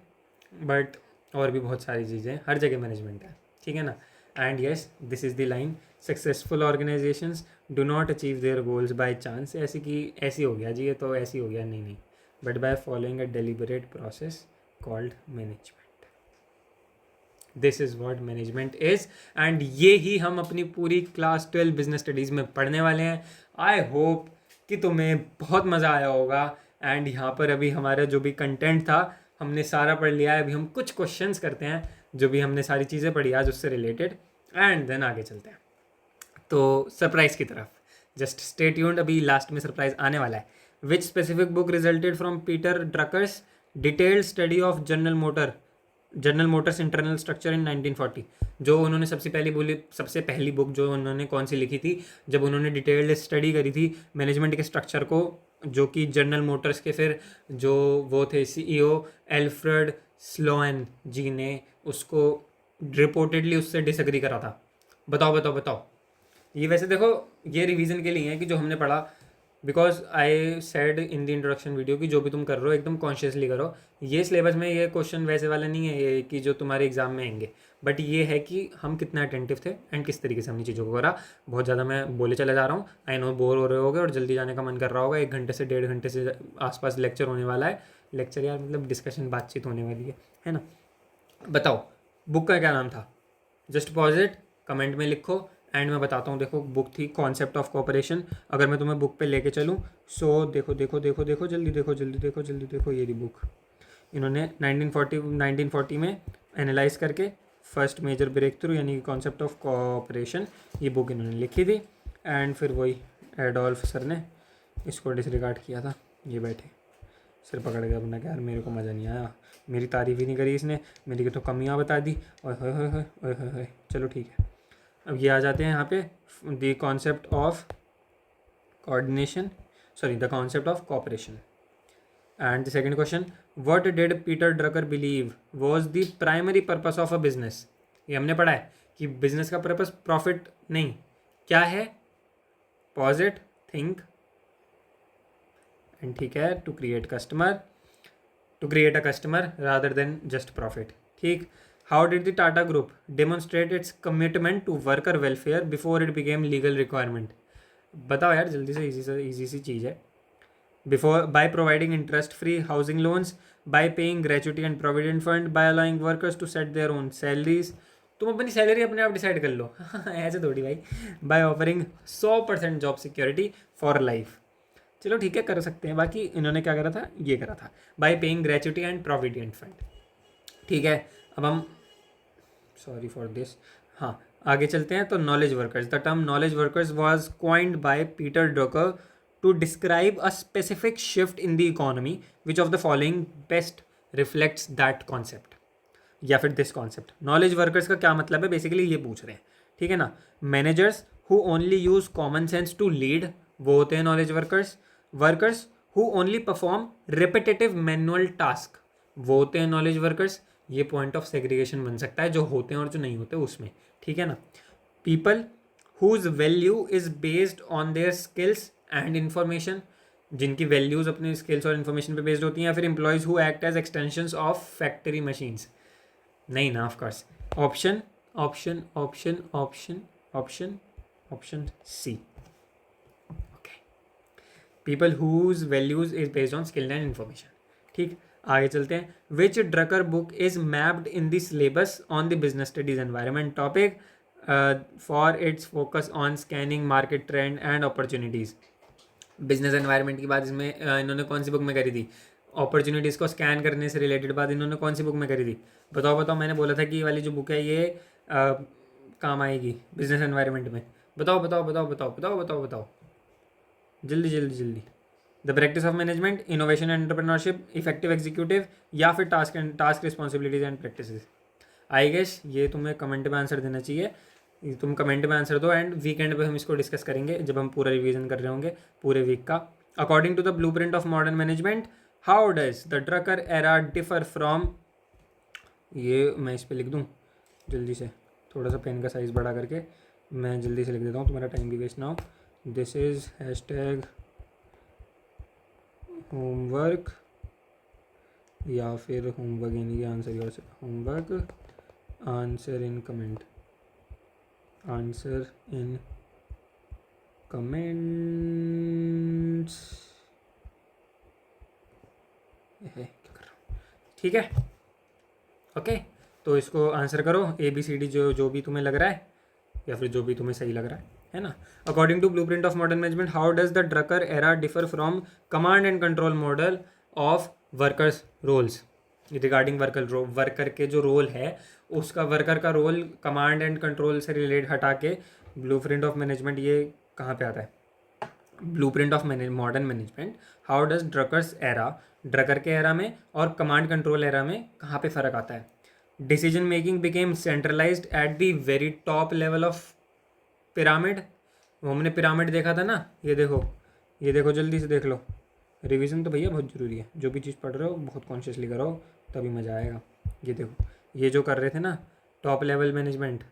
बट और भी बहुत सारी चीज़ें, हर जगह मैनेजमेंट है, ठीक है ना. And yes, this is the line, successful organisations do not achieve their goals by chance. ऐसी कि ऐसी हो गया जी, ये तो ऐसी हो गया, नहीं, but by following a deliberate process called management. This is what management is. And ये ही हम अपनी पूरी क्लास 12 बिजनेस स्टडीज़ में पढ़ने वाले हैं. आई होप कि तुम्हें बहुत मज़ा आया होगा. एंड यहाँ पर अभी हमारा जो भी कंटेंट था हमने सारा पढ़ लिया है. अभी हम कुछ क्वेश्चंस करते हैं, जो भी हमने सारी चीज़ें पढ़ी आज उससे रिलेटेड, एंड देन आगे चलते हैं तो सरप्राइज़ की तरफ. जस्ट स्टे ट्यून्ड, अभी लास्ट में सरप्राइज आने वाला है. Which specific book resulted from Peter Drucker's detailed study of General Motors internal structure in 1940. जो उन्होंने सबसे पहली बुक जो उन्होंने कौन सी लिखी थी, जब उन्होंने डिटेल्ड स्टडी करी थी मैनेजमेंट के स्ट्रक्चर को, जो कि जनरल मोटर्स के फिर जो वो थे CEO एल्फ्रेड स्लोएन जी ने उसको रिपोर्टेडली उससे डिसएग्री करा था. बताओ. ये वैसे देखो, ये रिवीजन के लिए है कि जो हमने पढ़ा, because I said in the introduction video कि जो भी तुम कर रहे हो एकदम कॉन्शियसली करो. ये सिलेबस में ये क्वेश्चन वैसे वाला नहीं है ये कि जो तुम्हारे एग्जाम में आएंगे, बट ये है कि हम कितना अटेंटिव थे एंड किस तरीके से हमने चीज़ों को करा. बहुत ज़्यादा मैं बोले चले जा रहा हूँ, आई नो बोर हो रहे होगे और जल्दी जाने का मन कर रहा होगा. 1 घंटे से 1.5 घंटे से आसपास लेक्चर होने वाला है. लेक्चर यार मतलब डिस्कशन, बातचीत होने वाली है ना. बताओ, बुक का क्या नाम था? जस्ट पॉज इट, कमेंट में लिखो एंड मैं बताता हूँ। देखो बुक थी कॉन्सेप्ट ऑफ कोऑपरेशन। अगर मैं तुम्हें बुक पे लेके चलूँ, सो देखो देखो देखो देखो जल्दी देखो जल्दी देखो जल्दी देखो, ये रही बुक। इन्होंने 1940 में एनालाइज करके फर्स्ट मेजर ब्रेक थ्रू यानी कि कॉन्सेप्ट ऑफ कोऑपरेशन, ये बुक इन्होंने लिखी थी। एंड फिर वही एडोल्फ सर ने इसको डिसरिगार्ड किया था। ये बैठे सिर पकड़ के अपना, यार मेरे को मज़ा नहीं आया, मेरी तारीफ़ ही नहीं करी इसने, मेरी की तो कमियाँ बता दी, ओए होए होए होए ओए होए होए। चलो ठीक है, अब ये आ जाते हैं यहाँ पे the concept of coordination, sorry the concept of cooperation. And the second question, what did Peter Drucker believe was the primary purpose of a business? ये हमने पढ़ा है कि बिजनेस का पर्पस प्रॉफिट नहीं, क्या है? पॉज इट, थिंक एंड ठीक है, to create a customer rather than just profit. ठीक। How did the Tata group demonstrate its commitment to worker welfare before it became legal requirement? बताओ यार जल्दी से इजी सी चीज़ है। Before, by providing interest free housing loans, by paying gratuity and provident fund, by allowing workers to set their own salaries. तुम अपनी salary अपने आप डिसाइड कर लो ऐसे थोड़ी भाई। By offering 100% job security for life. चलो ठीक है, कर सकते हैं। बाकी इन्होंने क्या करा था? ये करा था bye paying gratuity and provident fund. ठीक है, अब हम सॉरी फॉर दिस, हाँ आगे चलते हैं। तो knowledge workers, the term knowledge workers was coined by Peter Drucker to describe a specific shift in the economy, which of the following best reflects that concept, या फिर दिस कॉन्सेप्ट। नॉलेज वर्कर्स का क्या मतलब है, basically ये पूछ रहे हैं। ठीक है ना। Managers who only use common sense to lead, वो होते हैं knowledge workers. Workers who only perform repetitive manual task, वो होते हैं नॉलेज वर्कर्स। ये पॉइंट ऑफ सेग्रीगेशन बन सकता है, जो होते हैं और जो नहीं होते उसमें। ठीक है ना। People whose value is based on their skills and information, जिनकी वैल्यूज अपने स्किल्स और इन्फॉर्मेशन पे बेस्ड होती हैं। या फिर employees who act as extensions of factory machines, नहीं ना, of course. Option option option option option option C. Okay, people whose values is based on skill and information. ठीक, आगे चलते हैं। Which Drucker book is mapped in the syllabus on the business studies environment topic for its focus on scanning market trend and opportunities? Business environment की बात इसमें इन्होंने कौन सी book में करी थी? अपॉर्चुनिटीज़ को स्कैन करने से रिलेटेड बात इन्होंने कौन सी बुक में करी थी? बताओ बताओ, मैंने बोला था कि ये वाली जो बुक है ये काम आएगी बिजनेस एनवायरनमेंट में। बताओ बताओ बताओ बताओ बताओ बताओ बताओ, जल्दी जल्दी जल्दी। The practice of management, innovation and entrepreneurship, effective executive, या फिर task responsibilities and practice? I guess ये तुम्हें कमेंट में आंसर देना चाहिए। तुम कमेंट में आंसर दो एंड वीकेंड पे हम इसको डिस्कस करेंगे जब हम पूरा रिवीजन कर रहे होंगे पूरे वीक का। According to the blueprint of modern management, how does the Drucker era differ from? ये मैं इस पर लिख दूँ जल्दी से, थोड़ा सा पेन का साइज़ बड़ा करके मैं जल्दी से लिख देता हूँ, तुम्हारा टाइम भी वेस्ट ना हो। दिस इज़ हैशटैग होमवर्क, या फिर होमवर्क यानी कि आंसर योर से, homework answer in comment, answer in comments. क्या कर रहा हूँ? ठीक है, ओके। तो इसको आंसर करो ABCD, जो भी तुम्हें लग रहा है या फिर जो भी तुम्हें सही लग रहा है ना। According to blueprint of modern management, how does the Drucker era differ from command and control model of workers roles? Regarding worker के जो रोल है उसका, वर्कर का रोल कमांड एंड कंट्रोल से रिलेट हटा के ब्लू प्रिंट ऑफ मैनेजमेंट ये कहाँ पे आता है? Blueprint of modern management, how does Drucker's era, Drucker के एरा में और कमांड कंट्रोल एरा में कहाँ पे फ़र्क आता है? Decision making became centralised at the very top level of pyramid. वो हमने पिरामिड देखा था ना, ये देखो जल्दी से देख लो। रिवीजन तो भैया बहुत ज़रूरी है, जो भी चीज़ पढ़ रहे हो बहुत कॉन्शियसली करो तभी मज़ा आएगा। ये देखो, ये जो कर रहे थे ना टॉप लेवल मैनेजमेंट,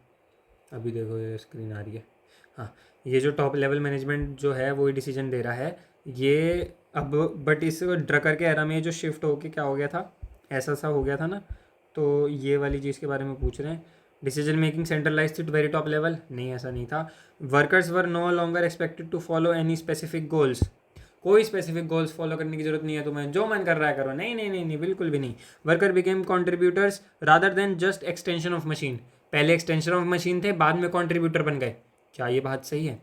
अभी देखो ये स्क्रीन आ रही है, हाँ ये जो टॉप लेवल मैनेजमेंट जो है वही डिसीजन दे रहा है ये अब। बट इस ड्रकर के एरा में जो शिफ्ट होके क्या हो गया था, ऐसा सा हो गया था ना, तो ये वाली चीज़ के बारे में पूछ रहे हैं। Decision making centralised at very top level, नहीं ऐसा नहीं था। Workers were no longer expected to follow any specific goals, कोई स्पेसिफिक गोल्स फॉलो करने की जरूरत नहीं है तुम्हें, जो मन कर रहा है करो। नहीं नहीं नहीं नहीं, बिल्कुल भी नहीं। Worker became contributors rather than just extension of machine. पहले एक्सटेंशन ऑफ मशीन थे, बाद में कॉन्ट्रीब्यूटर बन गए। क्या ये बात सही है?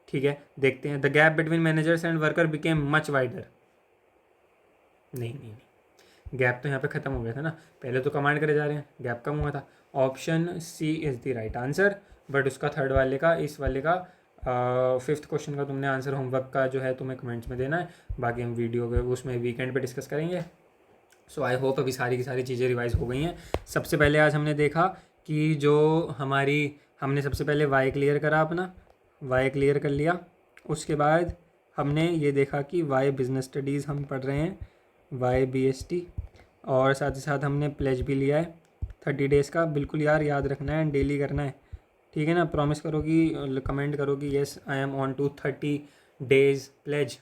ठीक है, देखते हैं। The gap between managers and worker became much wider. नहीं नहीं नहीं, गैप तो यहाँ पे ख़त्म हो गया था ना, पहले तो कमांड करे जा रहे हैं, गैप कम हुआ था। Option C is the right answer. But उसका थर्ड वाले का, इस वाले का फिफ्थ क्वेश्चन का तुमने आंसर होमवर्क का जो है तुम्हें कमेंट्स में देना है। बाकी हम वीडियो पे उसमें वीकेंड पे डिस्कस करेंगे। सो आई होप अभी सारी की सारी चीज़ें रिवाइज हो गई हैं। सबसे पहले आज हमने देखा कि जो हमने सबसे पहले वाई क्लियर करा, अपना वाई क्लियर कर लिया। उसके बाद हमने ये देखा कि वाई बिज़नेस स्टडीज़ हम पढ़ रहे हैं, वाई BST, और साथ ही साथ हमने प्लेज भी लिया है 30 डेज़ का। बिल्कुल यार, याद रखना है, डेली करना है, ठीक है ना। प्रॉमिस करो कि, कमेंट करो कि yes I am on to 30 days pledge.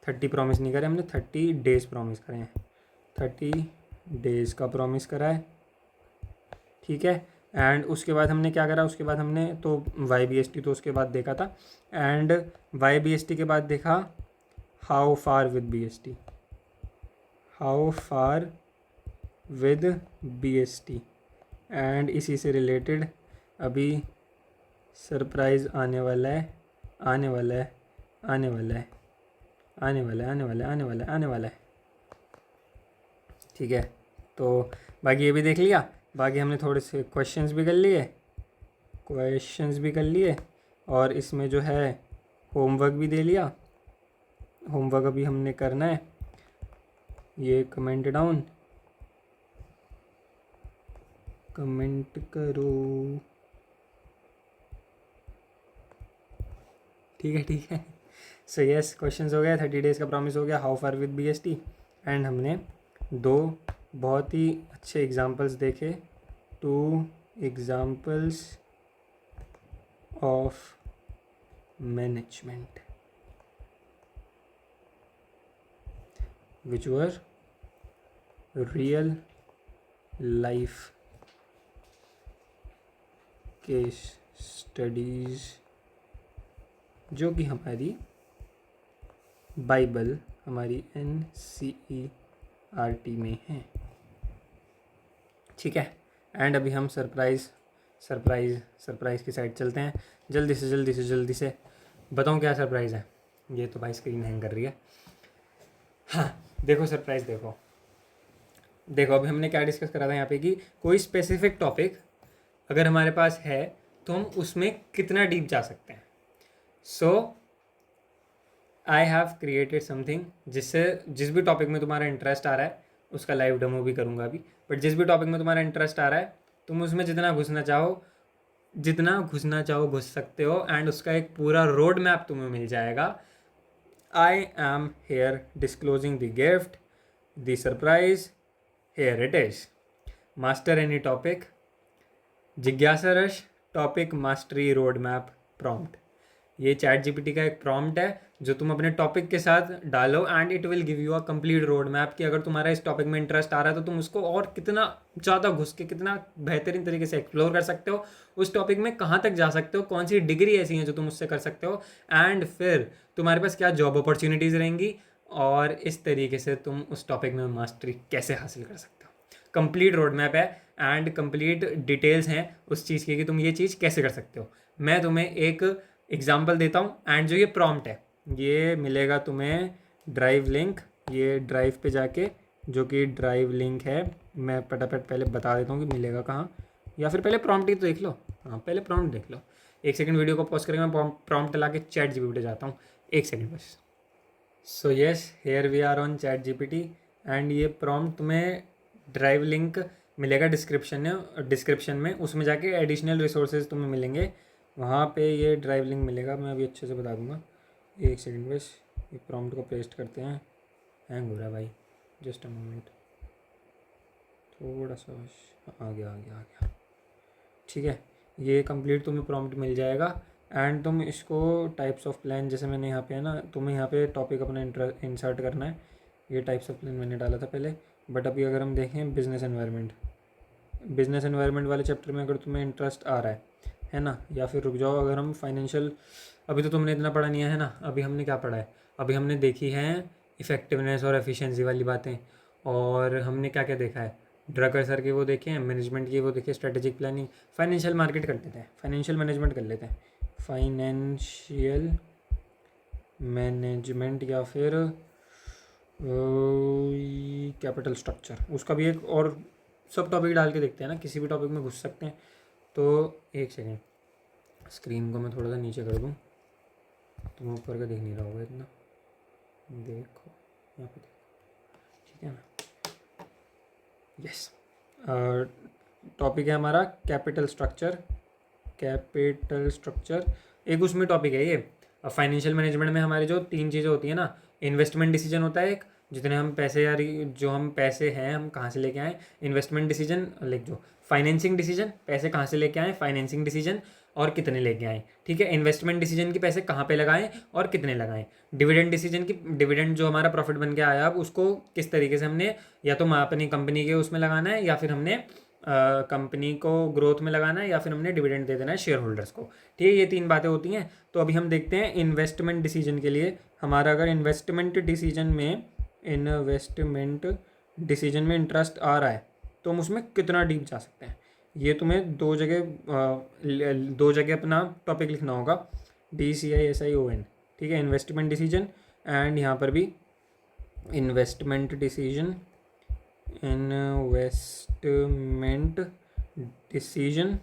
30 promise नहीं करे हमने, 30 डेज़ प्रॉमिस करें हैं। 30 डेज़ का प्रॉमिस करा है, ठीक है। एंड उसके बाद हमने क्या करा, उसके बाद हमने तो वाई BST तो उसके बाद देखा था। एंड वाई BST के बाद देखा how far with BST, how far with BST। And इसी से रिलेटेड अभी सरप्राइज़ आने वाला है, आने वाला है, आने वाला है, आने वाला है, आने वाला है, आने वाला है, आने वाला है, ठीक है। तो बाकी ये भी देख लिया। बाकी हमने थोड़े से क्वेश्चंस भी कर लिए, क्वेश्चंस भी कर लिए, और इसमें जो है होमवर्क भी दे लिया। होमवर्क अभी हमने करना है, ये कमेंट डाउन, कमेंट करो, ठीक है ठीक है। सो यस, क्वेश्चंस हो गया, 30 डेज़ का प्रॉमिस हो गया, how far with BST। And हमने 2 बहुत ही अच्छे एग्जांपल्स देखे, 2 examples of management which were real life case studies, जो कि हमारी बाइबल, हमारी NCERT में है, ठीक है। एंड अभी हम सरप्राइज़ की साइड चलते हैं। जल्दी से बताऊँ क्या सरप्राइज़ है। ये तो भाई स्क्रीन हैंग कर रही है। हाँ देखो सरप्राइज़, देखो अभी हमने क्या डिस्कस करा था यहाँ पे कि कोई स्पेसिफिक टॉपिक अगर हमारे पास है तो हम उसमें कितना डीप जा सकते हैं। सो आई हैव क्रिएटेड समथिंग जिससे जिस भी टॉपिक में तुम्हारा इंटरेस्ट आ रहा है उसका लाइव डेमो भी करूँगा अभी। बट जिस भी टॉपिक में तुम्हारा इंटरेस्ट आ रहा है तुम उसमें जितना घुसना चाहो घुस सकते हो। एंड उसका एक पूरा रोड मैप तुम्हें मिल जाएगा। I am here disclosing the gift, the surprise, here it is. Master any topic, जिज्ञासा rush topic mastery road map prompt. ये ChatGPT का एक प्रॉम्प्ट है जो तुम अपने टॉपिक के साथ डालो and it will give you a complete road map कि अगर तुम्हारा इस टॉपिक में इंटरेस्ट आ रहा है तो तुम उसको और कितना ज़्यादा घुस के कितना बेहतरीन तरीके से एक्सप्लोर कर सकते हो, उस टॉपिक में कहाँ तक जा सकते हो, कौन सी डिग्री ऐसी है जो तुम उससे कर सकते हो, एंड फिर तुम्हारे पास क्या जॉब अपॉर्चुनिटीज़ रहेंगी, और इस तरीके से तुम उस टॉपिक में मास्टरी कैसे हासिल कर सकते हो। कंप्लीट रोड मैप है एंड कंप्लीट डिटेल्स हैं उस चीज़ की कि तुम ये चीज़ कैसे कर सकते हो। मैं तुम्हें एक एग्जाम्पल देता हूँ एंड जो ये प्रॉम्प्ट है ये मिलेगा तुम्हें ड्राइव लिंक, ये ड्राइव पे जाके, जो कि ड्राइव लिंक है, मैं फटाफट पहले बता देता हूँ कि मिलेगा कहाँ, या फिर पहले प्रॉम्प्ट ही तो देख लो। हाँ पहले प्रॉम्प्ट देख लो, एक सेकंड वीडियो को पॉज करके मैं प्रॉम्प्ट ला के ChatGPT जाता हूँ, एक सेकंड बस। So yes, here we are on ChatGPT and ये प्रॉम्प्ट तुम्हें ड्राइव लिंक मिलेगा डिस्क्रिप्शन में, उसमें जाके एडिशनल रिसोर्सेज तुम्हें मिलेंगे, वहाँ पे ये ड्राइव लिंक मिलेगा। मैं अभी अच्छे से बता दूंगा, एक सेकंड बस। ये प्रॉम्प्ट को पेस्ट करते हैं, हैंग हो रहा है भाई, जस्ट अ मोमेंट, थोड़ा सा बस। आ गया, ठीक है। ये कंप्लीट तुम्हें प्रॉम्प्ट मिल जाएगा एंड तुम इसको टाइप्स ऑफ प्लान, जैसे मैंने यहाँ पे है ना, तुम्हें यहाँ पे टॉपिक अपना इंसर्ट करना है। ये टाइप्स ऑफ प्लान मैंने डाला था पहले, बट अभी अगर हम देखें बिजनेस एनवायरनमेंट वाले चैप्टर में अगर तुम्हें इंटरेस्ट आ रहा है ना, या फिर रुक जाओ, अगर हम फाइनेंशियल, अभी तो तुमने इतना पढ़ा नहीं है ना, अभी हमने क्या पढ़ा है, अभी हमने देखी हैं इफ़ेक्टिवनेस और एफिशिएंसी वाली बातें, और हमने क्या क्या देखा है, ड्रगर सर के वो देखे हैं, मैनेजमेंट की वो देखे, स्ट्रेटेजिक प्लानिंग, फाइनेंशियल मार्केट कर लेते हैं, फाइनेंशियल मैनेजमेंट कर लेते हैं, फाइनेंशियल मैनेजमेंट या फिर कैपिटल स्ट्रक्चर, उसका भी एक और सब टॉपिक डाल के देखते हैं ना, किसी भी टॉपिक में घुस सकते हैं। तो एक सेकेंड, स्क्रीन को मैं थोड़ा सा नीचे कर दूँ, तुम ऊपर का देख नहीं रहा होगा इतना, देखो यहाँ पे देखो, ठीक है ना। यस, टॉपिक है हमारा कैपिटल स्ट्रक्चर, कैपिटल स्ट्रक्चर एक उसमें टॉपिक है ये। अब फाइनेंशियल मैनेजमेंट में हमारी जो 3 चीज़ें होती हैं ना, इन्वेस्टमेंट डिसीजन होता है एक, जितने हम पैसे या जो हम पैसे हैं हम कहाँ से लेके आए, इन्वेस्टमेंट डिसीजन लाइक जो फाइनेंसिंग डिसीजन, पैसे कहाँ से लेके आए, फाइनेंसिंग डिसीजन और कितने लेके आए, ठीक है। इन्वेस्टमेंट डिसीजन की पैसे कहाँ पे लगाएं और कितने लगाएं। डिविडेंड डिसीजन की, डिविडेंड जो हमारा प्रॉफिट बन के आया अब उसको किस तरीके से हमने या तो अपनी कंपनी के उसमें लगाना है, या फिर हमने कंपनी को ग्रोथ में लगाना है, या फिर हमने डिविडेंड दे देना है शेयर होल्डर्स को, ठीक है। ये 3 बातें होती हैं। तो अभी हम देखते हैं इन्वेस्टमेंट डिसीजन के लिए हमारा, अगर इन्वेस्टमेंट डिसीजन में इंटरेस्ट आ रहा है तो हम उसमें कितना डीप जा सकते हैं। ये तुम्हें 2 जगह अपना टॉपिक लिखना होगा, DCISION, ठीक है, इन्वेस्टमेंट डिसीजन, एंड यहाँ पर भी इन्वेस्टमेंट डिसीजन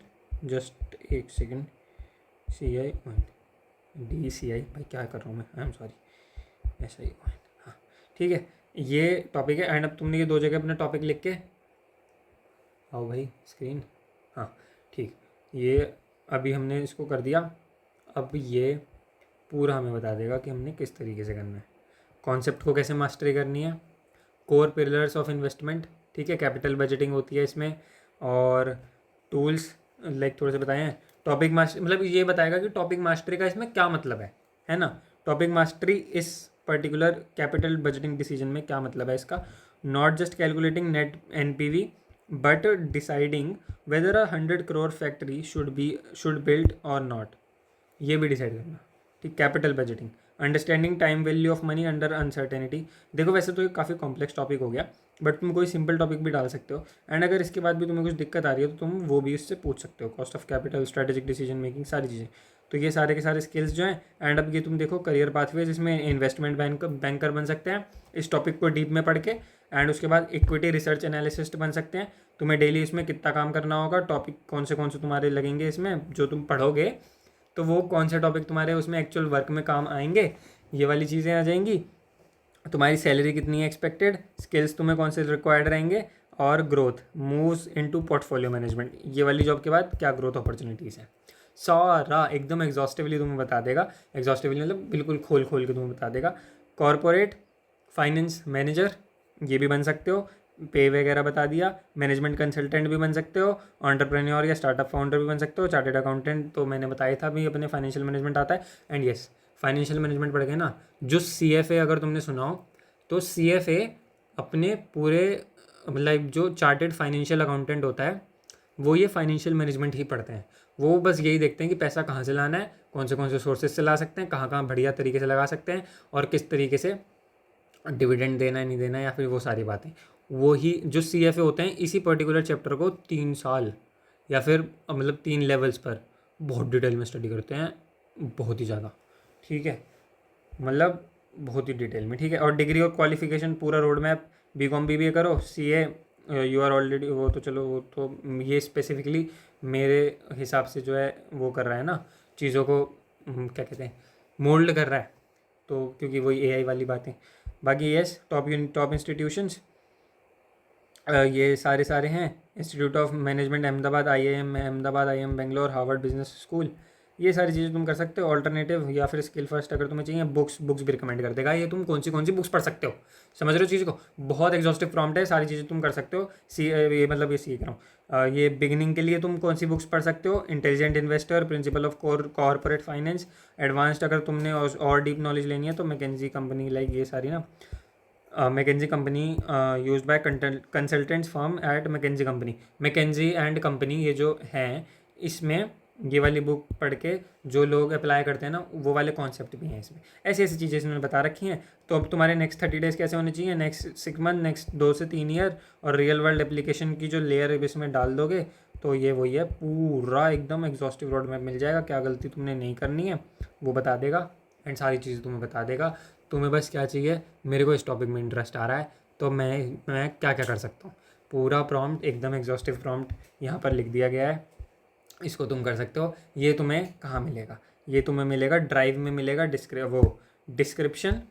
जस्ट एक सेकेंड, CION DCI, भाई क्या कर रहा हूँ मैं, आई एम सॉरी, SION, हाँ ठीक है, ये टॉपिक है। एंड अब तुमने ये 2 जगह अपना टॉपिक लिख के आओ भाई स्क्रीन, हाँ ठीक, ये अभी हमने इसको कर दिया। अब ये पूरा हमें बता देगा कि हमने किस तरीके से करना है, कॉन्सेप्ट को कैसे मास्टरी करनी है, कोर पिलर्स ऑफ इन्वेस्टमेंट, ठीक है, कैपिटल बजटिंग होती है इसमें, और टूल्स लाइक थोड़े से बताए हैं। टॉपिक मास्टर मतलब ये बताएगा कि टॉपिक मास्टरी का इसमें क्या मतलब है ना। टॉपिक मास्टरी इस पर्टिकुलर कैपिटल बजटिंग डिसीजन में क्या मतलब है इसका, not just calculating net NPV but deciding weather a 100 crore factory should build और नॉट, ये भी डिसाइड करना, ठीक। Capital budgeting, understanding time value of money under uncertainty. देखो वैसे तो ये काफ़ी कॉम्प्लेक्स टॉपिक हो गया, बट तुम कोई सिंपल टॉपिक भी डाल सकते हो, एंड अगर इसके बाद भी तुम्हें कुछ दिक्कत आ रही है तो तुम वो भी इससे पूछ सकते हो, cost of capital, strategic decision making, सारी चीज़ें। तो ये सारे के सारे स्किल्स जो हैं। एंड अब ये तुम देखो करियर पाथवेज, इसमें इन्वेस्टमेंट बैंकर बन सकते हैं इस टॉपिक को डीप में पढ़ के, एंड उसके बाद इक्विटी रिसर्च एनालिसिस्ट बन सकते हैं। तुम्हें डेली इसमें कितना काम करना होगा, टॉपिक कौन से तुम्हारे लगेंगे इसमें जो तुम पढ़ोगे, तो वो कौन से टॉपिक तुम्हारे उसमें एक्चुअल वर्क में काम आएंगे, ये वाली चीज़ें आ जाएंगी। तुम्हारी सैलरी कितनी है एक्सपेक्टेड, स्किल्स तुम्हें कौन से रिक्वायर्ड रहेंगे, और growth moves into portfolio management, ये वाली जॉब के बाद क्या ग्रोथ अपॉर्चुनिटीज़ हैं, सारा एकदम एग्जॉस्टिवली तुम्हें बता देगा। एग्जॉस्टिवली मतलब बिल्कुल खोल खोल के तुम्हें बता देगा। कॉरपोरेट फाइनेंस मैनेजर ये भी बन सकते हो, पे वगैरह बता दिया। मैनेजमेंट कंसल्टेंट भी बन सकते हो, एंटरप्रेन्योर या स्टार्टअप फाउंडर भी बन सकते हो, चार्टेड अकाउंटेंट तो मैंने बताया था भी अपने फाइनेंशियल मैनेजमेंट आता है। एंड यस, फाइनेंशियल मैनेजमेंट पढ़ के ना, जो CFA अगर तुमने सुना हो तो CFA अपने पूरे मतलब जो चार्टेड फाइनेंशियल अकाउंटेंट होता है वो ये फाइनेंशियल मैनेजमेंट ही पढ़ते हैं। वो बस यही देखते हैं कि पैसा कहाँ से लाना है, कौन से सोर्सेज से ला सकते हैं, कहाँ कहाँ बढ़िया तरीके से लगा सकते हैं, और किस तरीके से डिविडेंड देना है नहीं देना है, या फिर वो सारी बातें। वो ही जो CFA होते हैं इसी पर्टिकुलर चैप्टर को 3 साल या फिर मतलब 3 लेवल्स पर बहुत डिटेल में स्टडी करते हैं, बहुत ही ज़्यादा, ठीक है, मतलब बहुत ही डिटेल में, ठीक है। और डिग्री और क्वालिफिकेशन पूरा रोड मैप, BCom BBA करो, CA यू आर ऑलरेडी, वो तो चलो वो तो ये स्पेसिफिकली मेरे हिसाब से जो है वो कर रहा है ना चीज़ों को, क्या कहते हैं, मोल्ड कर रहा है, तो क्योंकि वही AI वाली बातें। बाकी यस, टॉप इंस्टीट्यूशंस ये सारे हैं, institute of management Ahmedabad, IIM Bangalore, Harvard business school, ये सारी चीज़ें तुम कर सकते हो। ऑल्टरनेटिव या फिर स्किल फर्स्ट अगर तुम्हें चाहिए, बुक्स भी रिकमेंड कर देगा ये, तुम कौन सी बुक्स पढ़ सकते हो, समझ रहे हो चीज़ को, बहुत एग्जॉस्टिव प्रॉम्प्ट है, सारी चीज़ें तुम कर सकते हो। ये मतलब ये सीख रहा हूँ, ये बिगिनिंग के लिए तुम कौन सी बुक्स पढ़ सकते हो, intelligent investor, principle of corporate finance. Advanced अगर तुमने और डीप नॉलेज लेनी है तो मैकेंजी कंपनी, लाइक ये सारी ना, McKinsey company use by consultants firm at McKinsey company, McKinsey and company, ये जो हैं इसमें ये वाली बुक पढ़ के जो लोग अप्लाई करते हैं ना, वो वाले कॉन्सेप्ट भी हैं इसमें। ऐसी ऐसी चीज़ें इसमें बता रखी हैं। तो अब तुम्हारे नेक्स्ट 30 डेज़ कैसे होने चाहिए, नेक्स्ट 6 मंथ, नेक्स्ट 2 से 3 ईयर, और रियल वर्ल्ड एप्लीकेशन की जो लेयर है इसमें डाल दोगे तो ये वही है, पूरा एकदम एग्जॉस्टिव रोड मैप मिल जाएगा। क्या गलती तुमने नहीं करनी है वो बता देगा, एंड सारी चीज़ें तुम्हें बता देगा। तुम्हें बस क्या चाहिए, मेरे को इस टॉपिक में इंटरेस्ट आ रहा है तो मैं क्या क्या कर सकता हूँ। पूरा प्रॉम्प्ट, एकदम एग्जॉस्टिव प्रॉम्प्ट यहाँ पर लिख दिया गया है, इसको तुम कर सकते हो। ये तुम्हें कहाँ मिलेगा, ये तुम्हें मिलेगा ड्राइव में मिलेगा, डिस्क्रिप्शन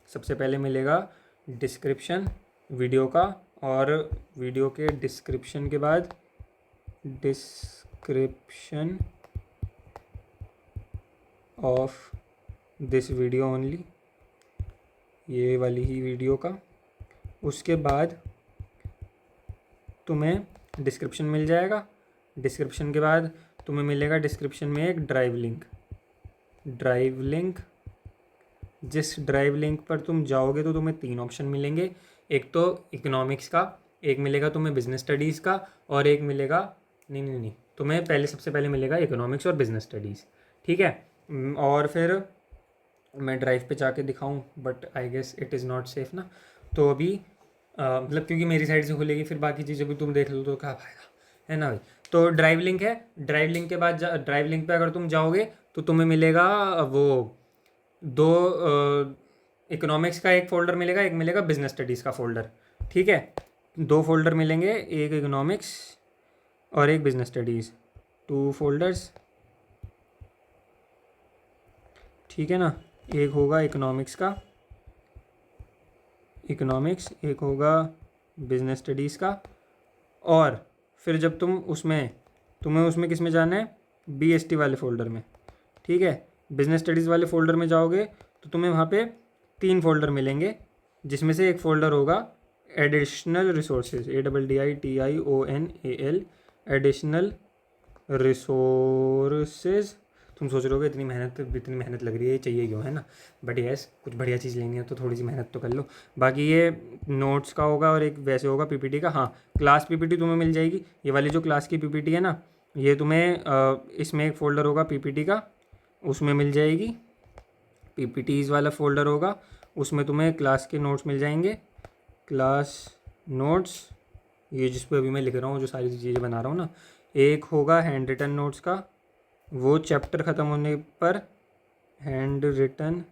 सबसे पहले मिलेगा, डिस्क्रिप्शन वीडियो का, और वीडियो के डिस्क्रिप्शन के बाद description of this video only, ये वाली ही वीडियो का। उसके बाद तुम्हें डिस्क्रिप्शन मिल जाएगा, डिस्क्रिप्शन के बाद तुम्हें मिलेगा डिस्क्रिप्शन में एक ड्राइव लिंक। जिस ड्राइव लिंक पर तुम जाओगे तो तुम्हें 3 ऑप्शन मिलेंगे, एक तो इकोनॉमिक्स का, एक मिलेगा तुम्हें बिजनेस स्टडीज़ का, और एक मिलेगा नहीं, तुम्हें सबसे पहले मिलेगा इकोनॉमिक्स और बिजनेस स्टडीज़, ठीक है। और फिर मैं ड्राइव पे जाके दिखाऊं, but I guess it is not safe ना। तो अभी मतलब क्योंकि मेरी साइड से खुलेगी, फिर बाकी चीज़ें भी तुम देख लो तो क्या फायदा, है ना भाई। तो ड्राइव लिंक है, ड्राइव लिंक के बाद ड्राइव लिंक पे अगर तुम जाओगे तो तुम्हें मिलेगा वो 2 इकोनॉमिक्स का एक फ़ोल्डर मिलेगा, एक मिलेगा बिजनेस स्टडीज़ का फ़ोल्डर, ठीक है। 2 फोल्डर मिलेंगे, एक इकोनॉमिक्स और एक बिजनेस स्टडीज़, 2 फोल्डर्स, ठीक है ना। एक होगा इकोनॉमिक्स का, एक होगा बिजनेस स्टडीज़ का। और फिर जब तुम्हें उसमें किस में जाना है, BST वाले फ़ोल्डर में, ठीक है। बिजनेस स्टडीज़ वाले फ़ोल्डर में जाओगे तो तुम्हें वहाँ पे 3 फोल्डर मिलेंगे, जिसमें से एक फ़ोल्डर होगा additional resources, ADDITIONAL, additional resources. तुम सोच रहे हो इतनी मेहनत लग रही है, ये चाहिए क्यों, है ना। बट यस, कुछ बढ़िया चीज़ लेनी है तो थोड़ी सी मेहनत तो कर लो। बाकी ये नोट्स का होगा और एक वैसे होगा PPT का। हाँ, क्लास PPT तुम्हें मिल जाएगी, ये वाली जो क्लास की PPT है ना, ये तुम्हें इसमें एक फ़ोल्डर होगा PPT का, उसमें मिल जाएगी। PPTs वाला फ़ोल्डर होगा, उसमें तुम्हें क्लास के नोट्स मिल जाएंगे, क्लास नोट्स, ये जिस पर अभी मैं लिख रहा हूँ, जो सारी चीज़ें बना रहा हूँ ना। एक होगा हैंड रिटन नोट्स का, वो चैप्टर ख़त्म होने पर हैंड रिटन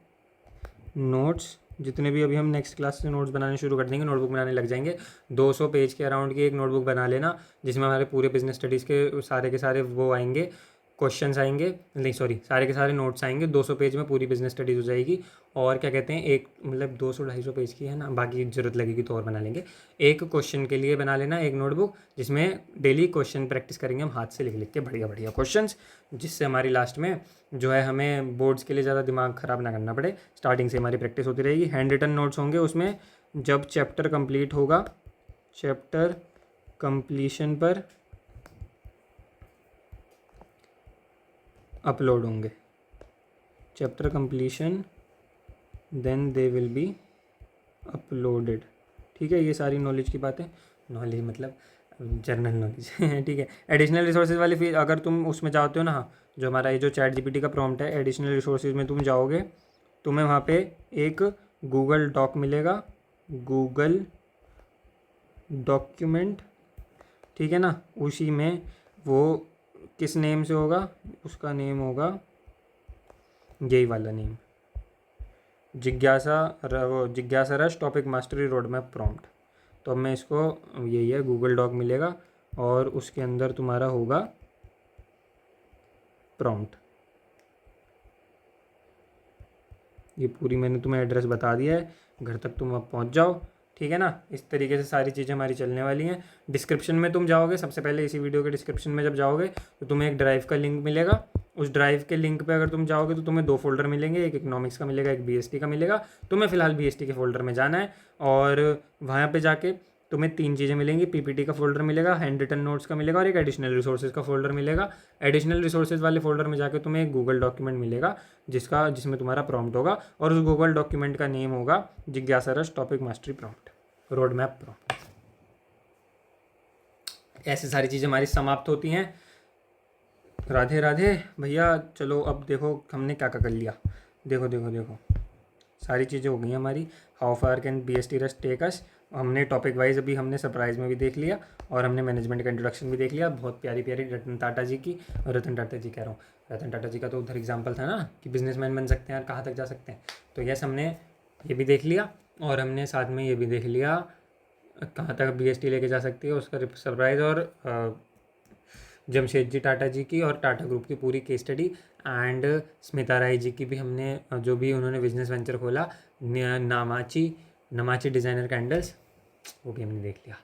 नोट्स, जितने भी अभी हम नेक्स्ट क्लास से नोट्स बनाने शुरू कर देंगे, नोटबुक बनाने लग जाएंगे। 200 पेज के अराउंड की एक नोटबुक बना लेना, जिसमें हमारे पूरे बिजनेस स्टडीज़ के सारे वो आएंगे, क्वेश्चंस आएंगे, नहीं सॉरी, सारे के सारे नोट्स आएंगे। 200 पेज में पूरी बिजनेस स्टडीज़ हो जाएगी। और क्या कहते हैं, एक मतलब 200-250 पेज की है ना, बाकी ज़रूरत लगेगी तो और बना लेंगे। एक क्वेश्चन के लिए बना लेना एक नोटबुक, जिसमें डेली क्वेश्चन प्रैक्टिस करेंगे हम हाथ से लिख लिख के, बढ़िया बढ़िया क्वेश्चंस, जिससे हमारी लास्ट में जो है हमें बोर्ड्स के लिए ज़्यादा दिमाग ख़राब ना करना पड़े, स्टार्टिंग से हमारी प्रैक्टिस होती रहेगी। हैंड रिटन नोट्स होंगे उसमें, जब चैप्टर कंप्लीट होगा, चैप्टर कंप्लीशन पर अपलोड होंगे, chapter completion then they will be uploaded, ठीक है। ये सारी नॉलेज की बातें, नॉलेज मतलब जनरल नॉलेज ठीक है। एडिशनल रिसोर्सेज वाली फीस, अगर तुम उसमें जाते हो ना, हाँ, जो हमारा ये जो ChatGPT का प्रॉम्प्ट है, एडिशनल रिसोर्सेज में तुम जाओगे, तुम्हें वहाँ पे एक गूगल डॉक मिलेगा, गूगल डॉक्यूमेंट, ठीक है ना। उसी में वो किस नेम से होगा, उसका नेम होगा यही वाला नेम, जिज्ञासा rush topic mastery road map prompt. तो अब मैं इसको, यही है, गूगल डॉक मिलेगा और उसके अंदर तुम्हारा होगा प्रॉम्प्ट। ये पूरी मैंने तुम्हें एड्रेस बता दिया है, घर तक तुम अब पहुंच जाओ, ठीक है ना। इस तरीके से सारी चीज़ें हमारी चलने वाली हैं। डिस्क्रिप्शन में तुम जाओगे, सबसे पहले इसी वीडियो के डिस्क्रिप्शन में जब जाओगे तो तुम्हें एक ड्राइव का लिंक मिलेगा। उस ड्राइव के लिंक पे अगर तुम जाओगे तो तुम्हें 2 फोल्डर मिलेंगे, एक इकोनॉमिक्स का मिलेगा, एक BST का मिलेगा। तुम्हें फ़िलहाल BST के फोल्डर में जाना है, और वहाँ पर जाके तुम्हें 3 चीज़ें मिलेंगी, PPT का फोल्डर मिलेगा, हैंड रिटन नोट्स का मिलेगा, और एक एडिशनल रिसोर्सेज का फोल्डर मिलेगा। एडिशनल रिसोर्सेज वाले फोल्डर में जाके तुम्हें एक गूगल डॉक्यूमेंट मिलेगा, जिसमें तुम्हारा प्रॉम्प्ट होगा, और उस गूगल डॉक्यूमेंट का नेम होगा जिज्ञासा rush topic mastery prompt, road map prompt. ऐसे सारी चीज़ें हमारी समाप्त होती हैं। राधे राधे भैया। चलो अब देखो हमने क्या क्या कर लिया। देखो देखो देखो, सारी चीज़ें हो गई हमारी। How far can be S T रस टेक अस, हमने टॉपिक वाइज अभी हमने सरप्राइज में भी देख लिया, और हमने मैनेजमेंट का इंट्रोडक्शन भी देख लिया। बहुत प्यारी प्यारी रतन टाटा जी की, रतन टाटा जी कह रहा हूँ, रतन टाटा जी का तो उधर एग्जाम्पल था ना कि बिजनेसमैन बन सकते हैं और कहाँ तक जा सकते हैं। तो यस, हमने ये भी देख लिया, और हमने साथ में ये भी देख लिया कहाँ तक बी एस टी लेके जा सकती है, उसका सरप्राइज, और जमशेद जी टाटा जी की और टाटा ग्रुप की पूरी case study, and Smita Rai ji की भी हमने जो भी उन्होंने बिजनेस वेंचर खोला, नामाची नमाची डिज़ाइनर कैंडल्स, वो भी हमने देख लिया।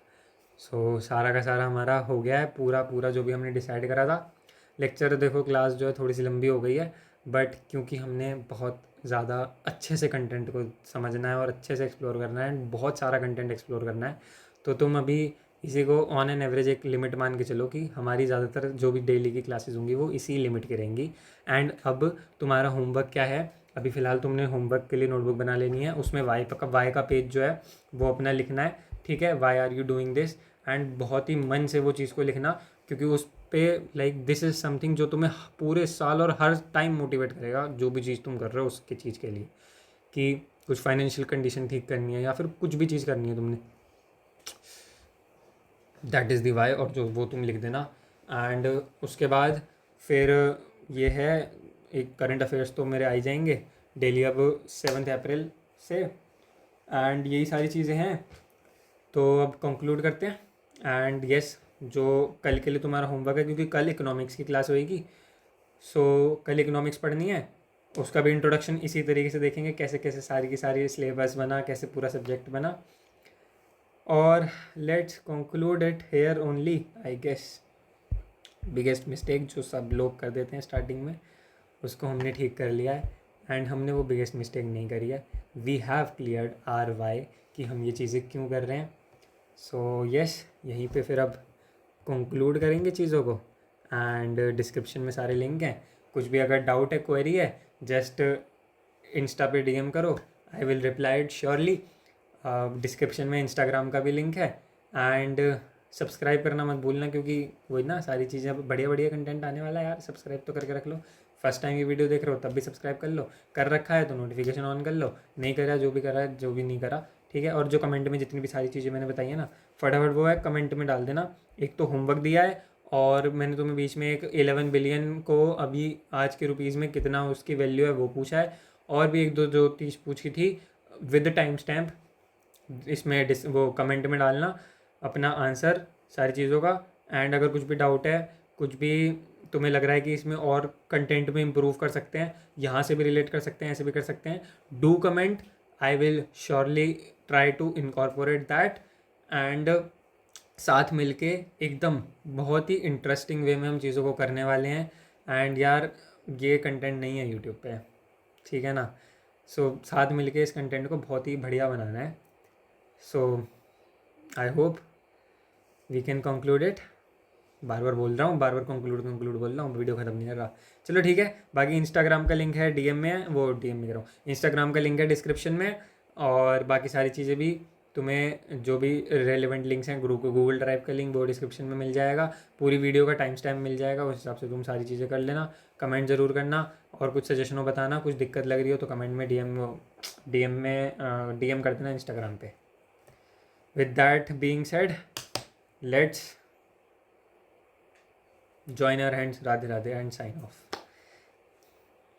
सो सारा का सारा हमारा हो गया है, पूरा पूरा जो भी हमने डिसाइड करा था। लेक्चर देखो, क्लास जो है थोड़ी सी लंबी हो गई है, बट क्योंकि हमने बहुत ज़्यादा अच्छे से कंटेंट को समझना है और अच्छे से एक्सप्लोर करना है, बहुत सारा कंटेंट एक्सप्लोर करना है, तो तुम अभी इसी को ऑन एन एवरेज एक लिमिट मान के चलो कि हमारी ज़्यादातर जो भी डेली की क्लासेस होंगी वो इसी लिमिट की रहेंगी। एंड अब तुम्हारा होमवर्क क्या है, अभी फ़िलहाल तुमने होमवर्क के लिए नोटबुक बना लेनी है, उसमें वाई का पेज जो है वो अपना लिखना है, ठीक है, why are you doing this, and बहुत ही मन से वो चीज़ को लिखना, क्योंकि उस पे लाइक दिस इज़ समथिंग जो तुम्हें पूरे साल और हर टाइम मोटिवेट करेगा, जो भी चीज़ तुम कर रहे हो उसकी चीज़ के लिए, कि कुछ फाइनेंशियल कंडीशन ठीक करनी है या फिर कुछ भी चीज़ करनी है तुमने, दैट इज़ दी वाई, और जो वो तुम लिख देना। एंड उसके बाद फिर ये है, एक करंट अफेयर्स तो मेरे आ ही जाएंगे डेली अब 7 अप्रैल से, एंड यही सारी चीज़ें हैं। तो अब कंक्लूड करते हैं, एंड यस, जो कल के लिए तुम्हारा होमवर्क है, क्योंकि कल इकोनॉमिक्स की क्लास होएगी, सो कल इकोनॉमिक्स पढ़नी है, उसका भी इंट्रोडक्शन इसी तरीके से देखेंगे, कैसे कैसे सारी की सारी सिलेबस बना, कैसे पूरा सब्जेक्ट बना, और let's conclude it here only. I guess biggest mistake जो सब लोग कर देते हैं स्टार्टिंग में, उसको हमने ठीक कर लिया है, एंड हमने वो बिगेस्ट मिस्टेक नहीं करी है। We have cleared our why, कि हम ये चीज़ें क्यों कर रहे हैं। सो यस, यहीं पे फिर अब कंक्लूड करेंगे चीज़ों को, एंड डिस्क्रिप्शन में सारे लिंक हैं, कुछ भी अगर डाउट है, क्वेरी है, जस्ट इंस्टा पे डीएम करो, I will reply it surely. Description में इंस्टाग्राम का भी लिंक है, एंड सब्सक्राइब करना मत भूलना, क्योंकि वही ना, सारी चीज़ें अब बढ़िया बढ़िया कंटेंट आने वाला है यार, सब्सक्राइब तो करके रख लो। फर्स्ट टाइम ये वीडियो देख रहे हो तब भी सब्सक्राइब कर लो, कर रखा है तो नोटिफिकेशन ऑन कर लो, नहीं करा जो भी करा है, जो भी नहीं करा, ठीक है। और जो कमेंट में जितनी भी सारी चीज़ें मैंने बताई है ना, फटाफट वो है कमेंट में डाल देना। एक तो होमवर्क दिया है, और मैंने तुम्हें बीच में एक 11 बिलियन को अभी आज के रुपीज़ में कितना उसकी वैल्यू है वो पूछा है, और भी एक दो जो चीज़ पूछी थी विद टाइम स्टैम्प, इसमें वो कमेंट में डालना अपना आंसर सारी चीज़ों का। एंड अगर कुछ भी डाउट है, कुछ भी तुम्हें लग रहा है कि इसमें और कंटेंट में इम्प्रूव कर सकते हैं, यहाँ से भी रिलेट कर सकते हैं, ऐसे भी कर सकते हैं, do comment, I will surely try to incorporate that, and साथ मिलके एकदम बहुत ही इंटरेस्टिंग वे में हम चीज़ों को करने वाले हैं। एंड यार, ये कंटेंट नहीं है यूट्यूब पे, ठीक है ना। सो साथ मिलके इस कंटेंट को बहुत ही बढ़िया बनाना है। So I hope we can conclude it. बार बार बोल रहा हूँ, बार बार कंक्लूड कंक्लूड बोल रहा हूँ, वीडियो ख़त्म नहीं कर रहा। चलो ठीक है, बाकी इंस्टाग्राम का लिंक है डीएम में, वो डीएम में कह रहा हूँ, इंस्टाग्राम का लिंक है डिस्क्रिप्शन में, और बाकी सारी चीज़ें भी तुम्हें जो भी रेलिवेंट लिंक्स हैं, ग्रुप गूगल ड्राइव का लिंक वो डिस्क्रिप्शन में मिल जाएगा, पूरी वीडियो का टाइम स्टैम्प मिल जाएगा, उस हिसाब से तुम सारी चीज़ें कर लेना। कमेंट ज़रूर करना, और कुछ सजेशन हो बताना, कुछ दिक्कत लग रही हो तो कमेंट में डीएम कर देना इंस्टाग्राम पे। With that being said, let's join our hands, Radhe Radhe, and sign off.